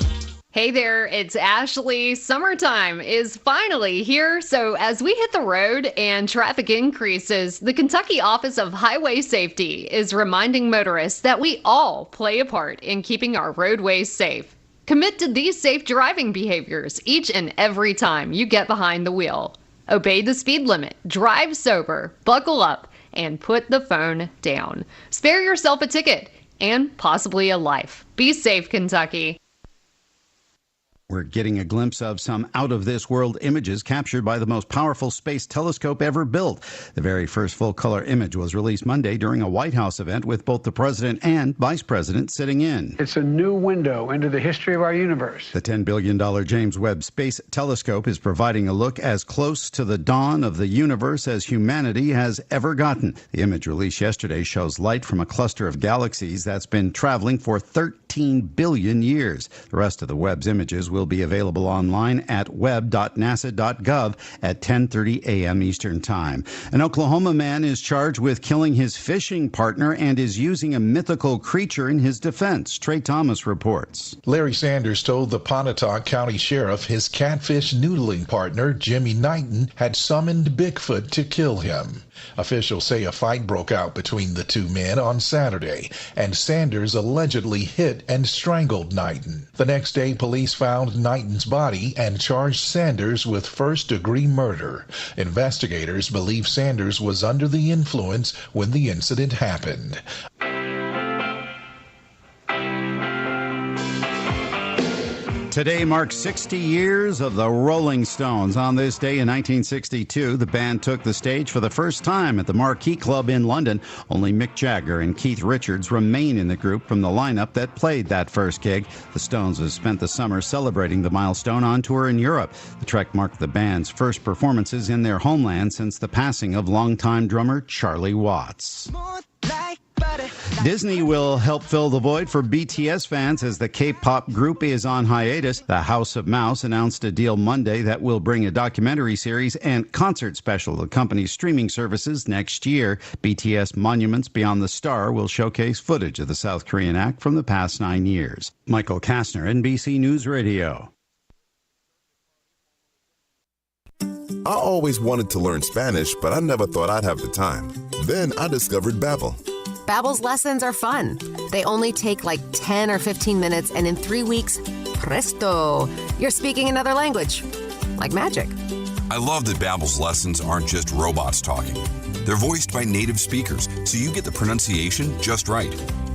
Hey there, it's Ashley. Summertime is finally here. So as we hit the road and traffic increases, the Kentucky Office of Highway Safety is reminding motorists that we all play a part in keeping our roadways safe. Commit to these safe driving behaviors each and every time you get behind the wheel. Obey the speed limit, drive sober, buckle up, and put the phone down. Spare yourself a ticket and possibly a life. Be safe, Kentucky. We're getting a glimpse of some out-of-this-world images captured by the most powerful space telescope ever built. The very first full-color image was released Monday during a White House event with both the president and vice president sitting in. It's a new window into the history of our universe. The $10 billion James Webb Space Telescope is providing a look as close to the dawn of the universe as humanity has ever gotten. The image released yesterday shows light from a cluster of galaxies that's been traveling for 13 billion years. The rest of the Webb's images will be available online at web.nasa.gov at 10:30 a.m. Eastern Time. An Oklahoma man is charged with killing his fishing partner and is using a mythical creature in his defense. Trey Thomas reports. Larry Sanders told the Pontotoc County Sheriff his catfish noodling partner, Jimmy Knighton, had summoned Bigfoot to kill him. Officials say a fight broke out between the two men on Saturday, and Sanders allegedly hit and strangled Knighton. The next day, police found Knighton's body and charged Sanders with first-degree murder. Investigators believe Sanders was under the influence when the incident happened. Today marks 60 years of the Rolling Stones. On this day in 1962, the band took the stage for the first time at the Marquee Club in London. Only Mick Jagger and Keith Richards remain in the group from the lineup that played that first gig. The Stones have spent the summer celebrating the milestone on tour in Europe. The trek marked the band's first performances in their homeland since the passing of longtime drummer Charlie Watts. Disney will help fill the void for BTS fans as the K-pop group is on hiatus. The House of Mouse announced a deal Monday that will bring a documentary series and concert special to the company's streaming services next year. BTS Monuments Beyond the Star will showcase footage of the South Korean act from the past 9 years. Michael Kastner, NBC News Radio. I always wanted to learn Spanish, but I never thought I'd have the time. Then I discovered Babbel. Babbel's lessons are fun. They only take like 10 or 15 minutes, and in 3 weeks, presto, you're speaking another language. Like magic. I love that Babbel's lessons aren't just robots talking. They're voiced by native speakers, so you get the pronunciation just right.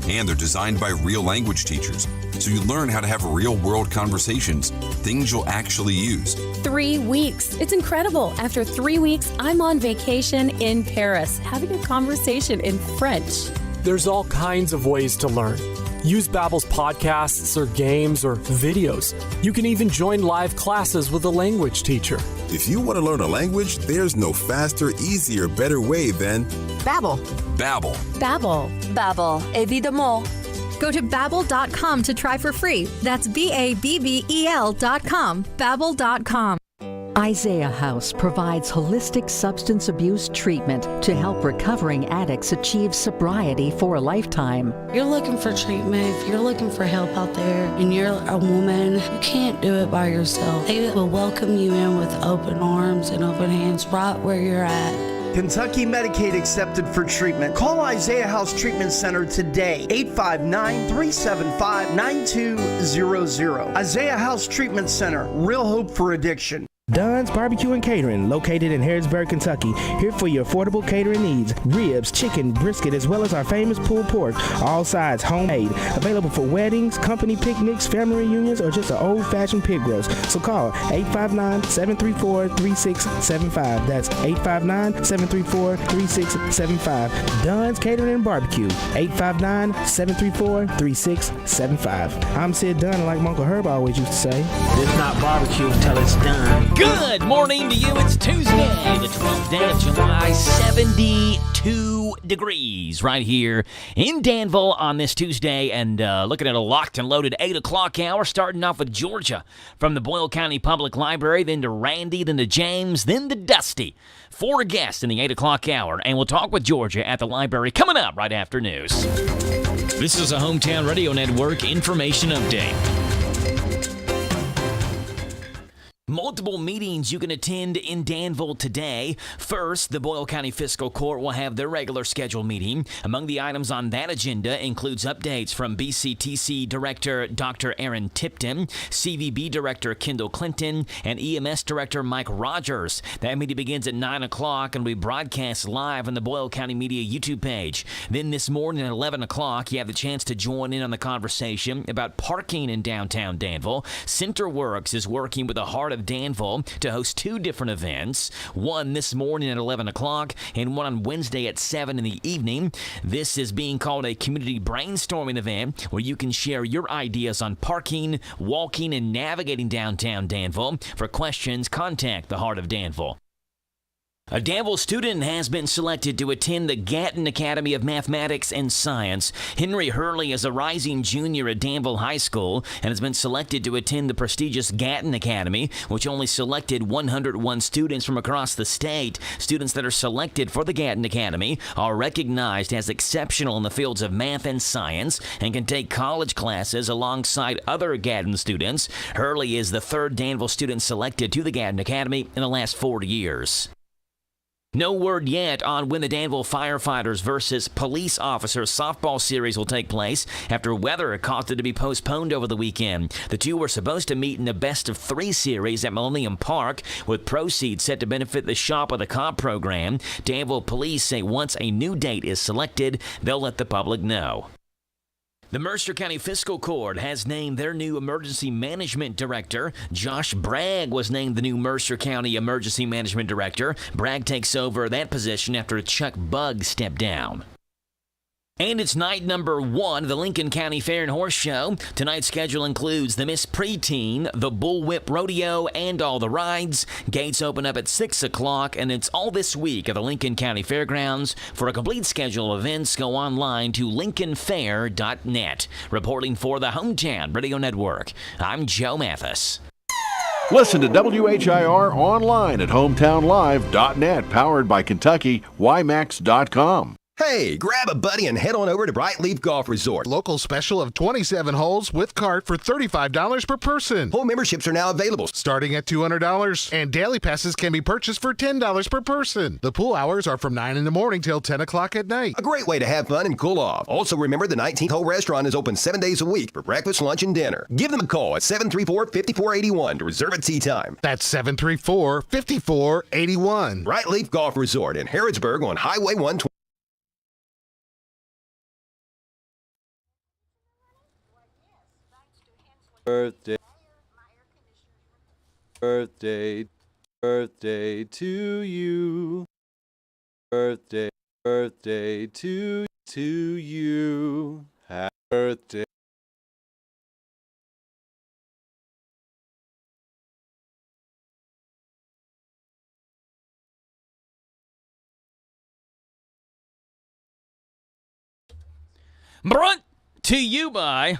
And they're designed by real language teachers, so you learn how to have real-world conversations, things you'll actually use. 3 weeks. It's incredible. After 3 weeks, I'm on vacation in Paris, having a conversation in French. There's all kinds of ways to learn. Use Babbel's podcasts or games or videos. You can even join live classes with a language teacher. If you want to learn a language, there's no faster, easier, better way than Babbel. Babbel. Babbel. Babbel, évidemment. Go to babbel.com to try for free. That's BABBEL.com. Babbel.com. Isaiah House provides holistic substance abuse treatment to help recovering addicts achieve sobriety for a lifetime. You're looking for treatment, if you're looking for help out there and you're a woman, you can't do it by yourself. They will welcome you in with open arms and open hands right where you're at. Kentucky Medicaid accepted for treatment. Call Isaiah House Treatment Center today, 859-375-9200. Isaiah House Treatment Center, real hope for addiction. Dunn's Barbecue and Catering, located in Harrodsburg, Kentucky. Here for your affordable catering needs. Ribs, chicken, brisket, as well as our famous pulled pork. All sides homemade. Available for weddings, company picnics, family reunions, or just an old-fashioned pig roast. So call 859-734-3675. That's 859-734-3675. Dunn's Catering and Barbecue. 859-734-3675. I'm Sid Dunn, like my Uncle Herb always used to say. It's not barbecue until it's done. Good morning to you. It's Tuesday, the 12th day of July, 72 degrees right here in Danville on this Tuesday. And looking at a locked and loaded 8 o'clock hour, starting off with Georgia from the Boyle County Public Library, then to Randy, then to James, then to Dusty. 4 guests in the 8 o'clock hour, and we'll talk with Georgia at the library coming up right after news. This is a Hometown Radio Network information update. Multiple meetings you can attend in Danville today. First, the Boyle County Fiscal Court will have their regular scheduled meeting. Among the items on that agenda includes updates from BCTC Director Dr. Aaron Tipton, CVB Director Kendall Clinton, and EMS Director Mike Rogers. That meeting begins at 9 o'clock and will be broadcast live on the Boyle County Media YouTube page. Then this morning at 11 o'clock, you have the chance to join in on the conversation about parking in downtown Danville. CenterWorks is working with the Heart of Danville to host 2 different events, one this morning at 11 o'clock and one on Wednesday at 7 in the evening. This is being called a community brainstorming event where you can share your ideas on parking, walking, and navigating downtown Danville. For questions, contact the Heart of Danville. A Danville student has been selected to attend the Gatton Academy of Mathematics and Science. Henry Hurley is a rising junior at Danville High School and has been selected to attend the prestigious Gatton Academy, which only selected 101 students from across the state. Students that are selected for the Gatton Academy are recognized as exceptional in the fields of math and science and can take college classes alongside other Gatton students. Hurley is the 3rd Danville student selected to the Gatton Academy in the last 4 years. No word yet on when the Danville Firefighters versus Police Officers softball series will take place after weather caused it to be postponed over the weekend. The two were supposed to meet in a best-of-3 series at Millennium Park, with proceeds set to benefit the Shop of the Cop program. Danville Police say once a new date is selected, they'll let the public know. The Mercer County Fiscal Court has named their new Emergency Management Director. Josh Bragg was named the new Mercer County Emergency Management Director. Bragg takes over that position after Chuck Bugg stepped down. And it's night number 1 of the Lincoln County Fair and Horse Show. Tonight's schedule includes the Miss Preteen, the Bullwhip Rodeo, and all the rides. Gates open up at 6 o'clock, and it's all this week at the Lincoln County Fairgrounds. For a complete schedule of events, go online to lincolnfair.net. Reporting for the Hometown Radio Network, I'm Joe Mathis. Listen to WHIR online at hometownlive.net, powered by KentuckyYMax.com. Hey, grab a buddy and head on over to Bright Leaf Golf Resort. Local special of 27 holes with cart for $35 per person. Hole memberships are now available, starting at $200, and daily passes can be purchased for $10 per person. The pool hours are from 9 in the morning till 10 o'clock at night. A great way to have fun and cool off. Also remember, the 19th Hole Restaurant is open 7 days a week for breakfast, lunch, and dinner. Give them a call at 734-5481 to reserve a tee time. That's 734-5481. Bright Leaf Golf Resort in Harrodsburg on Highway 120. Birthday to you. Birthday to you. Happy birthday. Brought to you by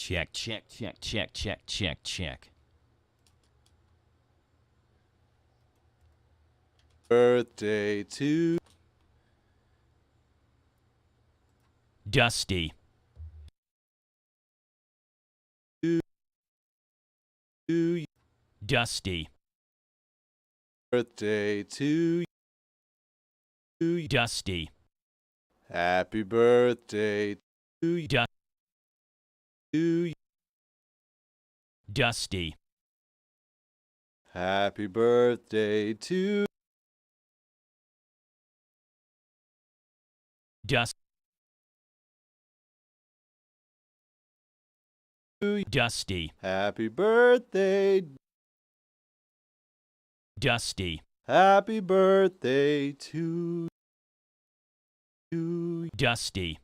Check, check, check, check, check, check, check. Birthday to Dusty. you. Dusty. Birthday to you. Dusty. Happy birthday to you. Dusty. Happy birthday to Dusty. Dusty. Happy birthday. Dusty. Happy birthday to you. Dusty.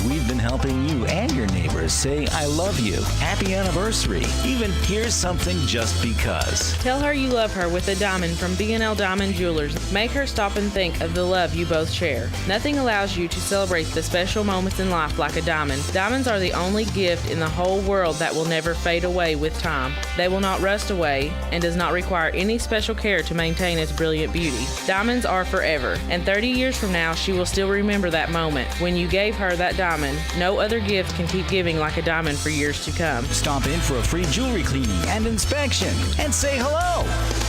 years, we've been helping you and your neighbors say, I love you, happy anniversary, even here's something just because. Tell her you love her with a diamond from B&L Diamond Jewelers. Make her stop and think of the love you both share. Nothing allows you to celebrate the special moments in life like a diamond. Diamonds are the only gift in the whole world that will never fade away with time. They will not rust away and does not require any special care to maintain its brilliant beauty. Diamonds are forever, and 30 years from now, she will still remember that moment when you gave her that diamond. No other gift can keep giving like a diamond for years to come. Stop in for a free jewelry cleaning and inspection and say hello.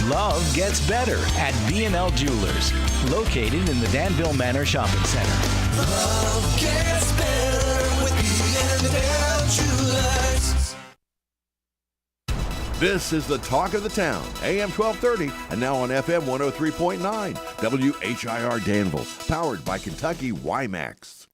Love gets better at B&L Jewelers, located in the Danville Manor Shopping Center. Love gets better with B&L Jewelers. This is the talk of the town, AM 1230, and now on FM 103.9, WHIR Danville, powered by Kentucky YMAX.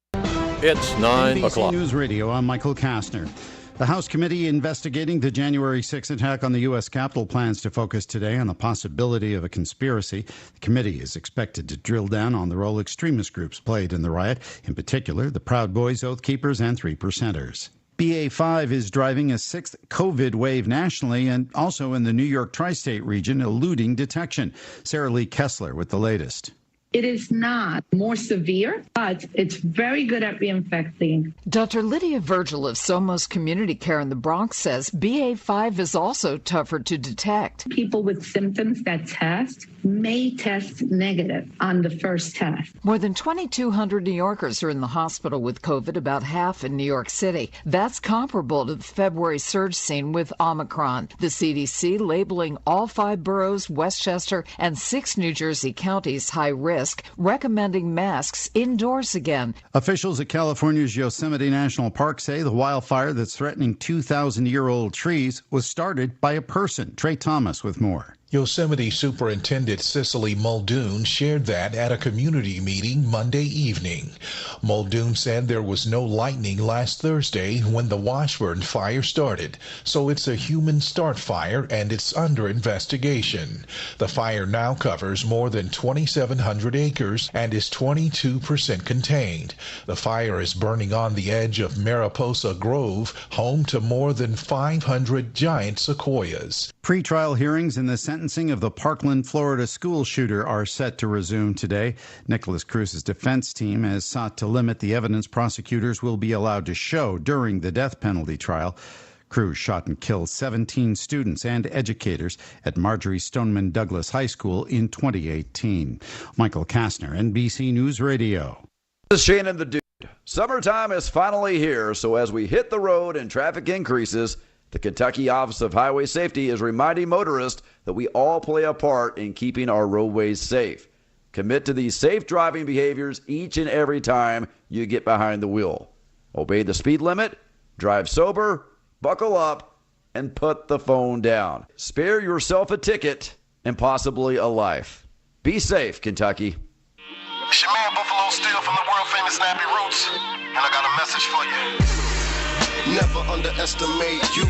It's 9 o'clock. News Radio, I'm Michael Kastner. The House committee investigating the January 6th attack on the U.S. Capitol plans to focus today on the possibility of a conspiracy. The committee is expected to drill down on the role extremist groups played in the riot, in particular the Proud Boys, Oath Keepers, and Three Percenters. BA5 is driving a sixth COVID wave nationally and also in the New York tri-state region, eluding detection. Sarah Lee Kessler with the latest. It is not more severe, but it's very good at reinfecting. Dr. Lydia Virgil of Somos Community Care in the Bronx says BA5 is also tougher to detect. People with symptoms that test may test negative on the first test. More than 2,200 New Yorkers are in the hospital with COVID, about half in New York City. That's comparable to the February surge seen with Omicron. The CDC labeling all 5 boroughs, Westchester, and 6 New Jersey counties high risk, recommending masks indoors again. Officials at California's Yosemite National Park say the wildfire that's threatening 2,000-year-old trees was started by a person. Trey Thomas with more. Yosemite Superintendent Cicely Muldoon shared that at a community meeting Monday evening. Muldoon said there was no lightning last Thursday when the Washburn fire started, so it's a human start fire and it's under investigation. The fire now covers more than 2,700 acres and is 22% contained. The fire is burning on the edge of Mariposa Grove, home to more than 500 giant sequoias. Pre-trial hearings in the sentencing of the Parkland, Florida school shooter are set to resume today. Nicholas Cruz's defense team has sought to limit the evidence prosecutors will be allowed to show during the death penalty trial. Cruz shot and killed 17 students and educators at Marjorie Stoneman Douglas High School in 2018. Michael Kastner, NBC News Radio. This is Shannon the Dude. Summertime is finally here, so as we hit the road and traffic increases, the Kentucky Office of Highway Safety is reminding motorists that we all play a part in keeping our roadways safe. Commit to these safe driving behaviors each and every time you get behind the wheel. Obey the speed limit, drive sober, buckle up, and put the phone down. Spare yourself a ticket and possibly a life. Be safe, Kentucky. It's your man Buffalo Steel from the world famous Snappy Roots, and I got a message for you. Never underestimate you.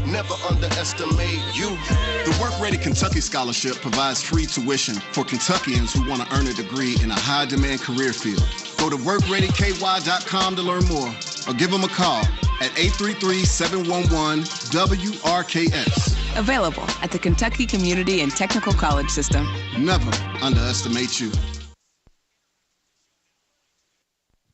Never underestimate you. The Work Ready Kentucky Scholarship provides free tuition for Kentuckians who want to earn a degree in a high-demand career field. Go to WorkReadyKY.com to learn more or give them a call at 833-711-WRKS. Available at the Kentucky Community and Technical College System. Never underestimate you.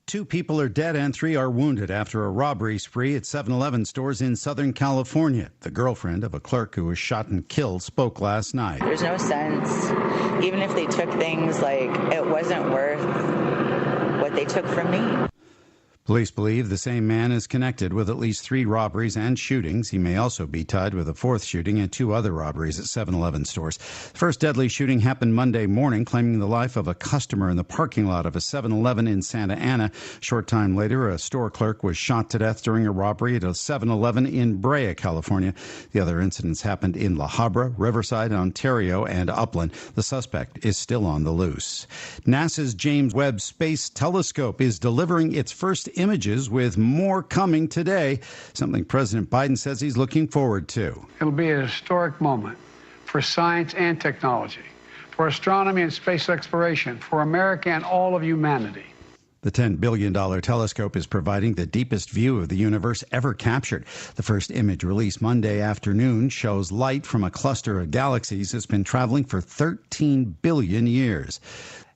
2 people are dead and 3 are wounded after a robbery spree at 7-Eleven stores in Southern California. The girlfriend of a clerk who was shot and killed spoke last night. There's no sense. Even if they took things, like, it wasn't worth what they took from me. Police believe the same man is connected with at least 3 robberies and shootings. He may also be tied with a 4th shooting and 2 other robberies at 7-Eleven stores. The first deadly shooting happened Monday morning, claiming the life of a customer in the parking lot of a 7-Eleven in Santa Ana. A short time later, a store clerk was shot to death during a robbery at a 7-Eleven in Brea, California. The other incidents happened in La Habra, Riverside, Ontario, and Upland. The suspect is still on the loose. NASA's James Webb Space Telescope is delivering its first images, with more coming today, something President Biden says he's looking forward to. It'll be a historic moment for science and technology, for astronomy and space exploration, for America and all of humanity. The $10 billion telescope is providing the deepest view of the universe ever captured. The first image released Monday afternoon shows light from a cluster of galaxies that's been traveling for 13 billion years.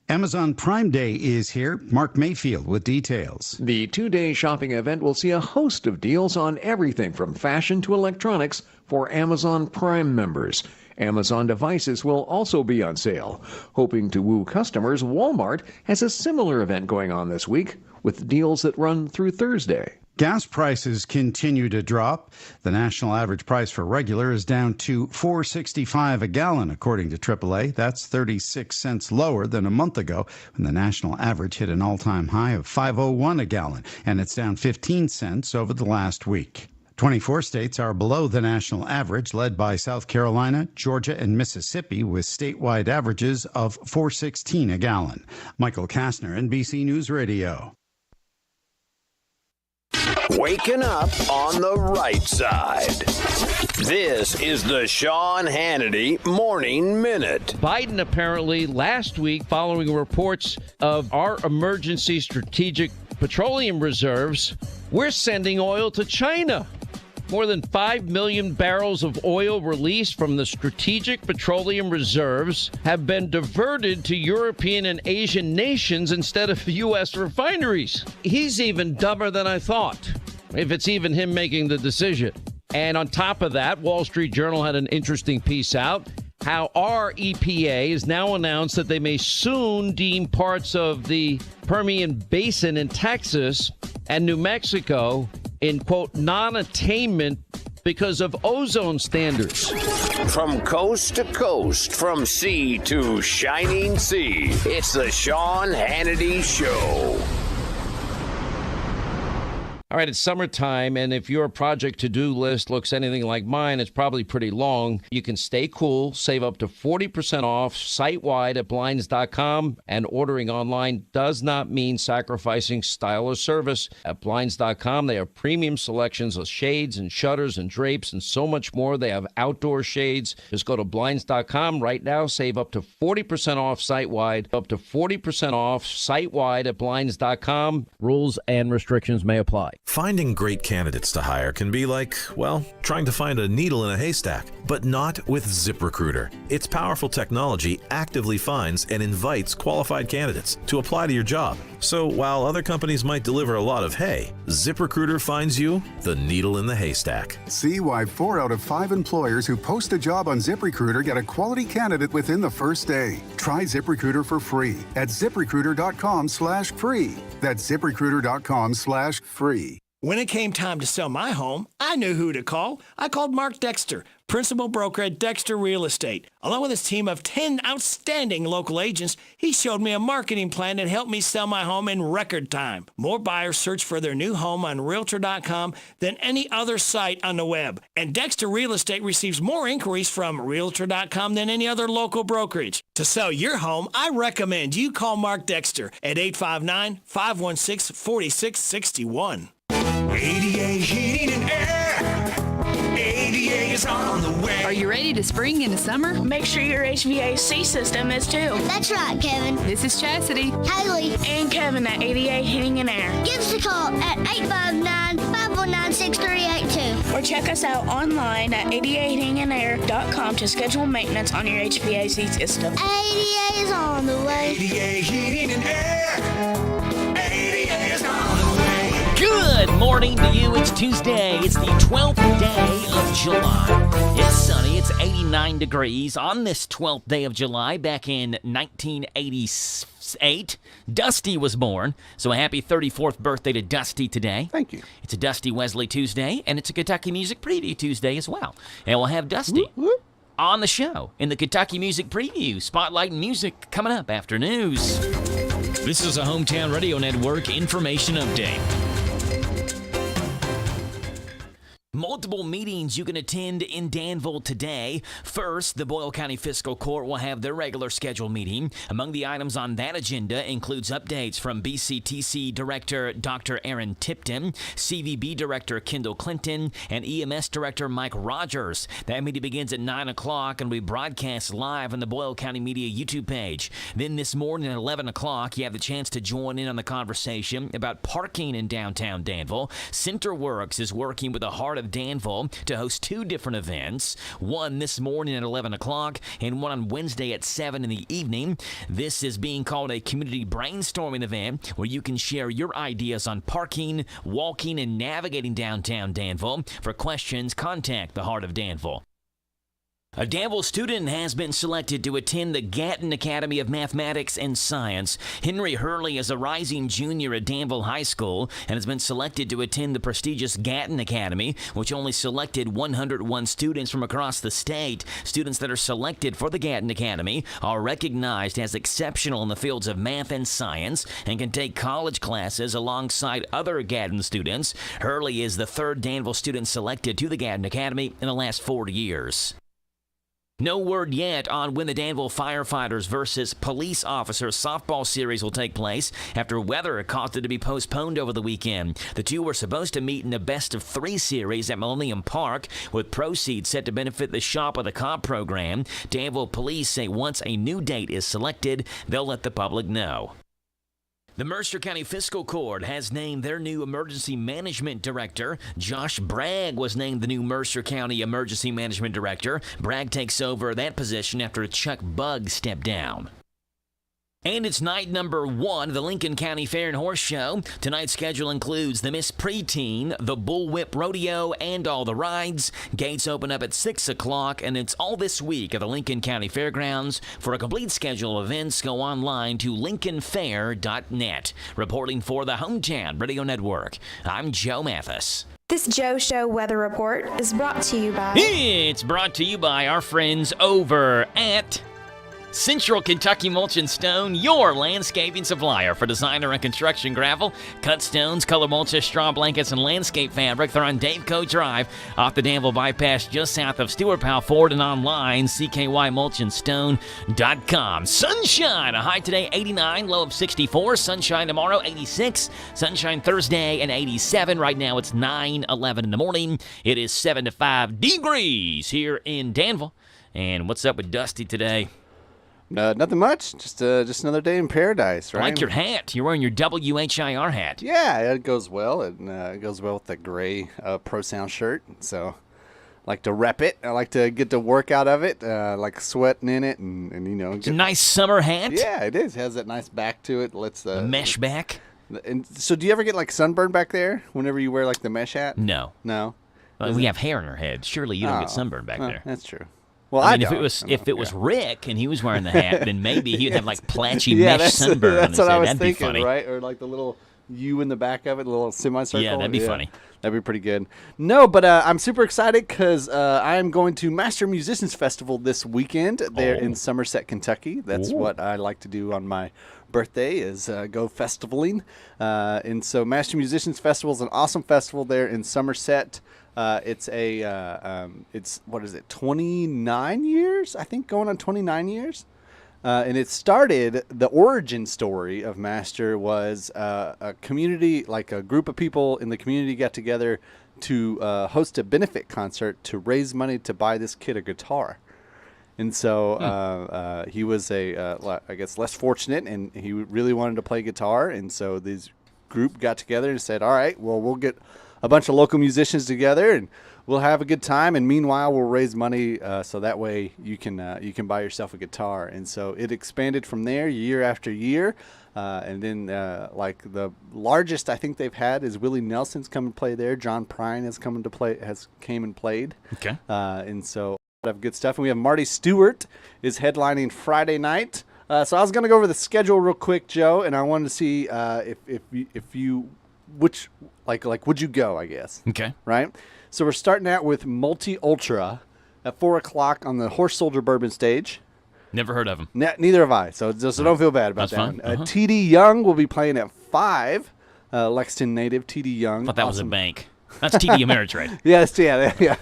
Amazon Prime Day is here. Mark Mayfield with details. The two-day shopping event will see a host of deals on everything from fashion to electronics for Amazon Prime members. Amazon devices will also be on sale. Hoping to woo customers, Walmart has a similar event going on this week with deals that run through Thursday. Gas prices continue to drop. The national average price for regular is down to $4.65 a gallon, according to AAA. That's 36 cents lower than a month ago when the national average hit an all-time high of $5.01 a gallon, and it's down 15 cents over the last week. 24 states are below the national average, led by South Carolina, Georgia, and Mississippi, with statewide averages of $4.16 a gallon. Michael Kastner, NBC News Radio. Waking up on the right side. This is the Sean Hannity Morning Minute. Biden apparently last week, following reports of our emergency strategic petroleum reserves, we're sending oil to China. More than 5 million barrels of oil released from the strategic petroleum reserves have been diverted to European and Asian nations instead of U.S. refineries. He's even dumber than I thought, if it's even him making the decision. And on top of that, Wall Street Journal had an interesting piece out, how our EPA has now announced that they may soon deem parts of the Permian Basin in Texas and New Mexico in, quote, non-attainment because of ozone standards. From coast to coast, from sea to shining sea, it's the Sean Hannity Show. All right, it's summertime, and if your project to-do list looks anything like mine, it's probably pretty long. You can stay cool, save up to 40% off site-wide at Blinds.com, and ordering online does not mean sacrificing style or service. At Blinds.com, they have premium selections of shades and shutters and drapes and so much more. They have outdoor shades. Just go to Blinds.com right now, save up to 40% off site-wide, up to 40% off site-wide at Blinds.com. Rules and restrictions may apply. Finding great candidates to hire can be like, well, trying to find a needle in a haystack, but not with ZipRecruiter. Its powerful technology actively finds and invites qualified candidates to apply to your job. So while other companies might deliver a lot of hay, ZipRecruiter finds you the needle in the haystack. See why 4 out of 5 employers who post a job on ZipRecruiter get a quality candidate within the first day. Try ZipRecruiter for free at ZipRecruiter.com/free. That's ZipRecruiter.com/free. When it came time to sell my home, I knew who to call. I called Mark Dexter, principal broker at Dexter Real Estate. Along with his team of 10 outstanding local agents, he showed me a marketing plan that helped me sell my home in record time. More buyers search for their new home on Realtor.com than any other site on the web. And Dexter Real Estate receives more inquiries from Realtor.com than any other local brokerage. To sell your home, I recommend you call Mark Dexter at 859-516-4661. ADA Heating and Air. ADA is on the way. Are you ready to spring into summer? Make sure your HVAC system is too. That's right, Kevin. This is Chastity, Haley, and Kevin at ADA Heating and Air. Give us a call at 859-519-6382. Or check us out online at adaheatingandair.com to schedule maintenance on your HVAC system. ADA is on the way. ADA Heating and Air. ADA is on the way. Good morning to you. It's Tuesday. It's the 12th day of July. It's sunny. It's 89 degrees on this 12th day of July back in 1988. Dusty was born, so a happy 34th birthday to Dusty today. Thank you. It's a Dusty Wesley Tuesday, and it's a Kentucky Music Preview Tuesday as well. And we'll have Dusty on the show in the Kentucky Music Preview. Spotlight and music coming up after news. This is a Hometown Radio Network information update. Multiple meetings you can attend in Danville today. First, the Boyle County Fiscal Court will have their regular scheduled meeting. Among the items on that agenda includes updates from BCTC Director Dr. Aaron Tipton, CVB Director Kendall Clinton, and EMS Director Mike Rogers. That meeting begins at 9 o'clock and will be broadcast live on the Boyle County Media YouTube page. Then this morning at 11 o'clock, you have the chance to join in on the conversation about parking in downtown Danville. CenterWorks is working with the Heart of Danville to host 2 different events, one this morning at 11 o'clock and one on Wednesday at 7 in the evening. This is being called a community brainstorming event where you can share your ideas on parking, walking, and navigating downtown Danville. For questions, contact the Heart of Danville. A Danville student has been selected to attend the Gatton Academy of Mathematics and Science. Henry Hurley is a rising junior at Danville High School and has been selected to attend the prestigious Gatton Academy, which only selected 101 students from across the state. Students that are selected for the Gatton Academy are recognized as exceptional in the fields of math and science and can take college classes alongside other Gatton students. Hurley is the 3rd Danville student selected to the Gatton Academy in the last 4 years. No word yet on when the Danville Firefighters versus Police Officers softball series will take place after weather caused it to be postponed over the weekend. The two were supposed to meet in a best-of-3 series at Millennium Park, with proceeds set to benefit the Shop of the Cop program. Danville Police say once a new date is selected, they'll let the public know. The Mercer County Fiscal Court has named their new Emergency Management Director. Josh Bragg was named the new Mercer County Emergency Management Director. Bragg takes over that position after Chuck Bugg stepped down. And it's night number 1 of the Lincoln County Fair and Horse Show. Tonight's schedule includes the Miss Preteen, the Bullwhip Rodeo, and all the rides. Gates open up at 6 o'clock, and it's all this week at the Lincoln County Fairgrounds. For a complete schedule of events, go online to lincolnfair.net. Reporting for the Hometown Radio Network, I'm Joe Mathis. This Joe Show weather report is brought to you by... It's brought to you by our friends over at... Central Kentucky Mulch and Stone, your landscaping supplier for designer and construction gravel, cut stones, color mulches, straw blankets, and landscape fabric. They're on Dave Coe Drive off the Danville Bypass just south of Stewart Powell Ford, and online, CKYMulchandStone.com. Sunshine, a high today 89, low of 64. Sunshine tomorrow 86. Sunshine Thursday and 87. Right now it's 9:11 in the morning. It is 75 degrees here in Danville. And what's up with Dusty today? Nothing much. Just another day in paradise, right? I like your hat. You're wearing your WHIR hat. Yeah, it goes well. It goes well with the gray Pro Sound shirt. So I like to rep it. I like to get the work out of it. Like sweating in it, and you know. It's a nice summer hat. Yeah, it is. It has that nice back to it. Lets the mesh back. And so, do you ever get like sunburn back there whenever you wear like the mesh hat? No. We have hair in our head. Surely you don't get sunburn back there. That's true. Well, I mean, if it was Rick and he was wearing the hat, then maybe he'd have like patchy mesh sunburn. That's what I was thinking, be funny. Right? Or like the little U in the back of it, a little semicircle. Yeah, that'd be funny. That'd be pretty good. No, but I'm super excited because I am going to Master Musicians Festival this weekend there in Somerset, Kentucky. That's what I like to do on my birthday is go festivaling. And so Master Musicians Festival is an awesome festival there in Somerset. It's 29 years, I think, going on 29 years. And it started, the origin story of Master was a community, like a group of people in the community got together to host a benefit concert to raise money to buy this kid a guitar. And so he was I guess, less fortunate, and he really wanted to play guitar. And so this group got together and said, all right, well, we'll get a bunch of local musicians together and we'll have a good time, and meanwhile we'll raise money so that way you can buy yourself a guitar. And so it expanded from there year after year, and then like the largest I think they've had is Willie Nelson's come and play there. John Prine has came and played. Okay. And so a lot of good stuff. And we have Marty Stewart is headlining Friday night. So I was going to go over the schedule real quick, Joe, and I wanted to see if you which would you go, I guess. Okay. Right? So we're starting out with Multi Ultra at 4 o'clock on the Horse Soldier Bourbon stage. Never heard of him. Neither have I, so don't feel bad about That's that. fun. T.D. Young will be playing at 5. Lexington native T.D. Young. I thought that was a bank. That's T.D. Ameritrade. Yes, yeah.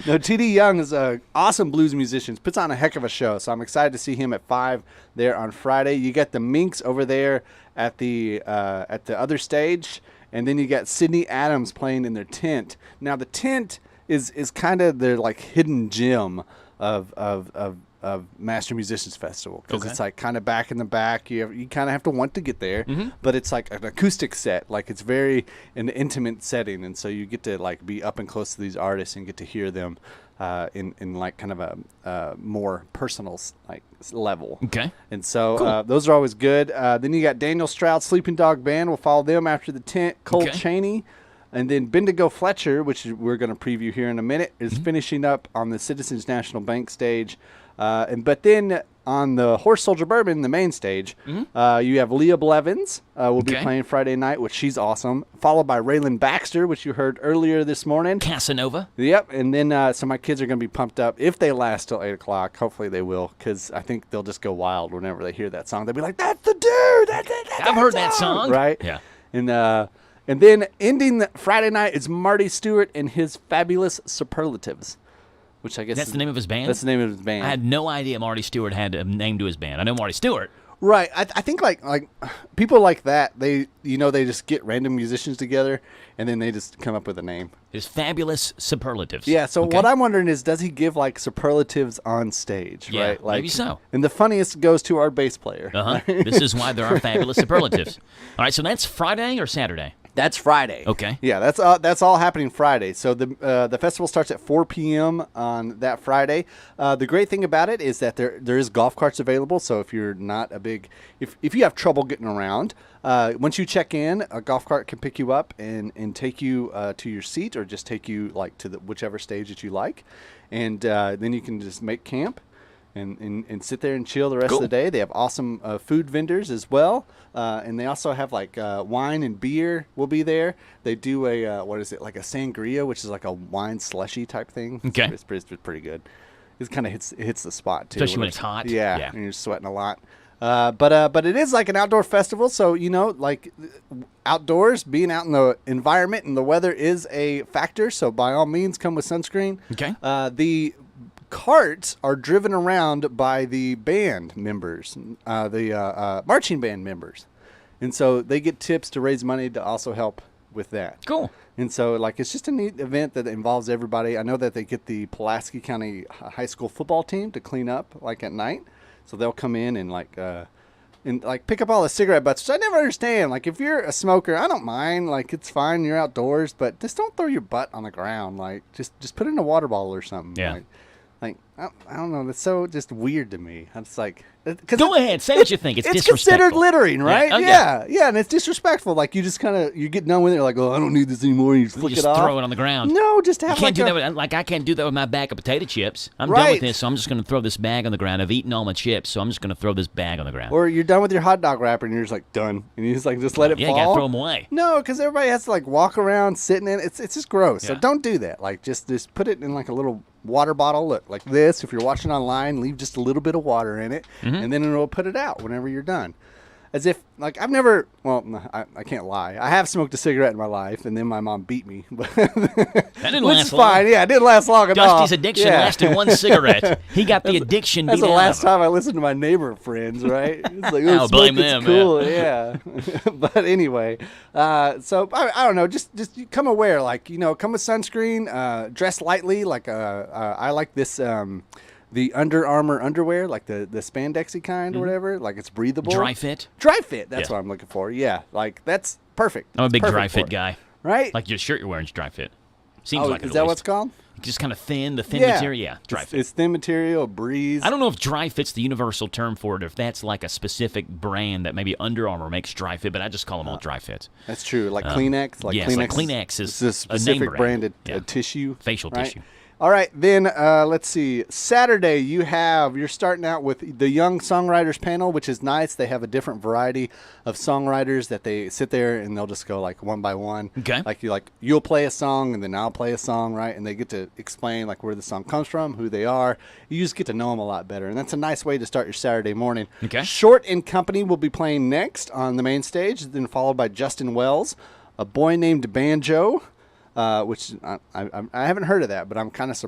No, T.D. Young is an awesome blues musician. Puts on a heck of a show, so I'm excited to see him at 5 there on Friday. You got the Minks over there at the other stage, and then you got Sydney Adams playing in their tent. Now, the tent is kind of their like hidden gem of Master Musicians Festival, because it's like kind of back in the back. You kind of have to want to get there, but it's like an acoustic set. Like it's very an intimate setting, and so you get to like be up and close to these artists and get to hear them in like kind of a more personal like level. Okay. And so those are always good. Then you got Daniel Stroud Sleeping Dog Band. We'll follow them after the tent. Cole Chaney. And then Bendigo Fletcher, which we're going to preview here in a minute, is finishing up on the Citizens National Bank stage. But then on the Horse Soldier Bourbon, the main stage, you have Leah Blevins will be playing Friday night, which she's awesome. Followed by Raylan Baxter, which you heard earlier this morning. Casanova. Yep. And then so my kids are going to be pumped up if they last till 8 o'clock. Hopefully they will, because I think they'll just go wild whenever they hear that song. They'll be like, "That's the dude! I've heard that song." Right? Yeah. And then ending the Friday night is Marty Stewart and his Fabulous Superlatives, which I guess that's the name of his band? That's the name of his band. I had no idea Marty Stewart had a name to his band. I know Marty Stewart. Right. I think like people like that, they just get random musicians together and then they just come up with a name. His Fabulous Superlatives. Yeah, so what I'm wondering is, does he give like superlatives on stage, Yeah, right? Like, maybe so. And the funniest goes to our bass player. This is why there are Fabulous Superlatives. All right, so that's Friday or Saturday? That's Friday. Okay. Yeah, that's all happening Friday. So the festival starts at 4 p.m. on that Friday. The great thing about it is that there is golf carts available. So if you're not if you have trouble getting around, once you check in, a golf cart can pick you up and take you to your seat, or just take you like to whichever stage that you like, and then you can just make camp. And sit there and chill the rest of the day. They have awesome food vendors as well. And they also have like wine and beer will be there. They do like a sangria, which is like a wine slushy type thing. Okay. It's pretty good. It kind of hits the spot too. Especially when it's hot. Yeah. And you're sweating a lot. But it is like an outdoor festival. So, like outdoors, being out in the environment and the weather is a factor. So by all means, come with sunscreen. Okay. The carts are driven around by the band members, the marching band members. And so they get tips to raise money to also help with that. Cool. And so, like, it's just a neat event that involves everybody. I know that they get the Pulaski County high school football team to clean up, like, at night. So they'll come in and, pick up all the cigarette butts, which I never understand. Like, if you're a smoker, I don't mind. Like, it's fine. You're outdoors. But just don't throw your butt on the ground. Like, just put it in a water bottle or something. Yeah. Like I don't know. That's so just weird to me. I'm just like, go ahead, say what you think. It's disrespectful. Considered littering, right? Yeah. Yeah, and it's disrespectful. Like you just you get done with it. You're like, oh, I don't need this anymore. And you flick it off. Throw it on the ground. No, just have. You can't do that. I can't do that with my bag of potato chips. I'm done with this, so I'm just going to throw this bag on the ground. I've eaten all my chips, so I'm just going to throw this bag on the ground. Or you're done with your hot dog wrapper, and you're just like done, and you just let it fall. Yeah, you got to throw them away. No, because everybody has to walk around sitting in it. It's just gross. So don't do that. Like just put it in like a little water bottle. Look like this. If you're watching online, leave just a little bit of water in it, and then it'll put it out whenever you're done. As if, I've never, I can't lie. I have smoked a cigarette in my life, and then my mom beat me. That didn't last long. Fine. Yeah, it didn't last long at all. Dusty's addiction lasted one cigarette. He got the addiction beat out of him. That's the last time I listened to my neighbor friends, right? It's like, I'll blame them. Cool, yeah. But anyway, so I don't know. Just come aware, come with sunscreen, dress lightly. I like this. The Under Armour underwear, like the spandexy kind or whatever, like it's breathable. Dry fit? Dry fit, that's what I'm looking for. Yeah, that's perfect. I'm a big dry fit guy. Right? Like your shirt you're wearing is dry fit. Seems like it. Is that what it's called? Just kind of thin, the thin material. Yeah, dry fit. It's thin material, breeze. I don't know if dry fit's the universal term for it, or if that's like a specific brand that maybe Under Armour makes dry fit, but I just call them all dry fits. That's true. Like Kleenex? Kleenex is a specific branded tissue. Facial tissue. All right, then let's see. Saturday, you're starting out with the Young Songwriters panel, which is nice. They have a different variety of songwriters that they sit there and they'll just go one by one. Okay. You'll play a song and then I'll play a song, right? And they get to explain where the song comes from, who they are. You just get to know them a lot better, and that's a nice way to start your Saturday morning. Okay. Short and Company will be playing next on the main stage, then followed by Justin Wells, A Boy Named Banjo. which I haven't heard of that, but I'm kind of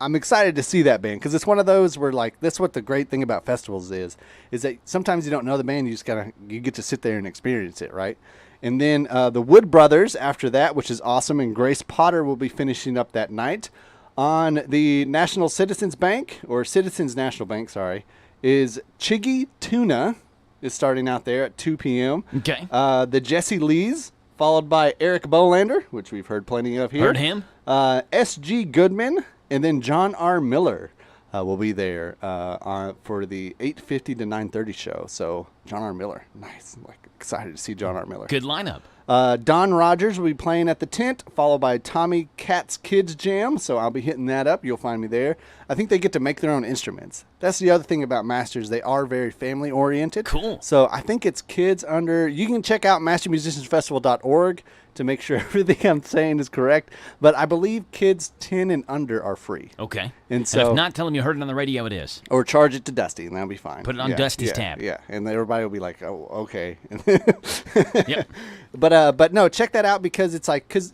I'm excited to see that band because it's one of those where like that's what the great thing about festivals is that sometimes you don't know the band, you get to sit there and experience it, right? And then the Wood Brothers after that, which is awesome, and Grace Potter will be finishing up that night. On the National Citizens Bank, or Citizens National Bank, sorry, is Chiggy Tuna is starting out there at 2 p.m. Okay. The Jesse Lees, followed by Eric Bolander, which we've heard plenty of here. Heard him. S.G. Goodman, and then John R. Miller will be there for the 8:50 to 9:30 show. So John R. Miller, nice. Excited to see John R. Miller. Good lineup. Don Rogers will be playing at the Tent, followed by Tommy Cat's Kids Jam. So I'll be hitting that up. You'll find me there. I think they get to make their own instruments. That's the other thing about Masters. They are very family oriented. Cool. So I think it's kids under. You can check out mastermusiciansfestival.org to make sure everything I'm saying is correct. But I believe kids 10 and under are free. Okay. And so, if not, tell them you heard it on the radio, it is. Or charge it to Dusty, and that'll be fine. Put it on Dusty's tab. Yeah, and everybody will be like, oh, okay. Yep. But no, check that out because it's like, because,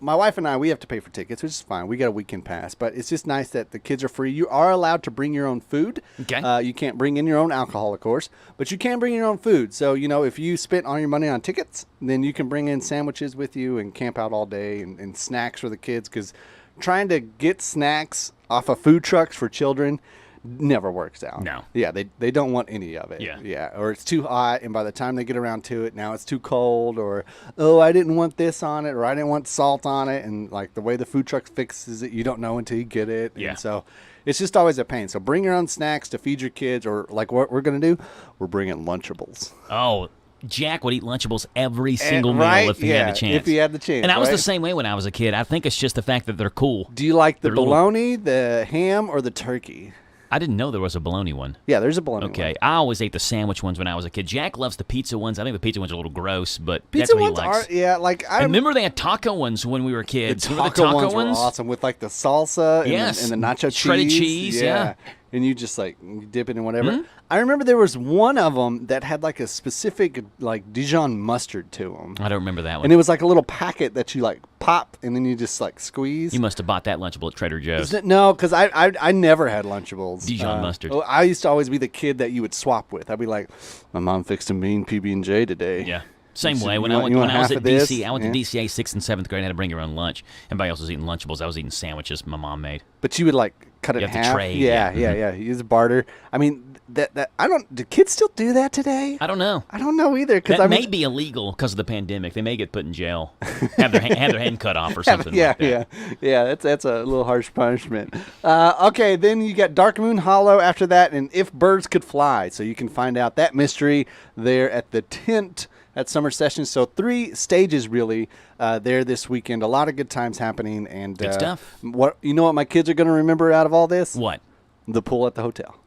my wife and I, we have to pay for tickets, which is fine. We got a weekend pass. But it's just nice that the kids are free. You are allowed to bring your own food. Okay. You can't bring in your own alcohol, of course. But you can bring your own food. So, if you spent all your money on tickets, then you can bring in sandwiches with you and camp out all day and snacks for the kids. Because trying to get snacks off of food trucks for children never works out. No. Yeah, they don't want any of it. Yeah. Or it's too hot, and by the time they get around to it, now it's too cold, or, oh, I didn't want this on it, or I didn't want salt on it, and like the way the food truck fixes it, you don't know until you get it. Yeah. And so it's just always a pain. So bring your own snacks to feed your kids, or like what we're going to do, we're bringing Lunchables. Oh, Jack would eat Lunchables every single meal right? if he had the chance. If he had the chance. And I was right? the same way when I was a kid. I think it's just the fact that they're cool. Do you like the They're little- bologna, the ham, or the turkey? I didn't know there was a bologna one. Yeah, there's a bologna one. Okay, I always ate the sandwich ones when I was a kid. Jack loves the pizza ones. I think the pizza ones are a little gross, but Pizza that's what ones he likes. are, yeah, like I remember they had taco ones when we were The kids. taco, Remember the taco ones were awesome with like the salsa and, Yes. and the nacho cheese. Shredded cheese, yeah. And you just like you dip it in whatever. Mhm. I remember there was one of them that had like a specific like Dijon mustard to them. I don't remember that one. And it was like a little packet that you like pop and then you just like squeeze. You must have bought that Lunchable at Trader Joe's. No, because I never had Lunchables. Dijon mustard. I used to always be the kid that you would swap with. I'd be like, my mom fixed a mean PB&J today. Yeah. Same way. When You I want was half at of this? DC, I went to Yeah. DCA 6th and 7th grade. I had to bring your own lunch. Everybody else was eating Lunchables. I was eating sandwiches my mom made. But you would like cut it You in have to half. trade, Yeah. yeah. Use a barter. I mean, that I don't. Do kids still do that today? I don't know. I don't know either. Because That may be illegal because of the pandemic. They may get put in jail, have their hand cut off or something. Yeah, like that. yeah. That's a little harsh punishment. Okay, then you got Dark Moon Hollow after that, and If Birds Could Fly. So you can find out that mystery there at the Tent at Summer Sessions. So 3 stages really there this weekend. A lot of good times happening, and Good stuff. What my kids are going to remember out of all this? What? The pool at the hotel.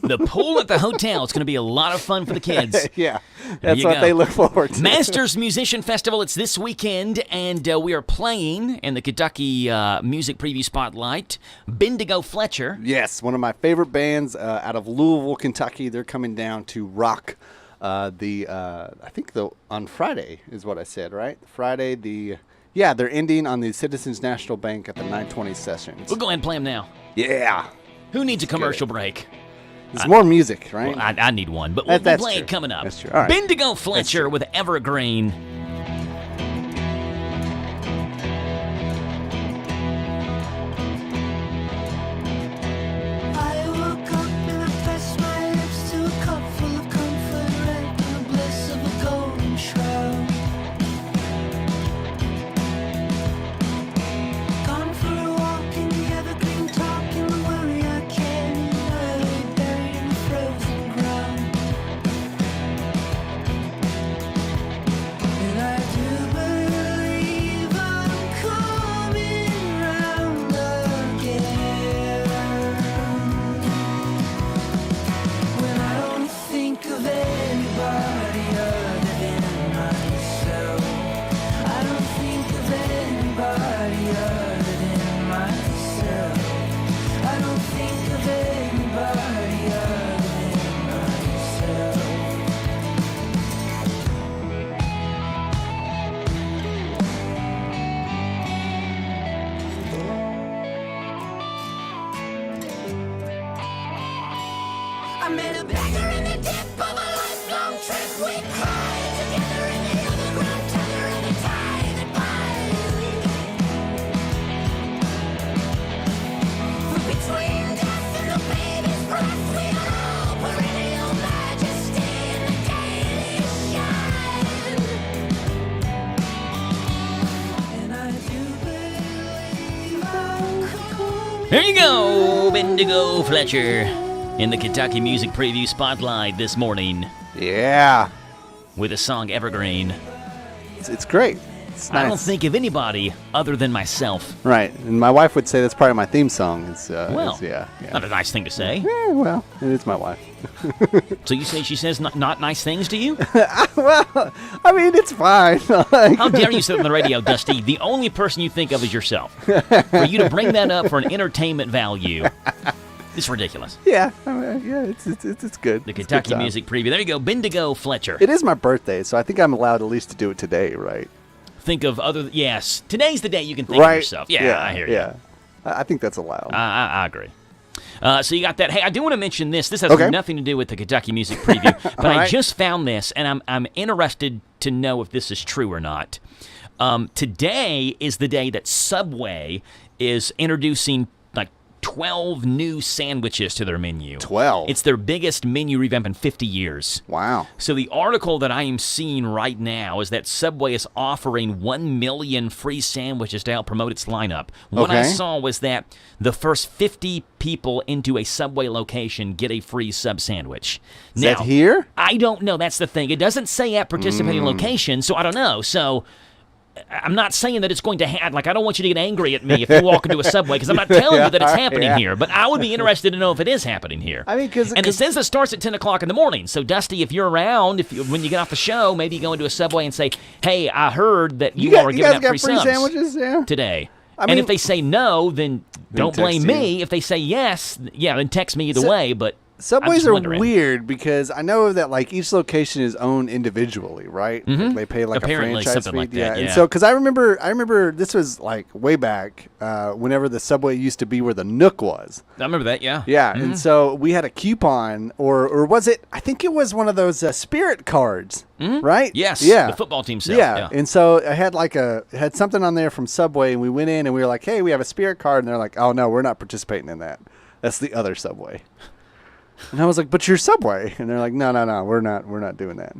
The pool at the hotel. It's going to be a lot of fun for the kids. Yeah, There that's you what go. they look forward to. Masters Musician Festival. It's this weekend, and we are playing in the Kentucky Music Preview Spotlight. Bendigo Fletcher. Yes, one of my favorite bands out of Louisville, Kentucky. They're coming down to rock I think on Friday is what I said, right? Friday, they're ending on the Citizens National Bank at the 920 Sessions. We'll go ahead and play them now. Yeah. Who needs a commercial break? It's more music, right? Well, I need one, but we'll That's play true. it coming up. That's true. All right. Bendigo Fletcher with Evergreen. I woke up and I pressed my lips to a cup full of comfort, wrapped in the bliss of a golden shroud. Gone for a walk in the evergreen, talking the worry I carry, early buried in the frozen ground. There you go, Bendigo Fletcher in the Kentucky Music Preview Spotlight this morning. Yeah. With the song Evergreen. It's great. It's nice. I don't think of anybody other than myself. Right. And my wife would say that's part of my theme song. Yeah. Not a nice thing to say. Yeah, well, it is my wife. So you say she says not nice things to you? Well, I mean, it's fine. How dare you sit on the radio, Dusty? The only person you think of is yourself. For you to bring that up for an entertainment value, it's ridiculous. Yeah, it's good. The Kentucky Music Preview. There you go, Bendigo Fletcher. It is my birthday, so I think I'm allowed at least to do it today, right? Think of other. Yes, today's the day you can think of yourself. Yeah, I hear you. Yeah, I think that's allowed. I agree. So you got that. Hey, I do want to mention this. This has nothing to do with the Kentucky Music Preview, but right. I just found this, and I'm interested to know if this is true or not. Today is the day that Subway is introducing 12 new sandwiches to their menu. 12? It's their biggest menu revamp in 50 years. Wow. So the article that I am seeing right now is that Subway is offering 1 million free sandwiches to help promote its lineup. What I saw was that the first 50 people into a Subway location get a free sub sandwich. Is that here? I don't know. That's the thing. It doesn't say at participating locations, so I don't know. So I'm not saying that it's going to happen. I don't want you to get angry at me if you walk into a Subway, because I'm not telling you that it's happening here. But I would be interested to know if it is happening here. I mean, and it says it starts at 10 o'clock in the morning. So, Dusty, if you're around, when you get off the show, maybe you go into a Subway and say, hey, I heard that you are giving out free subs sandwiches today. And if they say no, then don't blame me. If they say yes, then text me either way. But Subways are weird because I know that each location is owned individually, right? Mm-hmm. They pay apparently a franchise something fee. like that. Yeah. And so because I remember this was way back whenever the Subway used to be where the Nook was. I remember that. Yeah. Yeah, and so we had a coupon, or was it? I think it was one of those Spirit cards, right? Yes. Yeah. The football team sale. Yeah. And so I had had something on there from Subway, and we went in and we were like, hey, we have a Spirit card, and they're like, oh no, we're not participating in that. That's the other Subway. And I was like, but you're Subway. And they're like, no, we're not doing that.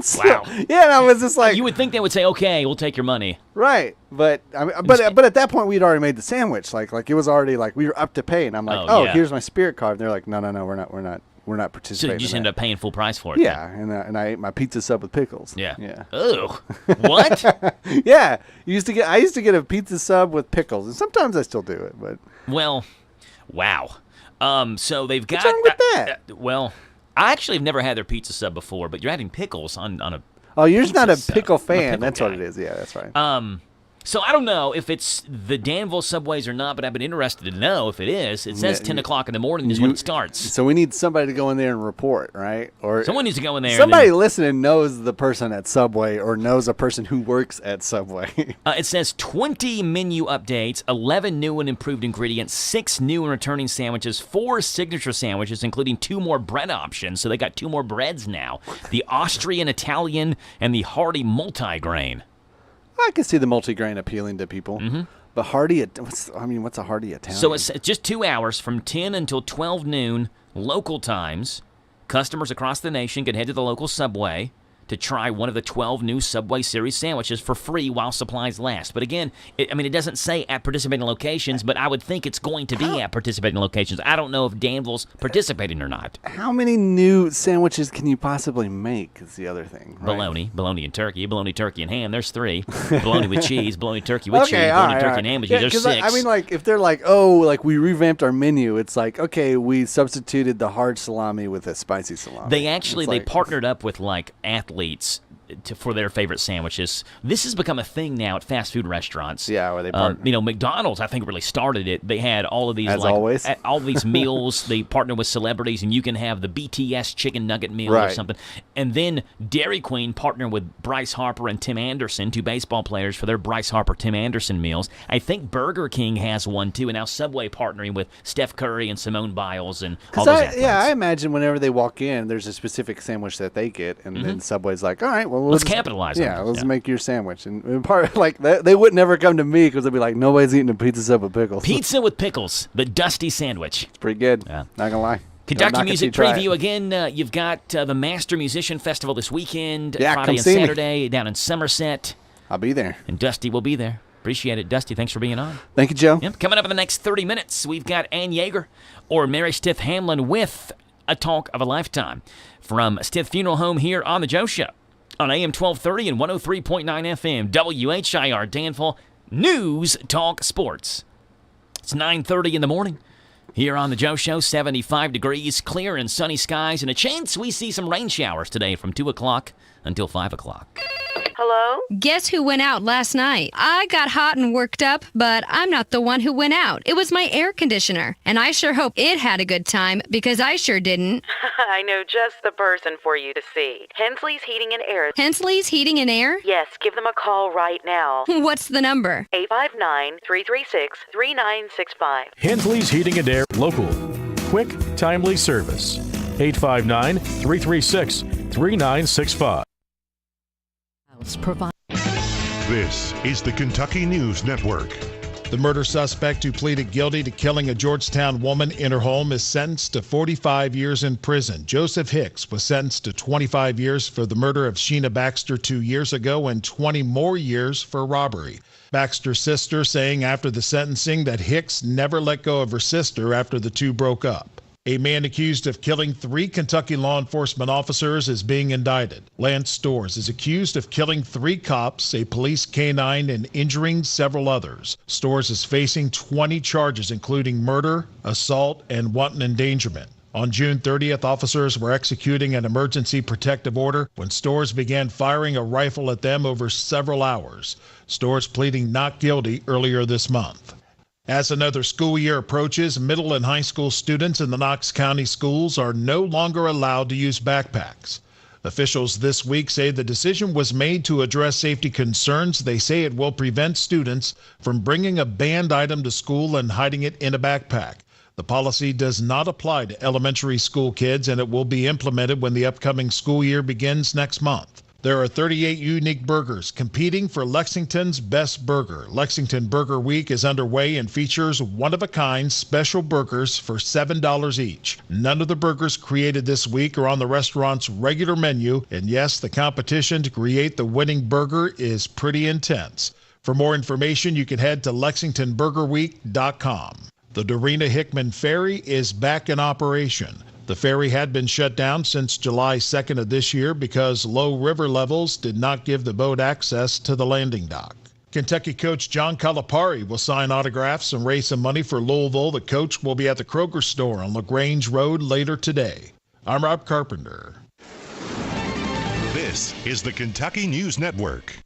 So, wow. Yeah, and I was just like, you would think they would say, okay, we'll take your money. Right. But but at that point we'd already made the sandwich. Like it was already we were up to pay, and I'm like, here's my Spirit card. And they're like, no, we're not participating. So you just ended up paying full price for it. Yeah, and I ate my pizza sub with pickles. Yeah. Yeah. Oh. What? Yeah. I used to get a pizza sub with pickles, and sometimes I still do it, but well, wow. So they've got. What's wrong with that? Well, I actually have never had their pizza sub before, but you're adding pickles on a. Oh, you're just not a sub. pickle fan. Pickle That's guy. what it is. Yeah, that's right. So I don't know if it's the Danville Subways or not, but I've been interested to know if it is. It says 10 o'clock in the morning is when it starts. So we need somebody to go in there and report, right? Or someone needs to go in there. Somebody listening knows the person at Subway or knows a person who works at Subway. It says 20 menu updates, 11 new and improved ingredients, 6 new and returning sandwiches, 4 signature sandwiches, including 2 more bread options. So they got 2 more breads now. The Austrian Italian and the hearty multigrain. I can see the multigrain appealing to people. Mm-hmm. But hearty, what's a hearty Italian? So it's just 2 hours from 10 until 12 noon local times. Customers across the nation can head to the local Subway to try one of the 12 new Subway Series sandwiches for free while supplies last. But again, it doesn't say at participating locations, but I would think it's going to be at participating locations. I don't know if Danville's participating or not. How many new sandwiches can you possibly make is the other thing, right? Bologna and turkey, bologna, turkey, and ham. There's 3. Bologna with cheese, bologna, turkey with cheese, bologna, turkey, and ham. There's 6. If they're we revamped our menu, it's okay, we substituted the hard salami with a spicy salami. They partnered up with athletes for their favorite sandwiches. This has become a thing now at fast food restaurants. Yeah, where they partner. McDonald's, I think, really started it. They had all of these, always. all these meals. They partner with celebrities, and you can have the BTS chicken nugget meal or something. And then Dairy Queen partnered with Bryce Harper and Tim Anderson, 2 baseball players, for their Bryce Harper Tim Anderson meals. I think Burger King has one too, and now Subway partnering with Steph Curry and Simone Biles and all those athletes. Yeah, I imagine whenever they walk in, there's a specific sandwich that they get, and then Subway's like, all right, well, let's capitalize on it. Yeah, let's make your sandwich. And part they would never come to me because they'd be like, nobody's eating a pizza sub with pickles. Pizza with pickles, the Dusty sandwich. It's pretty good. Yeah. Not gonna lie. Kentucky Music Preview again. You've got the Master Musician Festival this weekend, Friday and Saturday down in Somerset. I'll be there, and Dusty will be there. Appreciate it, Dusty. Thanks for being on. Thank you, Joe. Yep. Coming up in the next 30 minutes, we've got Ann Yeager or Mary Stith Hamlin with a talk of a lifetime from Stith Funeral Home here on The Joe Show on AM 1230 and 103.9 FM, WHIR Danville News Talk Sports. It's 9:30 in the morning here on The Joe Show, 75 degrees, clear and sunny skies, and a chance we see some rain showers today from 2 o'clock until 5 o'clock. Hello? Guess who went out last night? I got hot and worked up, but I'm not the one who went out. It was my air conditioner, and I sure hope it had a good time because I sure didn't. I know just the person for you to see. Hensley's Heating and Air. Hensley's Heating and Air? Yes, give them a call right now. What's the number? 859-336-3965. Hensley's Heating and Air Local. Quick, timely service. 859-336-3965. This is the Kentucky News Network. The murder suspect who pleaded guilty to killing a Georgetown woman in her home is sentenced to 45 years in prison. Joseph Hicks was sentenced to 25 years for the murder of Sheena Baxter 2 years ago and 20 more years for robbery. Baxter's sister saying after the sentencing that Hicks never let go of her sister after the two broke up. A man accused of killing 3 Kentucky law enforcement officers is being indicted. Lance Storrs is accused of killing 3 cops, a police canine, and injuring several others. Storrs is facing 20 charges, including murder, assault, and wanton endangerment. On June 30th, officers were executing an emergency protective order when Storrs began firing a rifle at them over several hours. Storrs pleading not guilty earlier this month. As another school year approaches, middle and high school students in the Knox County schools are no longer allowed to use backpacks. Officials this week say the decision was made to address safety concerns. They say it will prevent students from bringing a banned item to school and hiding it in a backpack. The policy does not apply to elementary school kids, and it will be implemented when the upcoming school year begins next month. There are 38 unique burgers competing for Lexington's Best Burger. Lexington Burger Week is underway and features one-of-a-kind special burgers for $7 each. None of the burgers created this week are on the restaurant's regular menu, and yes, the competition to create the winning burger is pretty intense. For more information, you can head to LexingtonBurgerWeek.com. The Dorena Hickman Ferry is back in operation. The ferry had been shut down since July 2nd of this year because low river levels did not give the boat access to the landing dock. Kentucky coach John Calipari will sign autographs and raise some money for Louisville. The coach will be at the Kroger store on LaGrange Road later today. I'm Rob Carpenter. This is the Kentucky News Network.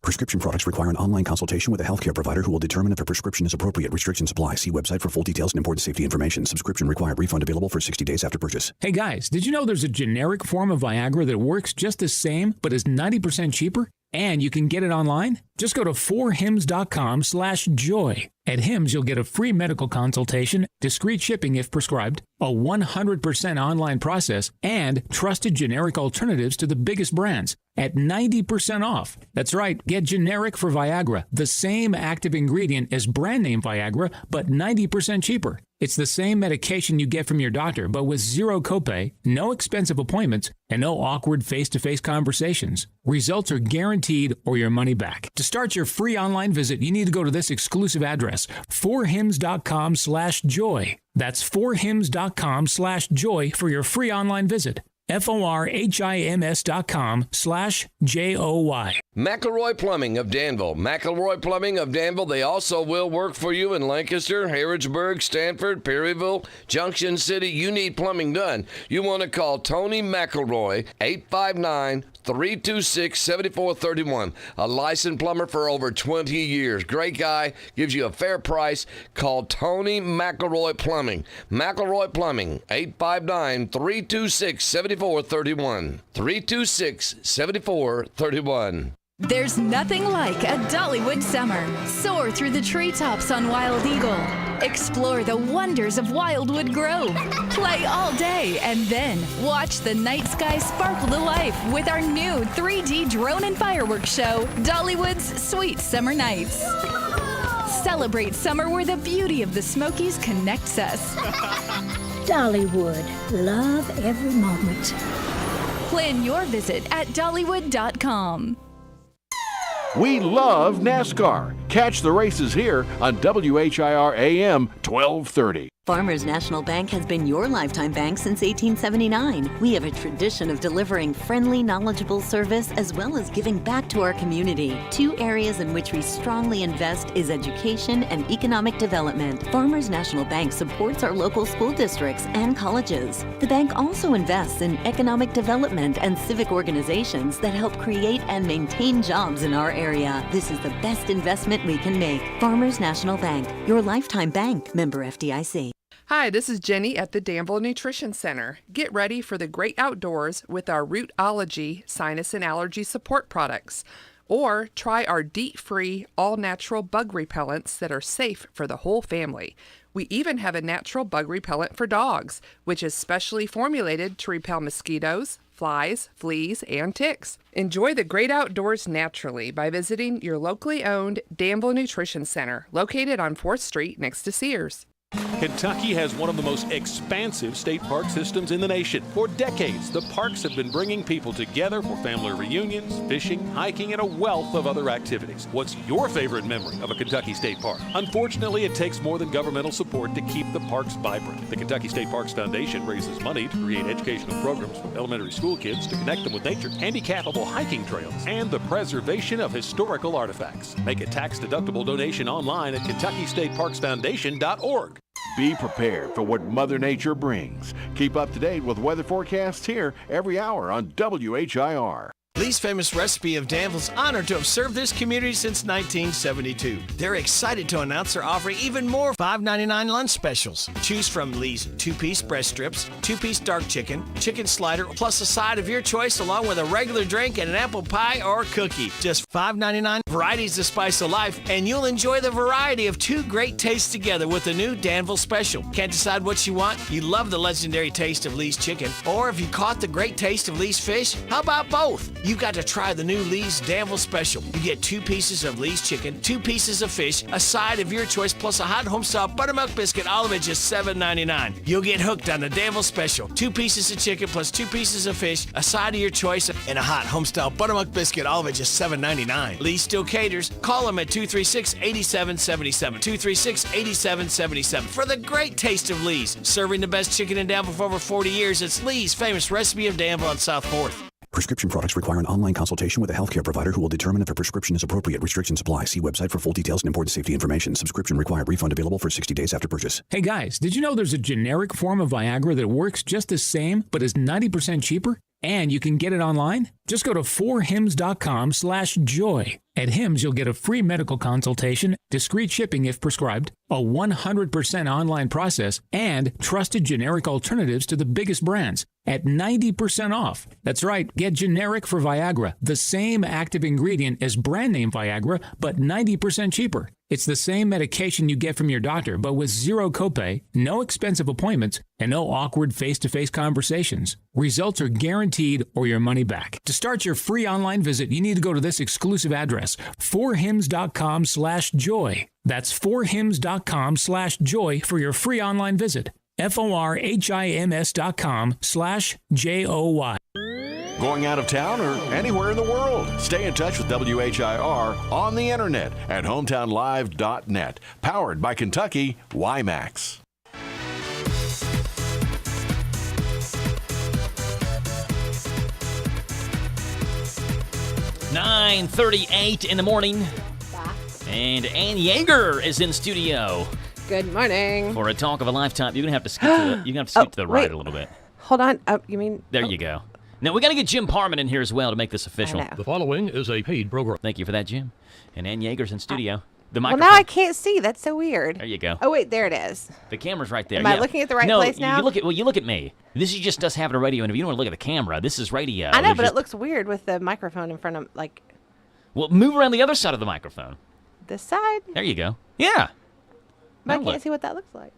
Prescription products require an online consultation with a healthcare provider who will determine if a prescription is appropriate. Restrictions apply. See website for full details and important safety information. Subscription required. Refund available for 60 days after purchase. Hey guys, did you know there's a generic form of Viagra that works just the same but is 90% cheaper? And you can get it online? Just go to 4hims.com/joy. At Hims, you'll get a free medical consultation, discreet shipping if prescribed, a 100% online process, and trusted generic alternatives to the biggest brands at 90% off. That's right, get generic for Viagra, the same active ingredient as brand name Viagra, but 90% cheaper. It's the same medication you get from your doctor, but with zero copay, no expensive appointments, and no awkward face-to-face conversations. Results are guaranteed or your money back. To start your free online visit, you need to go to this exclusive address, 4hims.com/joy. That's 4hims.com/joy for your free online visit. FORHIMS.com/JOY. McElroy Plumbing of Danville. McElroy Plumbing of Danville. They also will work for you in Lancaster, Harrodsburg, Stanford, Perryville, Junction City. You need plumbing done. You want to call Tony McElroy, 859-326-7431. A licensed plumber for over 20 years. Great guy. Gives you a fair price. Call Tony McElroy Plumbing. McElroy Plumbing, 859-326-7431. 326-7431. There's nothing like a Dollywood summer. Soar through the treetops on Wild Eagle. Explore the wonders of Wildwood Grove. Play all day and then watch the night sky sparkle to life with our new 3D drone and fireworks show, Dollywood's Sweet Summer Nights. Celebrate summer where the beauty of the Smokies connects us. Dollywood. Love every moment. Plan your visit at Dollywood.com. We love NASCAR. Catch the races here on WHIR AM 1230. Farmers National Bank has been your lifetime bank since 1879. We have a tradition of delivering friendly, knowledgeable service as well as giving back to our community. Two areas in which we strongly invest is education and economic development. Farmers National Bank supports our local school districts and colleges. The bank also invests in economic development and civic organizations that help create and maintain jobs in our area. This is the best investment we can make. Farmers National Bank, your lifetime bank, member FDIC. Hi, this is Jenny at the Danville Nutrition Center. Get ready for the great outdoors with our Rootology sinus and allergy support products. Or try our DEET-free, all-natural bug repellents that are safe for the whole family. We even have a natural bug repellent for dogs, which is specially formulated to repel mosquitoes, flies, fleas, and ticks. Enjoy the great outdoors naturally by visiting your locally owned Danville Nutrition Center, located on 4th Street next to Sears. Kentucky has one of the most expansive state park systems in the nation. For decades, the parks have been bringing people together for family reunions, fishing, hiking, and a wealth of other activities. What's your favorite memory of a Kentucky state park? Unfortunately, it takes more than governmental support to keep the parks vibrant. The Kentucky State Parks Foundation raises money to create educational programs for elementary school kids to connect them with nature, handicapable hiking trails, and the preservation of historical artifacts. Make a tax-deductible donation online at KentuckyStateParksFoundation.org. Be prepared for what Mother Nature brings. Keep up to date with weather forecasts here every hour on WHIR. Lee's Famous Recipe of Danville's honored to have served this community since 1972. They're excited to announce they're offering even more $5.99 lunch specials. Choose from Lee's 2-piece breast strips, 2-piece dark chicken, chicken slider, plus a side of your choice along with a regular drink and an apple pie or cookie. Just $5.99, varieties to spice of life, and you'll enjoy the variety of two great tastes together with the new Danville Special. Can't decide what you want? You love the legendary taste of Lee's chicken, or if you caught the great taste of Lee's fish, how about both? You've got to try the new Lee's Danville Special. You get 2 pieces of Lee's chicken, 2 pieces of fish, a side of your choice, plus a hot homestyle buttermilk biscuit, all of it just $7.99. You'll get hooked on the Danville Special. 2 pieces of chicken plus 2 pieces of fish, a side of your choice, and a hot homestyle buttermilk biscuit, all of it just $7.99. Lee still caters. Call them at 236-8777. 236-8777 for the great taste of Lee's. Serving the best chicken in Danville for over 40 years, it's Lee's Famous Recipe of Danville on South 4th. Prescription products require an online consultation with a healthcare provider who will determine if a prescription is appropriate. Restrictions apply. See website for full details and important safety information. Subscription required. Refund available for 60 days after purchase. Hey guys, did you know there's a generic form of Viagra that works just the same but is 90% cheaper? And you can get it online? Just go to 4hims.com/joy. At Hims, you'll get a free medical consultation, discreet shipping if prescribed, a 100% online process, and trusted generic alternatives to the biggest brands at 90% off. That's right, get generic for Viagra, the same active ingredient as brand name Viagra, but 90% cheaper. It's the same medication you get from your doctor, but with zero copay, no expensive appointments, and no awkward face-to-face conversations. Results are guaranteed or your money back. To start your free online visit, you need to go to this exclusive address, 4hims.com/joy. That's 4hims.com/joy for your free online visit. FORHIMS.com/JOY. Going out of town or anywhere in the world? Stay in touch with WHIR on the internet at hometownlive.net. Powered by Kentucky WiMAX. $9:38 in the morning. And Ann Yeager is in studio. Good morning. For a talk of a lifetime. You're going to have to scoot to the right a little bit. Hold on. You mean? There you go. Now, we got to get Jim Parman in here as well to make this official. The following is a paid program. Thank you for that, Jim. And Ann Yeager's in studio. The Well, microphone. now I can't see. That's so weird. There you go. Oh, wait. There it is. The camera's right there. Am I looking at the right place now? You look at me. This is just us having a radio interview. You don't want to look at the camera. This is radio. I know, but it looks weird with the microphone in front of, like... Well, move around the other side of the microphone. This side? There you go. Yeah. But I can't see what that looks like.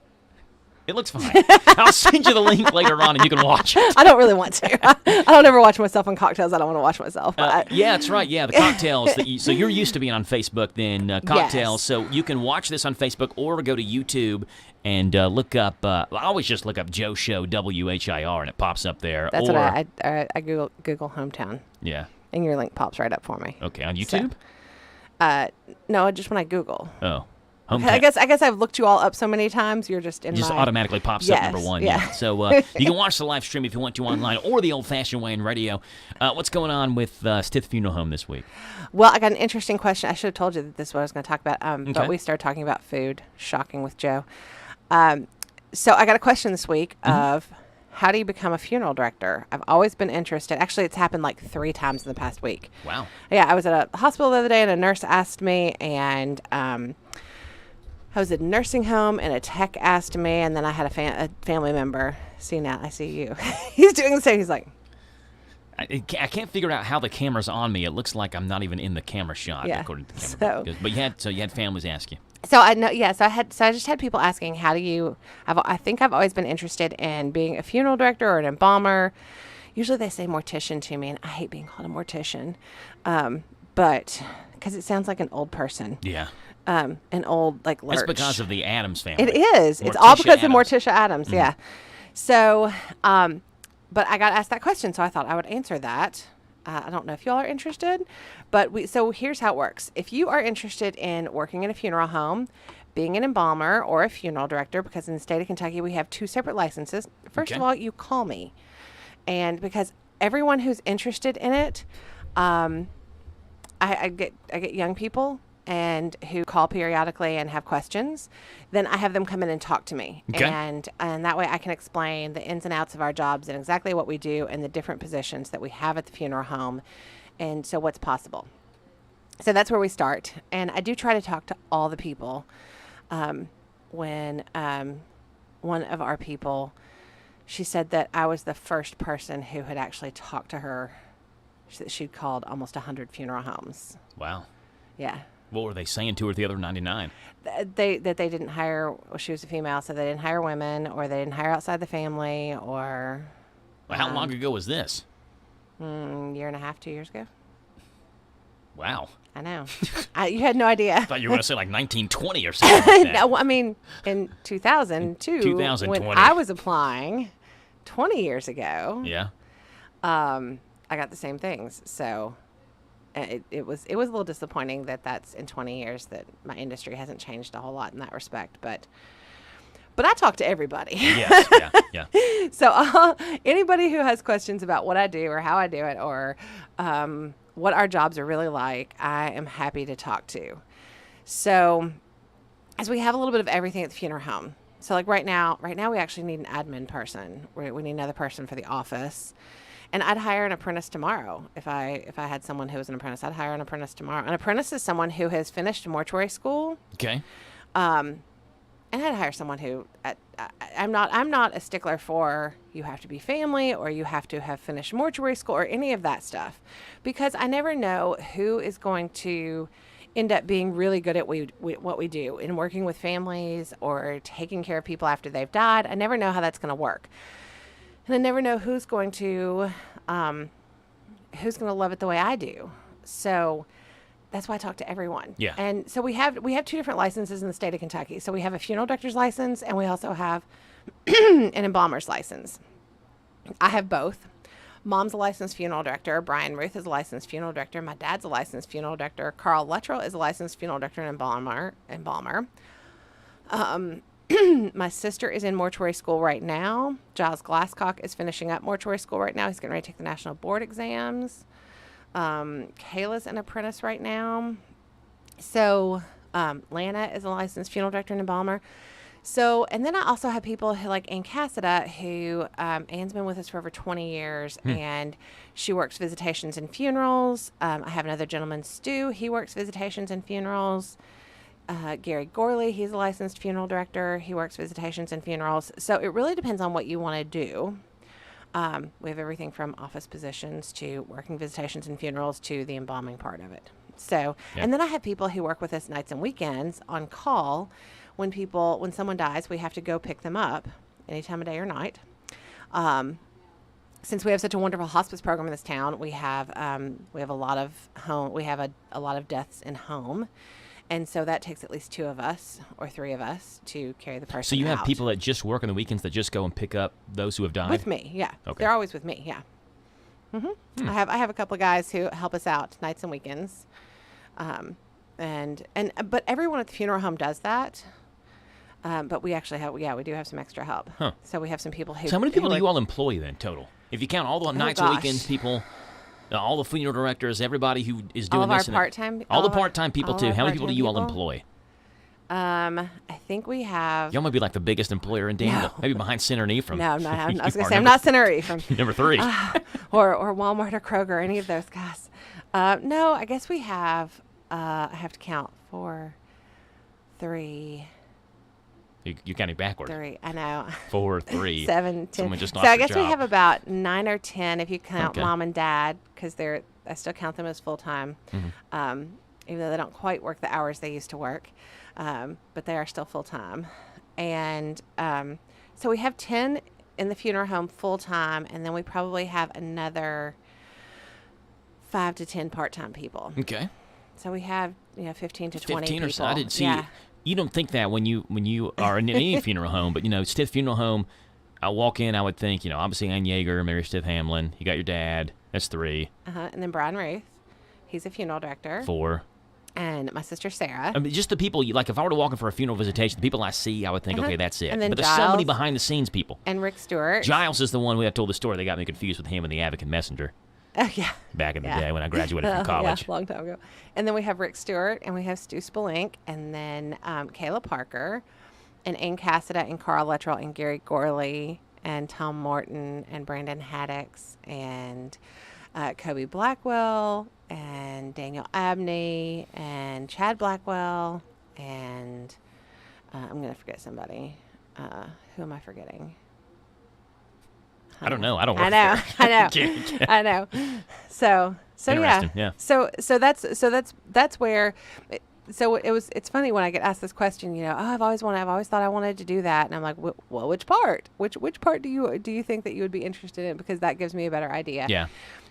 It looks fine. I'll send you the link later on and you can watch it. I don't really want to. I don't ever watch myself on cocktails. I don't want to watch myself. Yeah, that's right. Yeah, the cocktails. So you're used to being on Facebook then, cocktails. Yes. So you can watch this on Facebook or go to YouTube and look up, I always just look up Joe Show WHIR and it pops up there. That's what I Google hometown. Yeah. And your link pops right up for me. Okay, on YouTube? No, just when I Google. Oh. I guess I've looked you all up so many times. You're just in just my... automatically pops up number one. Yeah. So you can watch the live stream if you want to online or the old-fashioned way in radio. What's going on with Stith Funeral Home this week? Well, I got an interesting question. I should have told you that this is what I was going to talk about. Okay. But we started talking about food. Shocking with Joe. So I got a question this week of how do you become a funeral director? I've always been interested. Actually, it's happened like 3 times in the past week. Wow. Yeah, I was at a hospital the other day and a nurse asked me, and I was at a nursing home and a tech asked me, and then I had a family member. See, now I see you. He's doing the same. He's like, I can't figure out how the camera's on me. It looks like I'm not even in the camera shot, according to the camera. But you had families ask you. So I know, yeah. So I just had people asking, how do you? I think I've always been interested in being a funeral director or an embalmer. Usually they say mortician to me, and I hate being called a mortician, but because it sounds like an old person. Yeah. An old like lurch. That's because of the Addams family. It is. It's all because of Morticia Addams. Yeah. So, but I got asked that question, so I thought I would answer that. I don't know if y'all are interested, but so here's how it works. If you are interested in working in a funeral home, being an embalmer or a funeral director, because in the state of Kentucky we have 2 separate licenses. First of all, you call me, and because everyone who's interested in it, I get young people and who call periodically and have questions. Then I have them come in and talk to me. Okay. And that way I can explain the ins and outs of our jobs and exactly what we do and the different positions that we have at the funeral home, and so what's possible. So that's where we start. And I do try to talk to all the people. When one of our people, she said that I was the first person who had actually talked to her. She'd called almost 100 funeral homes. Wow. Yeah. What were they saying to her, the other 99? That they didn't hire, well, she was a female, so they didn't hire women, or they didn't hire outside the family, or... Well, how long ago was this? Year and a half, 2 years ago. Wow. I know. You had no idea. I thought you were going to say like 1920 or something like that. No, I mean, in 2002, 2020. when I was applying 20 years ago, yeah, I got the same things, so... It was a little disappointing that that's in 20 years that my industry hasn't changed a whole lot in that respect, but I talk to everybody. Yes, yeah. So anybody who has questions about what I do or how I do it or what our jobs are really like, I am happy to talk to. So as we have a little bit of everything at the funeral home. So like right now we actually need an admin person. We need another person for the office. And I'd hire an apprentice tomorrow. If I had someone who was an apprentice, I'd hire an apprentice tomorrow. An apprentice is someone who has finished mortuary school. Okay. And I'd hire someone who I'm not a stickler for you have to be family or you have to have finished mortuary school or any of that stuff, because I never know who is going to end up being really good at what we do in working with families or taking care of people after they've died. I never know how that's going to work. And I never know who's going to love it the way I do. So that's why I talk to everyone. Yeah. And so we have 2 different licenses in the state of Kentucky. So we have a funeral director's license and we also have an embalmer's license. I have both. Mom's a licensed funeral director. Brian Ruth is a licensed funeral director. My dad's a licensed funeral director. Carl Luttrell is a licensed funeral director and embalmer. My sister is in mortuary school right now. Giles Glasscock is finishing up mortuary school right now. He's getting ready to take the national board exams. Kayla's an apprentice right now. So Lana is a licensed funeral director and embalmer. So, and then I also have people who, like Ann Cassida, who Ann's been with us for over 20 years, and she works visitations and funerals. I have another gentleman, Stu. He works visitations and funerals. Gary Gorley, he's a licensed funeral director. He works visitations and funerals. So it really depends on what you want to do. We have everything from office positions to working visitations and funerals to the embalming part of it. So, and then I have people who work with us nights and weekends on call. When someone dies, we have to go pick them up any time of day or night. Since we have such a wonderful hospice program in this town, we have a lot of deaths in home. And so that takes at least 2 of us or 3 of us to carry the person So you have out. people that just work on the weekends that just go and pick up those who have died? With me, yeah. Okay. They're always with me, yeah. I have a couple of guys who help us out nights and weekends. But everyone at the funeral home does that. But we actually have, we do have some extra help. Huh. So we have some people who. So how many people who do you all employ then total? If you count all the nights and weekends people, all the funeral directors, everybody who is doing all of this. Our part-time. All the part-time people too. How many people do you all people? employ? I think we have. Y'all might be like the biggest employer in Danville. No. Maybe behind Center and Ephraim. No, I'm not. I was going to say, I'm not Center Ephraim. Number 3. Or Walmart or Kroger, any of those guys. No, I guess we have, I have to count 4, 3. You're counting backwards. 3, I know. 4, 3. 7, 10. Someone just So lost I their guess we job. have about 9 or 10 if you count Okay. mom and dad, because I still count them as full-time. Mm-hmm. Even though they don't quite work the hours they used to work. But they are still full-time. And so we have 10 in the funeral home full-time, and then we probably have another 5 to 10 part-time people. Okay. So we have 15 to 20 15 people. or so. I didn't see. Yeah. You don't think that when you are in any funeral home, but Stith Funeral Home, I walk in, I would think, obviously Ann Yeager, Mary Stith Hamlin. You got your dad. That's 3. And then Brian Ruth, he's a funeral director. 4. And my sister Sarah. I mean, just the people, like if I were to walk in for a funeral visitation, the people I see, I would think, okay, that's it. And then but there's so many Giles behind the scenes people. And Rick Stewart. Giles is the one who I told the story. They got me confused with him and the Advocate Messenger. Oh, yeah. Back in the day when I graduated from college. Yeah, a long time ago. And then we have Rick Stewart, and we have Stu Spelink, and then Kayla Parker, and Ann Cassida, and Carl Luttrell, and Gary Gorley, and Tom Morton, and Brandon Haddix, and Kobe Blackwell, and Daniel Abney, and Chad Blackwell, and I'm going to forget somebody. Who am I forgetting? I don't know. I don't work I know. there. I know. Can't- I know. So Interesting, yeah. yeah. So that's where. It's funny when I get asked this question. I've always thought I wanted to do that, and I'm like, well, which part? Which part do you think that you would be interested in? Because that gives me a better idea. Yeah.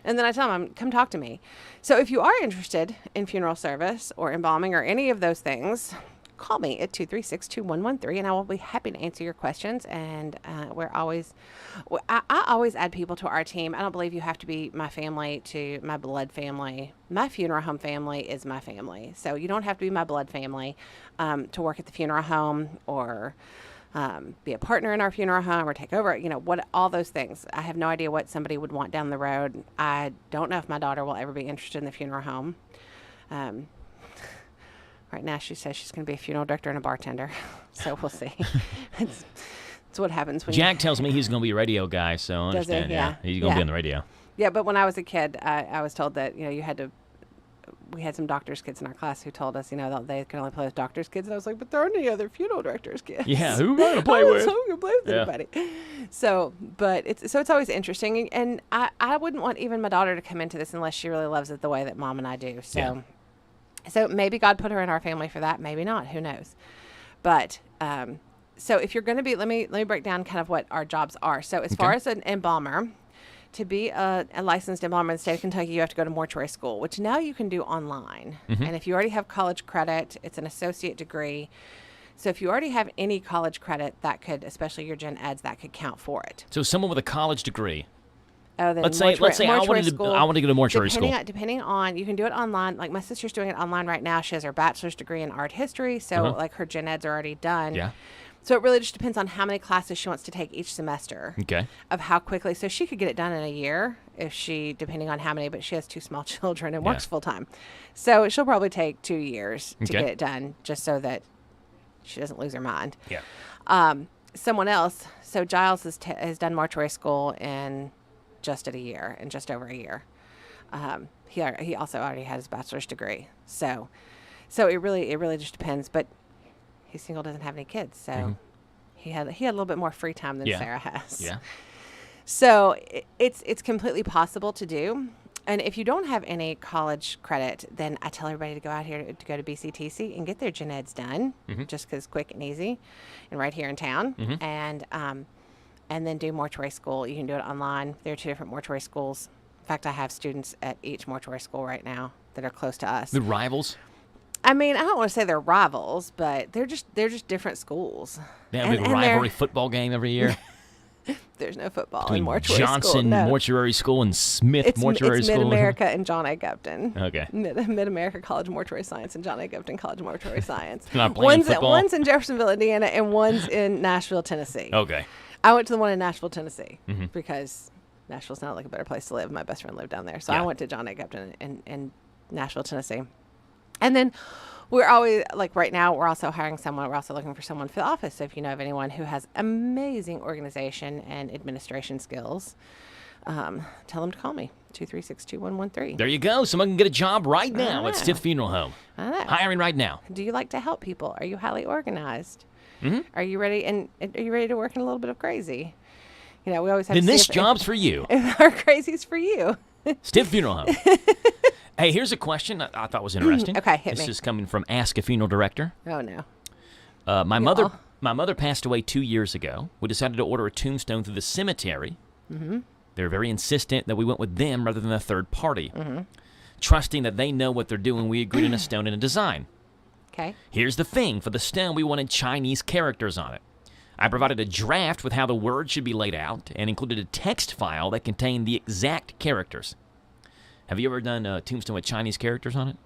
And then I tell them, come talk to me. So if you are interested in funeral service or embalming or any of those things, call me at 236-2113, and I will be happy to answer your questions. And I always add people to our team. I don't believe you have to be my family to my blood family. My funeral home family is my family. So you don't have to be my blood family to work at the funeral home or be a partner in our funeral home or take over, all those things. I have no idea what somebody would want down the road. I don't know if my daughter will ever be interested in the funeral home. Right now, she says she's going to be a funeral director and a bartender. So we'll see. It's what happens when Jack tells me he's going to be a radio guy, so I Does he? understand. Yeah. He's going to be on the radio. Yeah, but when I was a kid, I was told that, you had to. We had some doctor's kids in our class who told us, that they could only play with doctor's kids. And I was like, but there aren't any other funeral director's kids. Yeah, who am I going to play with? Who am I going to play with anybody? So, it's always interesting. And I wouldn't want even my daughter to come into this unless she really loves it the way that mom and I do. So. Yeah. So maybe God put her in our family for that. Maybe not. Who knows? But so if you're going to be, let me break down kind of what our jobs are. So as far as an embalmer, to be a licensed embalmer in the state of Kentucky, you have to go to mortuary school, which now you can do online. Mm-hmm. And if you already have college credit, it's an associate degree. So if you already have any college credit, that could, especially your gen eds, that could count for it. So someone with a college degree. Oh, then let's say I wanted to go to mortuary school. Depending on, you can do it online. Like my sister's doing it online right now. She has her bachelor's degree in art history, so like her gen eds are already done. Yeah. So it really just depends on how many classes she wants to take each semester. Okay. Of how quickly. So she could get it done in a year if she, depending on how many, but she has 2 small children and works full time. So she'll probably take 2 years to get it done just so that she doesn't lose her mind. Yeah. Someone else, so Giles has done mortuary school in just over a year. He also already has his bachelor's degree. So it really just depends. But he's single, doesn't have any kids, so he had a little bit more free time than Sarah has. Yeah. So it's completely possible to do. And if you don't have any college credit, then I tell everybody to go out here to go to BCTC and get their gen eds done, just because quick and easy, and right here in town. And then do mortuary school. You can do it online. There are 2 different mortuary schools. In fact, I have students at each mortuary school right now that are close to us. The rivals? I mean, I don't want to say they're rivals, but they're just different schools. They have a big rivalry football game every year. There's no football Between in mortuary Johnson school. No. Mortuary School and Smith Mortuary it's School. Mid-America and John A. Gupton. Okay. Mid-America College of Mortuary Science and John A. Gupton College of Mortuary Science. Not playing football? One's in Jeffersonville, Indiana, and one's in Nashville, Tennessee. Okay. I went to the one in Nashville, Tennessee, Mhm. because Nashville sounded like a better place to live. My best friend lived down there. So Yeah. I went to John A. Gupton in Nashville, Tennessee. And then we're always, like right now, we're also hiring someone. We're also looking for someone for the office. So if you know of anyone who has amazing organization and administration skills, tell them to call me, 236-2113. There you go. Someone can get a job right now at Stiff Funeral Home. I know. Hiring right now. Do you like to help people? Are you highly organized? Mm-hmm. Are you ready? And are you ready to work in a little bit of crazy? We always have Then to see this if job's for you. If our crazy's for you. Stiff Funeral Home. Hey, here's a question I thought was interesting. Okay, hit this me. is coming from Ask a Funeral Director. Oh, no. My mother passed away 2 years ago. We decided to order a tombstone through the cemetery. Mm-hmm. They're very insistent that we went with them rather than a third party. Mm-hmm. Trusting that they know what they're doing, we agreed on a stone and a design. Okay. Here's the thing. For the stone, we wanted Chinese characters on it. I provided a draft with how the words should be laid out and included a text file that contained the exact characters. Have you ever done a tombstone with Chinese characters on it?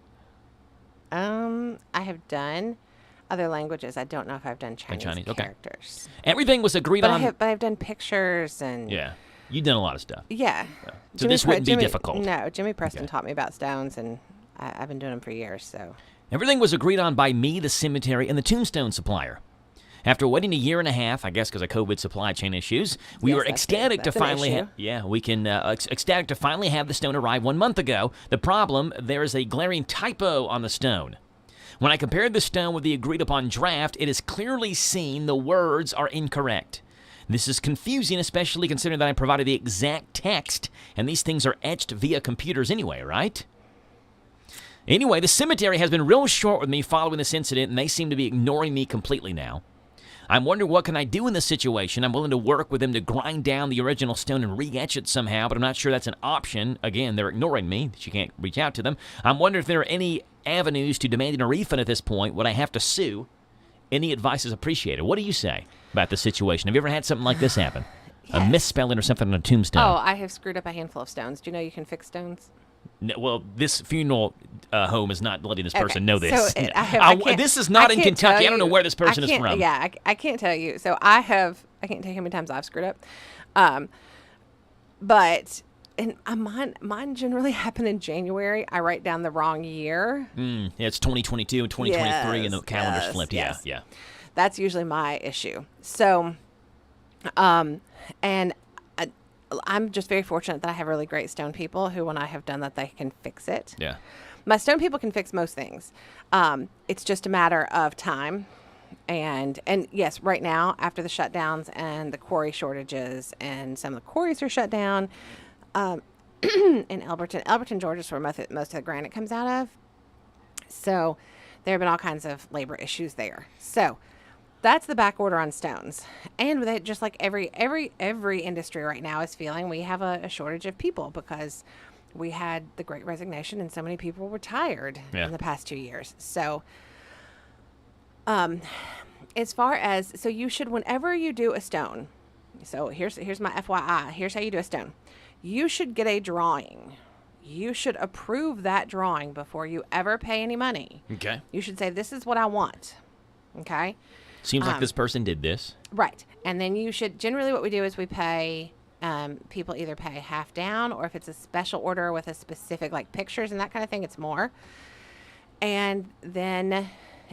I have done other languages. I don't know if I've done Chinese okay. characters. Everything was agreed on. But I've done pictures and... Yeah. You've done a lot of stuff. Yeah. So this wouldn't be difficult. No, Jimmy Preston taught me about stones, and I've been doing them for years, so... Everything was agreed on by me, the cemetery, and the tombstone supplier. After waiting a year and a half, I guess because of COVID supply chain issues, we were ecstatic to finally ecstatic to finally have the stone arrive 1 month ago. The problem, there is a glaring typo on the stone. When I compared the stone with the agreed upon draft, it is clearly seen the words are incorrect. This is confusing, especially considering that I provided the exact text, and these things are etched via computers anyway, right? Anyway, the cemetery has been real short with me following this incident, and they seem to be ignoring me completely now. I'm wondering what can I do in this situation. I'm willing to work with them to grind down the original stone and re-etch it somehow, but I'm not sure that's an option. Again, they're ignoring me. She can't reach out to them. I'm wondering if there are any avenues to demanding a refund at this point. Would I have to sue? Any advice is appreciated. What do you say about the situation? Have you ever had something like this happen? Yes. A misspelling or something on a tombstone? Oh, I have screwed up a handful of stones. Do you know you can fix stones? No, well, this funeral home is not letting this person know this. So this is not in Kentucky. I don't know where this person is from. Yeah, I can't tell you. So I can't tell you how many times I've screwed up. But mine generally happen in January. I write down the wrong year. Yeah, it's 2022 and 2023, and the calendar's flipped. Yes. Yeah. That's usually my issue. So, and I'm just very fortunate that I have really great stone people who, when I have done that, they can fix it. Yeah. My stone people can fix most things. It's just a matter of time. And yes, right now, after the shutdowns and the quarry shortages, and some of the quarries are shut down, in Elberton, Georgia is where most of the granite comes out of. So there have been all kinds of labor issues there. So that's the back order on stones. And with it, just like every industry right now is feeling, we have a shortage of people because we had the Great Resignation and so many people retired in the past 2 years. So as far as, so you should, whenever you do a stone, so here's my FYI, here's how you do a stone. You should get a drawing. You should approve that drawing before you ever pay any money. Okay. You should say, this is what I want. Okay. Seems like this person did this. Right. And then you should, generally what we do is we pay, people either pay half down, or if it's a special order with a specific, like pictures and that kind of thing, it's more. And then,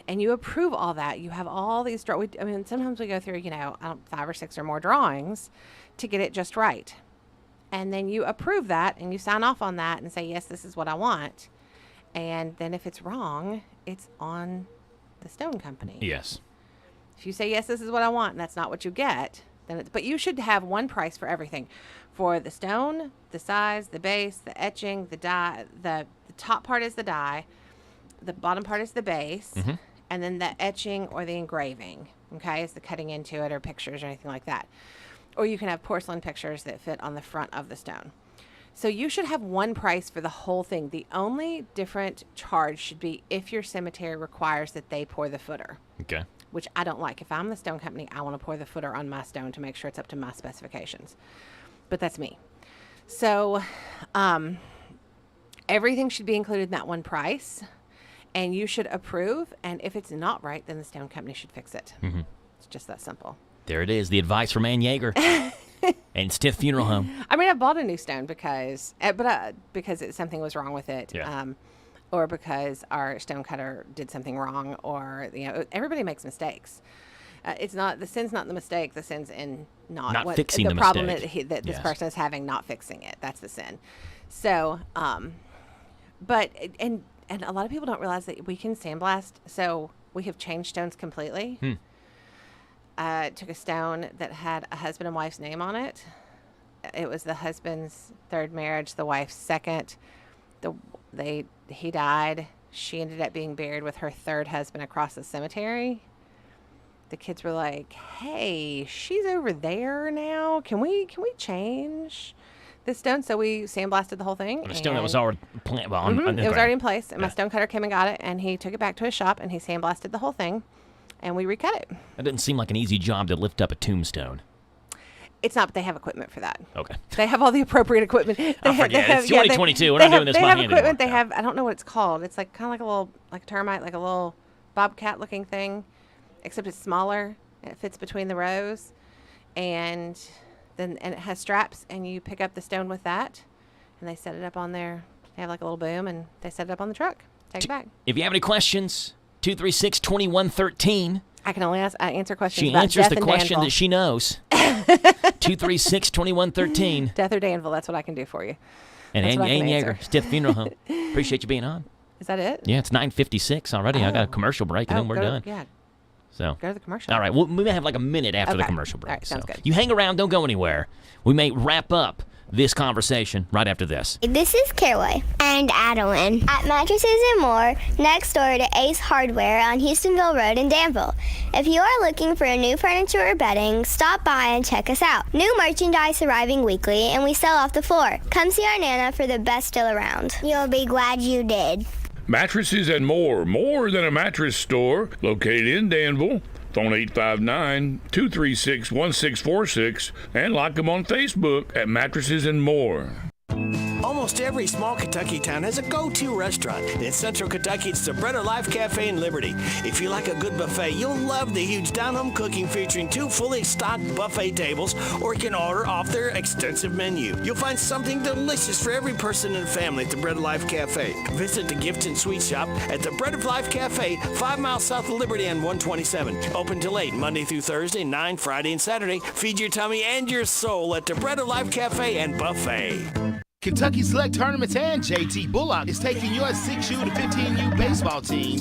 and you approve all that. You have all these, sometimes we go through, 5 or 6 or more drawings to get it just right. And then you approve that and you sign off on that and say, yes, this is what I want. And then if it's wrong, it's on the stone company. Yes. If you say, yes, this is what I want, and that's not what you get, then it's, but you should have one price for everything. For the stone, the size, the base, the etching, the dye, the top part is the dye, the bottom part is the base, and then the etching or the engraving, okay, is the cutting into it or pictures or anything like that. Or you can have porcelain pictures that fit on the front of the stone. So you should have one price for the whole thing. The only different charge should be if your cemetery requires that they pour the footer. Okay. which I don't like. If I'm the stone company, I want to pour the footer on my stone to make sure it's up to my specifications. But that's me. So everything should be included in that one price, and you should approve. And if it's not right, then the stone company should fix it. Mm-hmm. It's just that simple. There it is, the advice from Ann Yeager and Stiff Funeral Home. I mean, I bought a new stone because something was wrong with it, or because our stone cutter did something wrong, or everybody makes mistakes. It's not the sin's not in the mistake. The sin's in not fixing the problem mistake. that this person is having, not fixing it. That's the sin. So, but and a lot of people don't realize that we can sandblast. So we have changed stones completely. Took a stone that had a husband and wife's name on it. It was the husband's third marriage, the wife's second. He died. She ended up being buried with her third husband across the cemetery. The kids were like, "Hey, she's over there now. Can we change this stone?" So we sandblasted the whole thing. The stone that was already it was already in place, and my stone cutter came and got it, and he took it back to his shop, and he sandblasted the whole thing. And we recut it. That didn't seem like an easy job to lift up a tombstone. It's not, but they have equipment for that. Okay. They have all the appropriate equipment. It's 2022. We're not doing this by hand anymore. They have equipment. They have, I don't know what it's called. It's like kind of like a little, like a termite, like a little bobcat looking thing, except it's smaller. And it fits between the rows. And it has straps, and you pick up the stone with that, and they set it up on there. They have like a little boom, and they set it up on the truck. Take it back. If you have any questions, 236-2113. I can only answer questions She about answers death the in question Danville. that she knows. 236-2113. Death or Danville, that's what I can do for you. And That's Ann what I can Yeager, answer. Stiff Funeral Home. Appreciate you being on. Is that it? Yeah, it's 9:56 already. I got a commercial break, and then we're done. Yeah. So go to the commercial. All right. Well, we may have like a minute after the Okay. commercial break. All right, sounds good. You hang around. Don't go anywhere. We may wrap up this conversation right after this. This is Caraway and Adeline at Mattresses and More, next door to Ace Hardware on Houstonville Road in Danville. If you are looking for a new furniture or bedding, stop by and check us out. New merchandise arriving weekly, and we sell off the floor. Come see our Nana for the best deal around. You'll be glad you did. Mattresses and More than a mattress store, located in Danville. Phone 859-236-1646 and like them on Facebook at Mattresses and More. Almost every small Kentucky town has a go-to restaurant. In Central Kentucky, it's the Bread of Life Cafe in Liberty. If you like a good buffet, you'll love the huge down-home cooking featuring 2 fully stocked buffet tables, or you can order off their extensive menu. You'll find something delicious for every person in the family at the Bread of Life Cafe. Visit the Gift and Sweet Shop at the Bread of Life Cafe, 5 miles south of Liberty and 127. Open till 8, Monday through Thursday, 9 Friday and Saturday. Feed your tummy and your soul at the Bread of Life Cafe and Buffet. Kentucky Select Tournaments and JT Bullock is taking your 6U to 15U baseball team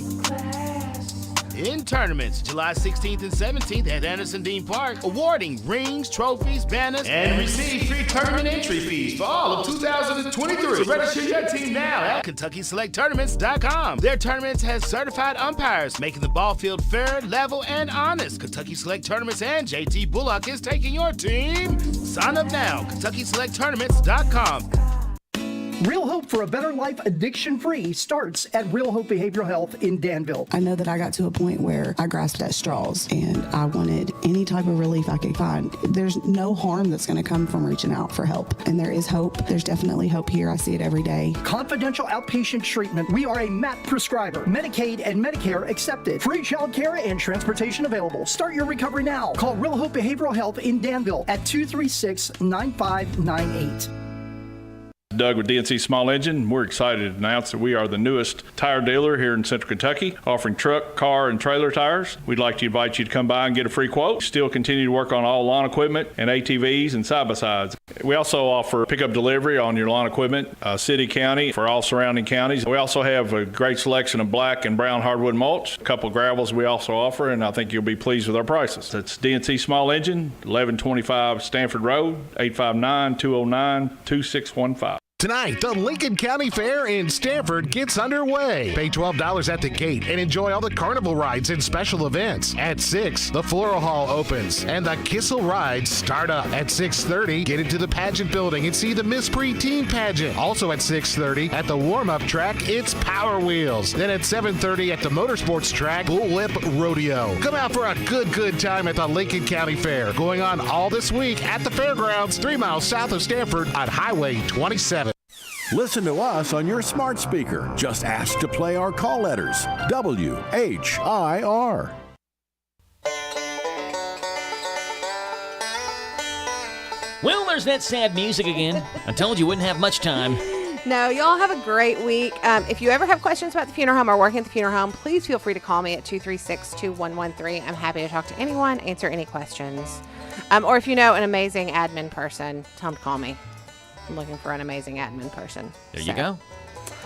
in tournaments July 16th and 17th at Anderson Dean Park, awarding rings, trophies, banners, and receive free tournament entry fees for all of 2023. So register your team now at KentuckySelectTournaments.com. Their tournaments has certified umpires, making the ball field fair, level, and honest. Kentucky Select Tournaments and JT Bullock is taking your team. Sign up now, KentuckySelectTournaments.com. Real Hope for a Better Life Addiction-Free starts at Real Hope Behavioral Health in Danville. I know that I got to a point where I grasped at straws and I wanted any type of relief I could find. There's no harm that's going to come from reaching out for help. And there is hope. There's definitely hope here. I see it every day. Confidential outpatient treatment. We are a MAP prescriber. Medicaid and Medicare accepted. Free child care and transportation available. Start your recovery now. Call Real Hope Behavioral Health in Danville at 236-9598. Doug with DNC Small Engine. We're excited to announce that we are the newest tire dealer here in Central Kentucky, offering truck, car, and trailer tires. We'd like to invite you to come by and get a free quote. Still continue to work on all lawn equipment and ATVs and side-by-sides. We also offer pickup delivery on your lawn equipment, city, county, for all surrounding counties. We also have a great selection of black and brown hardwood mulch, a couple of gravels we also offer, and I think you'll be pleased with our prices. That's DNC Small Engine, 1125 Stanford Road, 859-209-2615. Tonight, the Lincoln County Fair in Stamford gets underway. Pay $12 at the gate and enjoy all the carnival rides and special events. At 6, the Floral Hall opens and the Kissel rides start up. At 6:30, get into the pageant building and see the Miss Preteen pageant. Also at 6:30, at the warm-up track, it's Power Wheels. Then at 7:30 at the motorsports track, Bullwhip Rodeo. Come out for a good time at the Lincoln County Fair, going on all this week at the fairgrounds 3 miles south of Stamford on Highway 27. Listen to us on your smart speaker. Just ask to play our call letters. WHIR. Well, there's that sad music again. I told you wouldn't have much time. No, y'all have a great week. If you ever have questions about the funeral home or working at the funeral home, please feel free to call me at 236-2113. I'm happy to talk to anyone, answer any questions. Or if you know an amazing admin person, tell them to call me. I'm looking for an amazing admin person. There you go.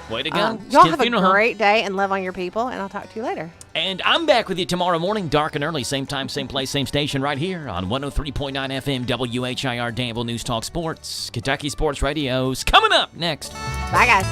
Way to go. Y'all have a great day and love on your people, and I'll talk to you later. And I'm back with you tomorrow morning, dark and early, same time, same place, same station, right here on 103.9 FM WHIR Danville News Talk Sports. Kentucky Sports Radio's coming up next. Bye, guys.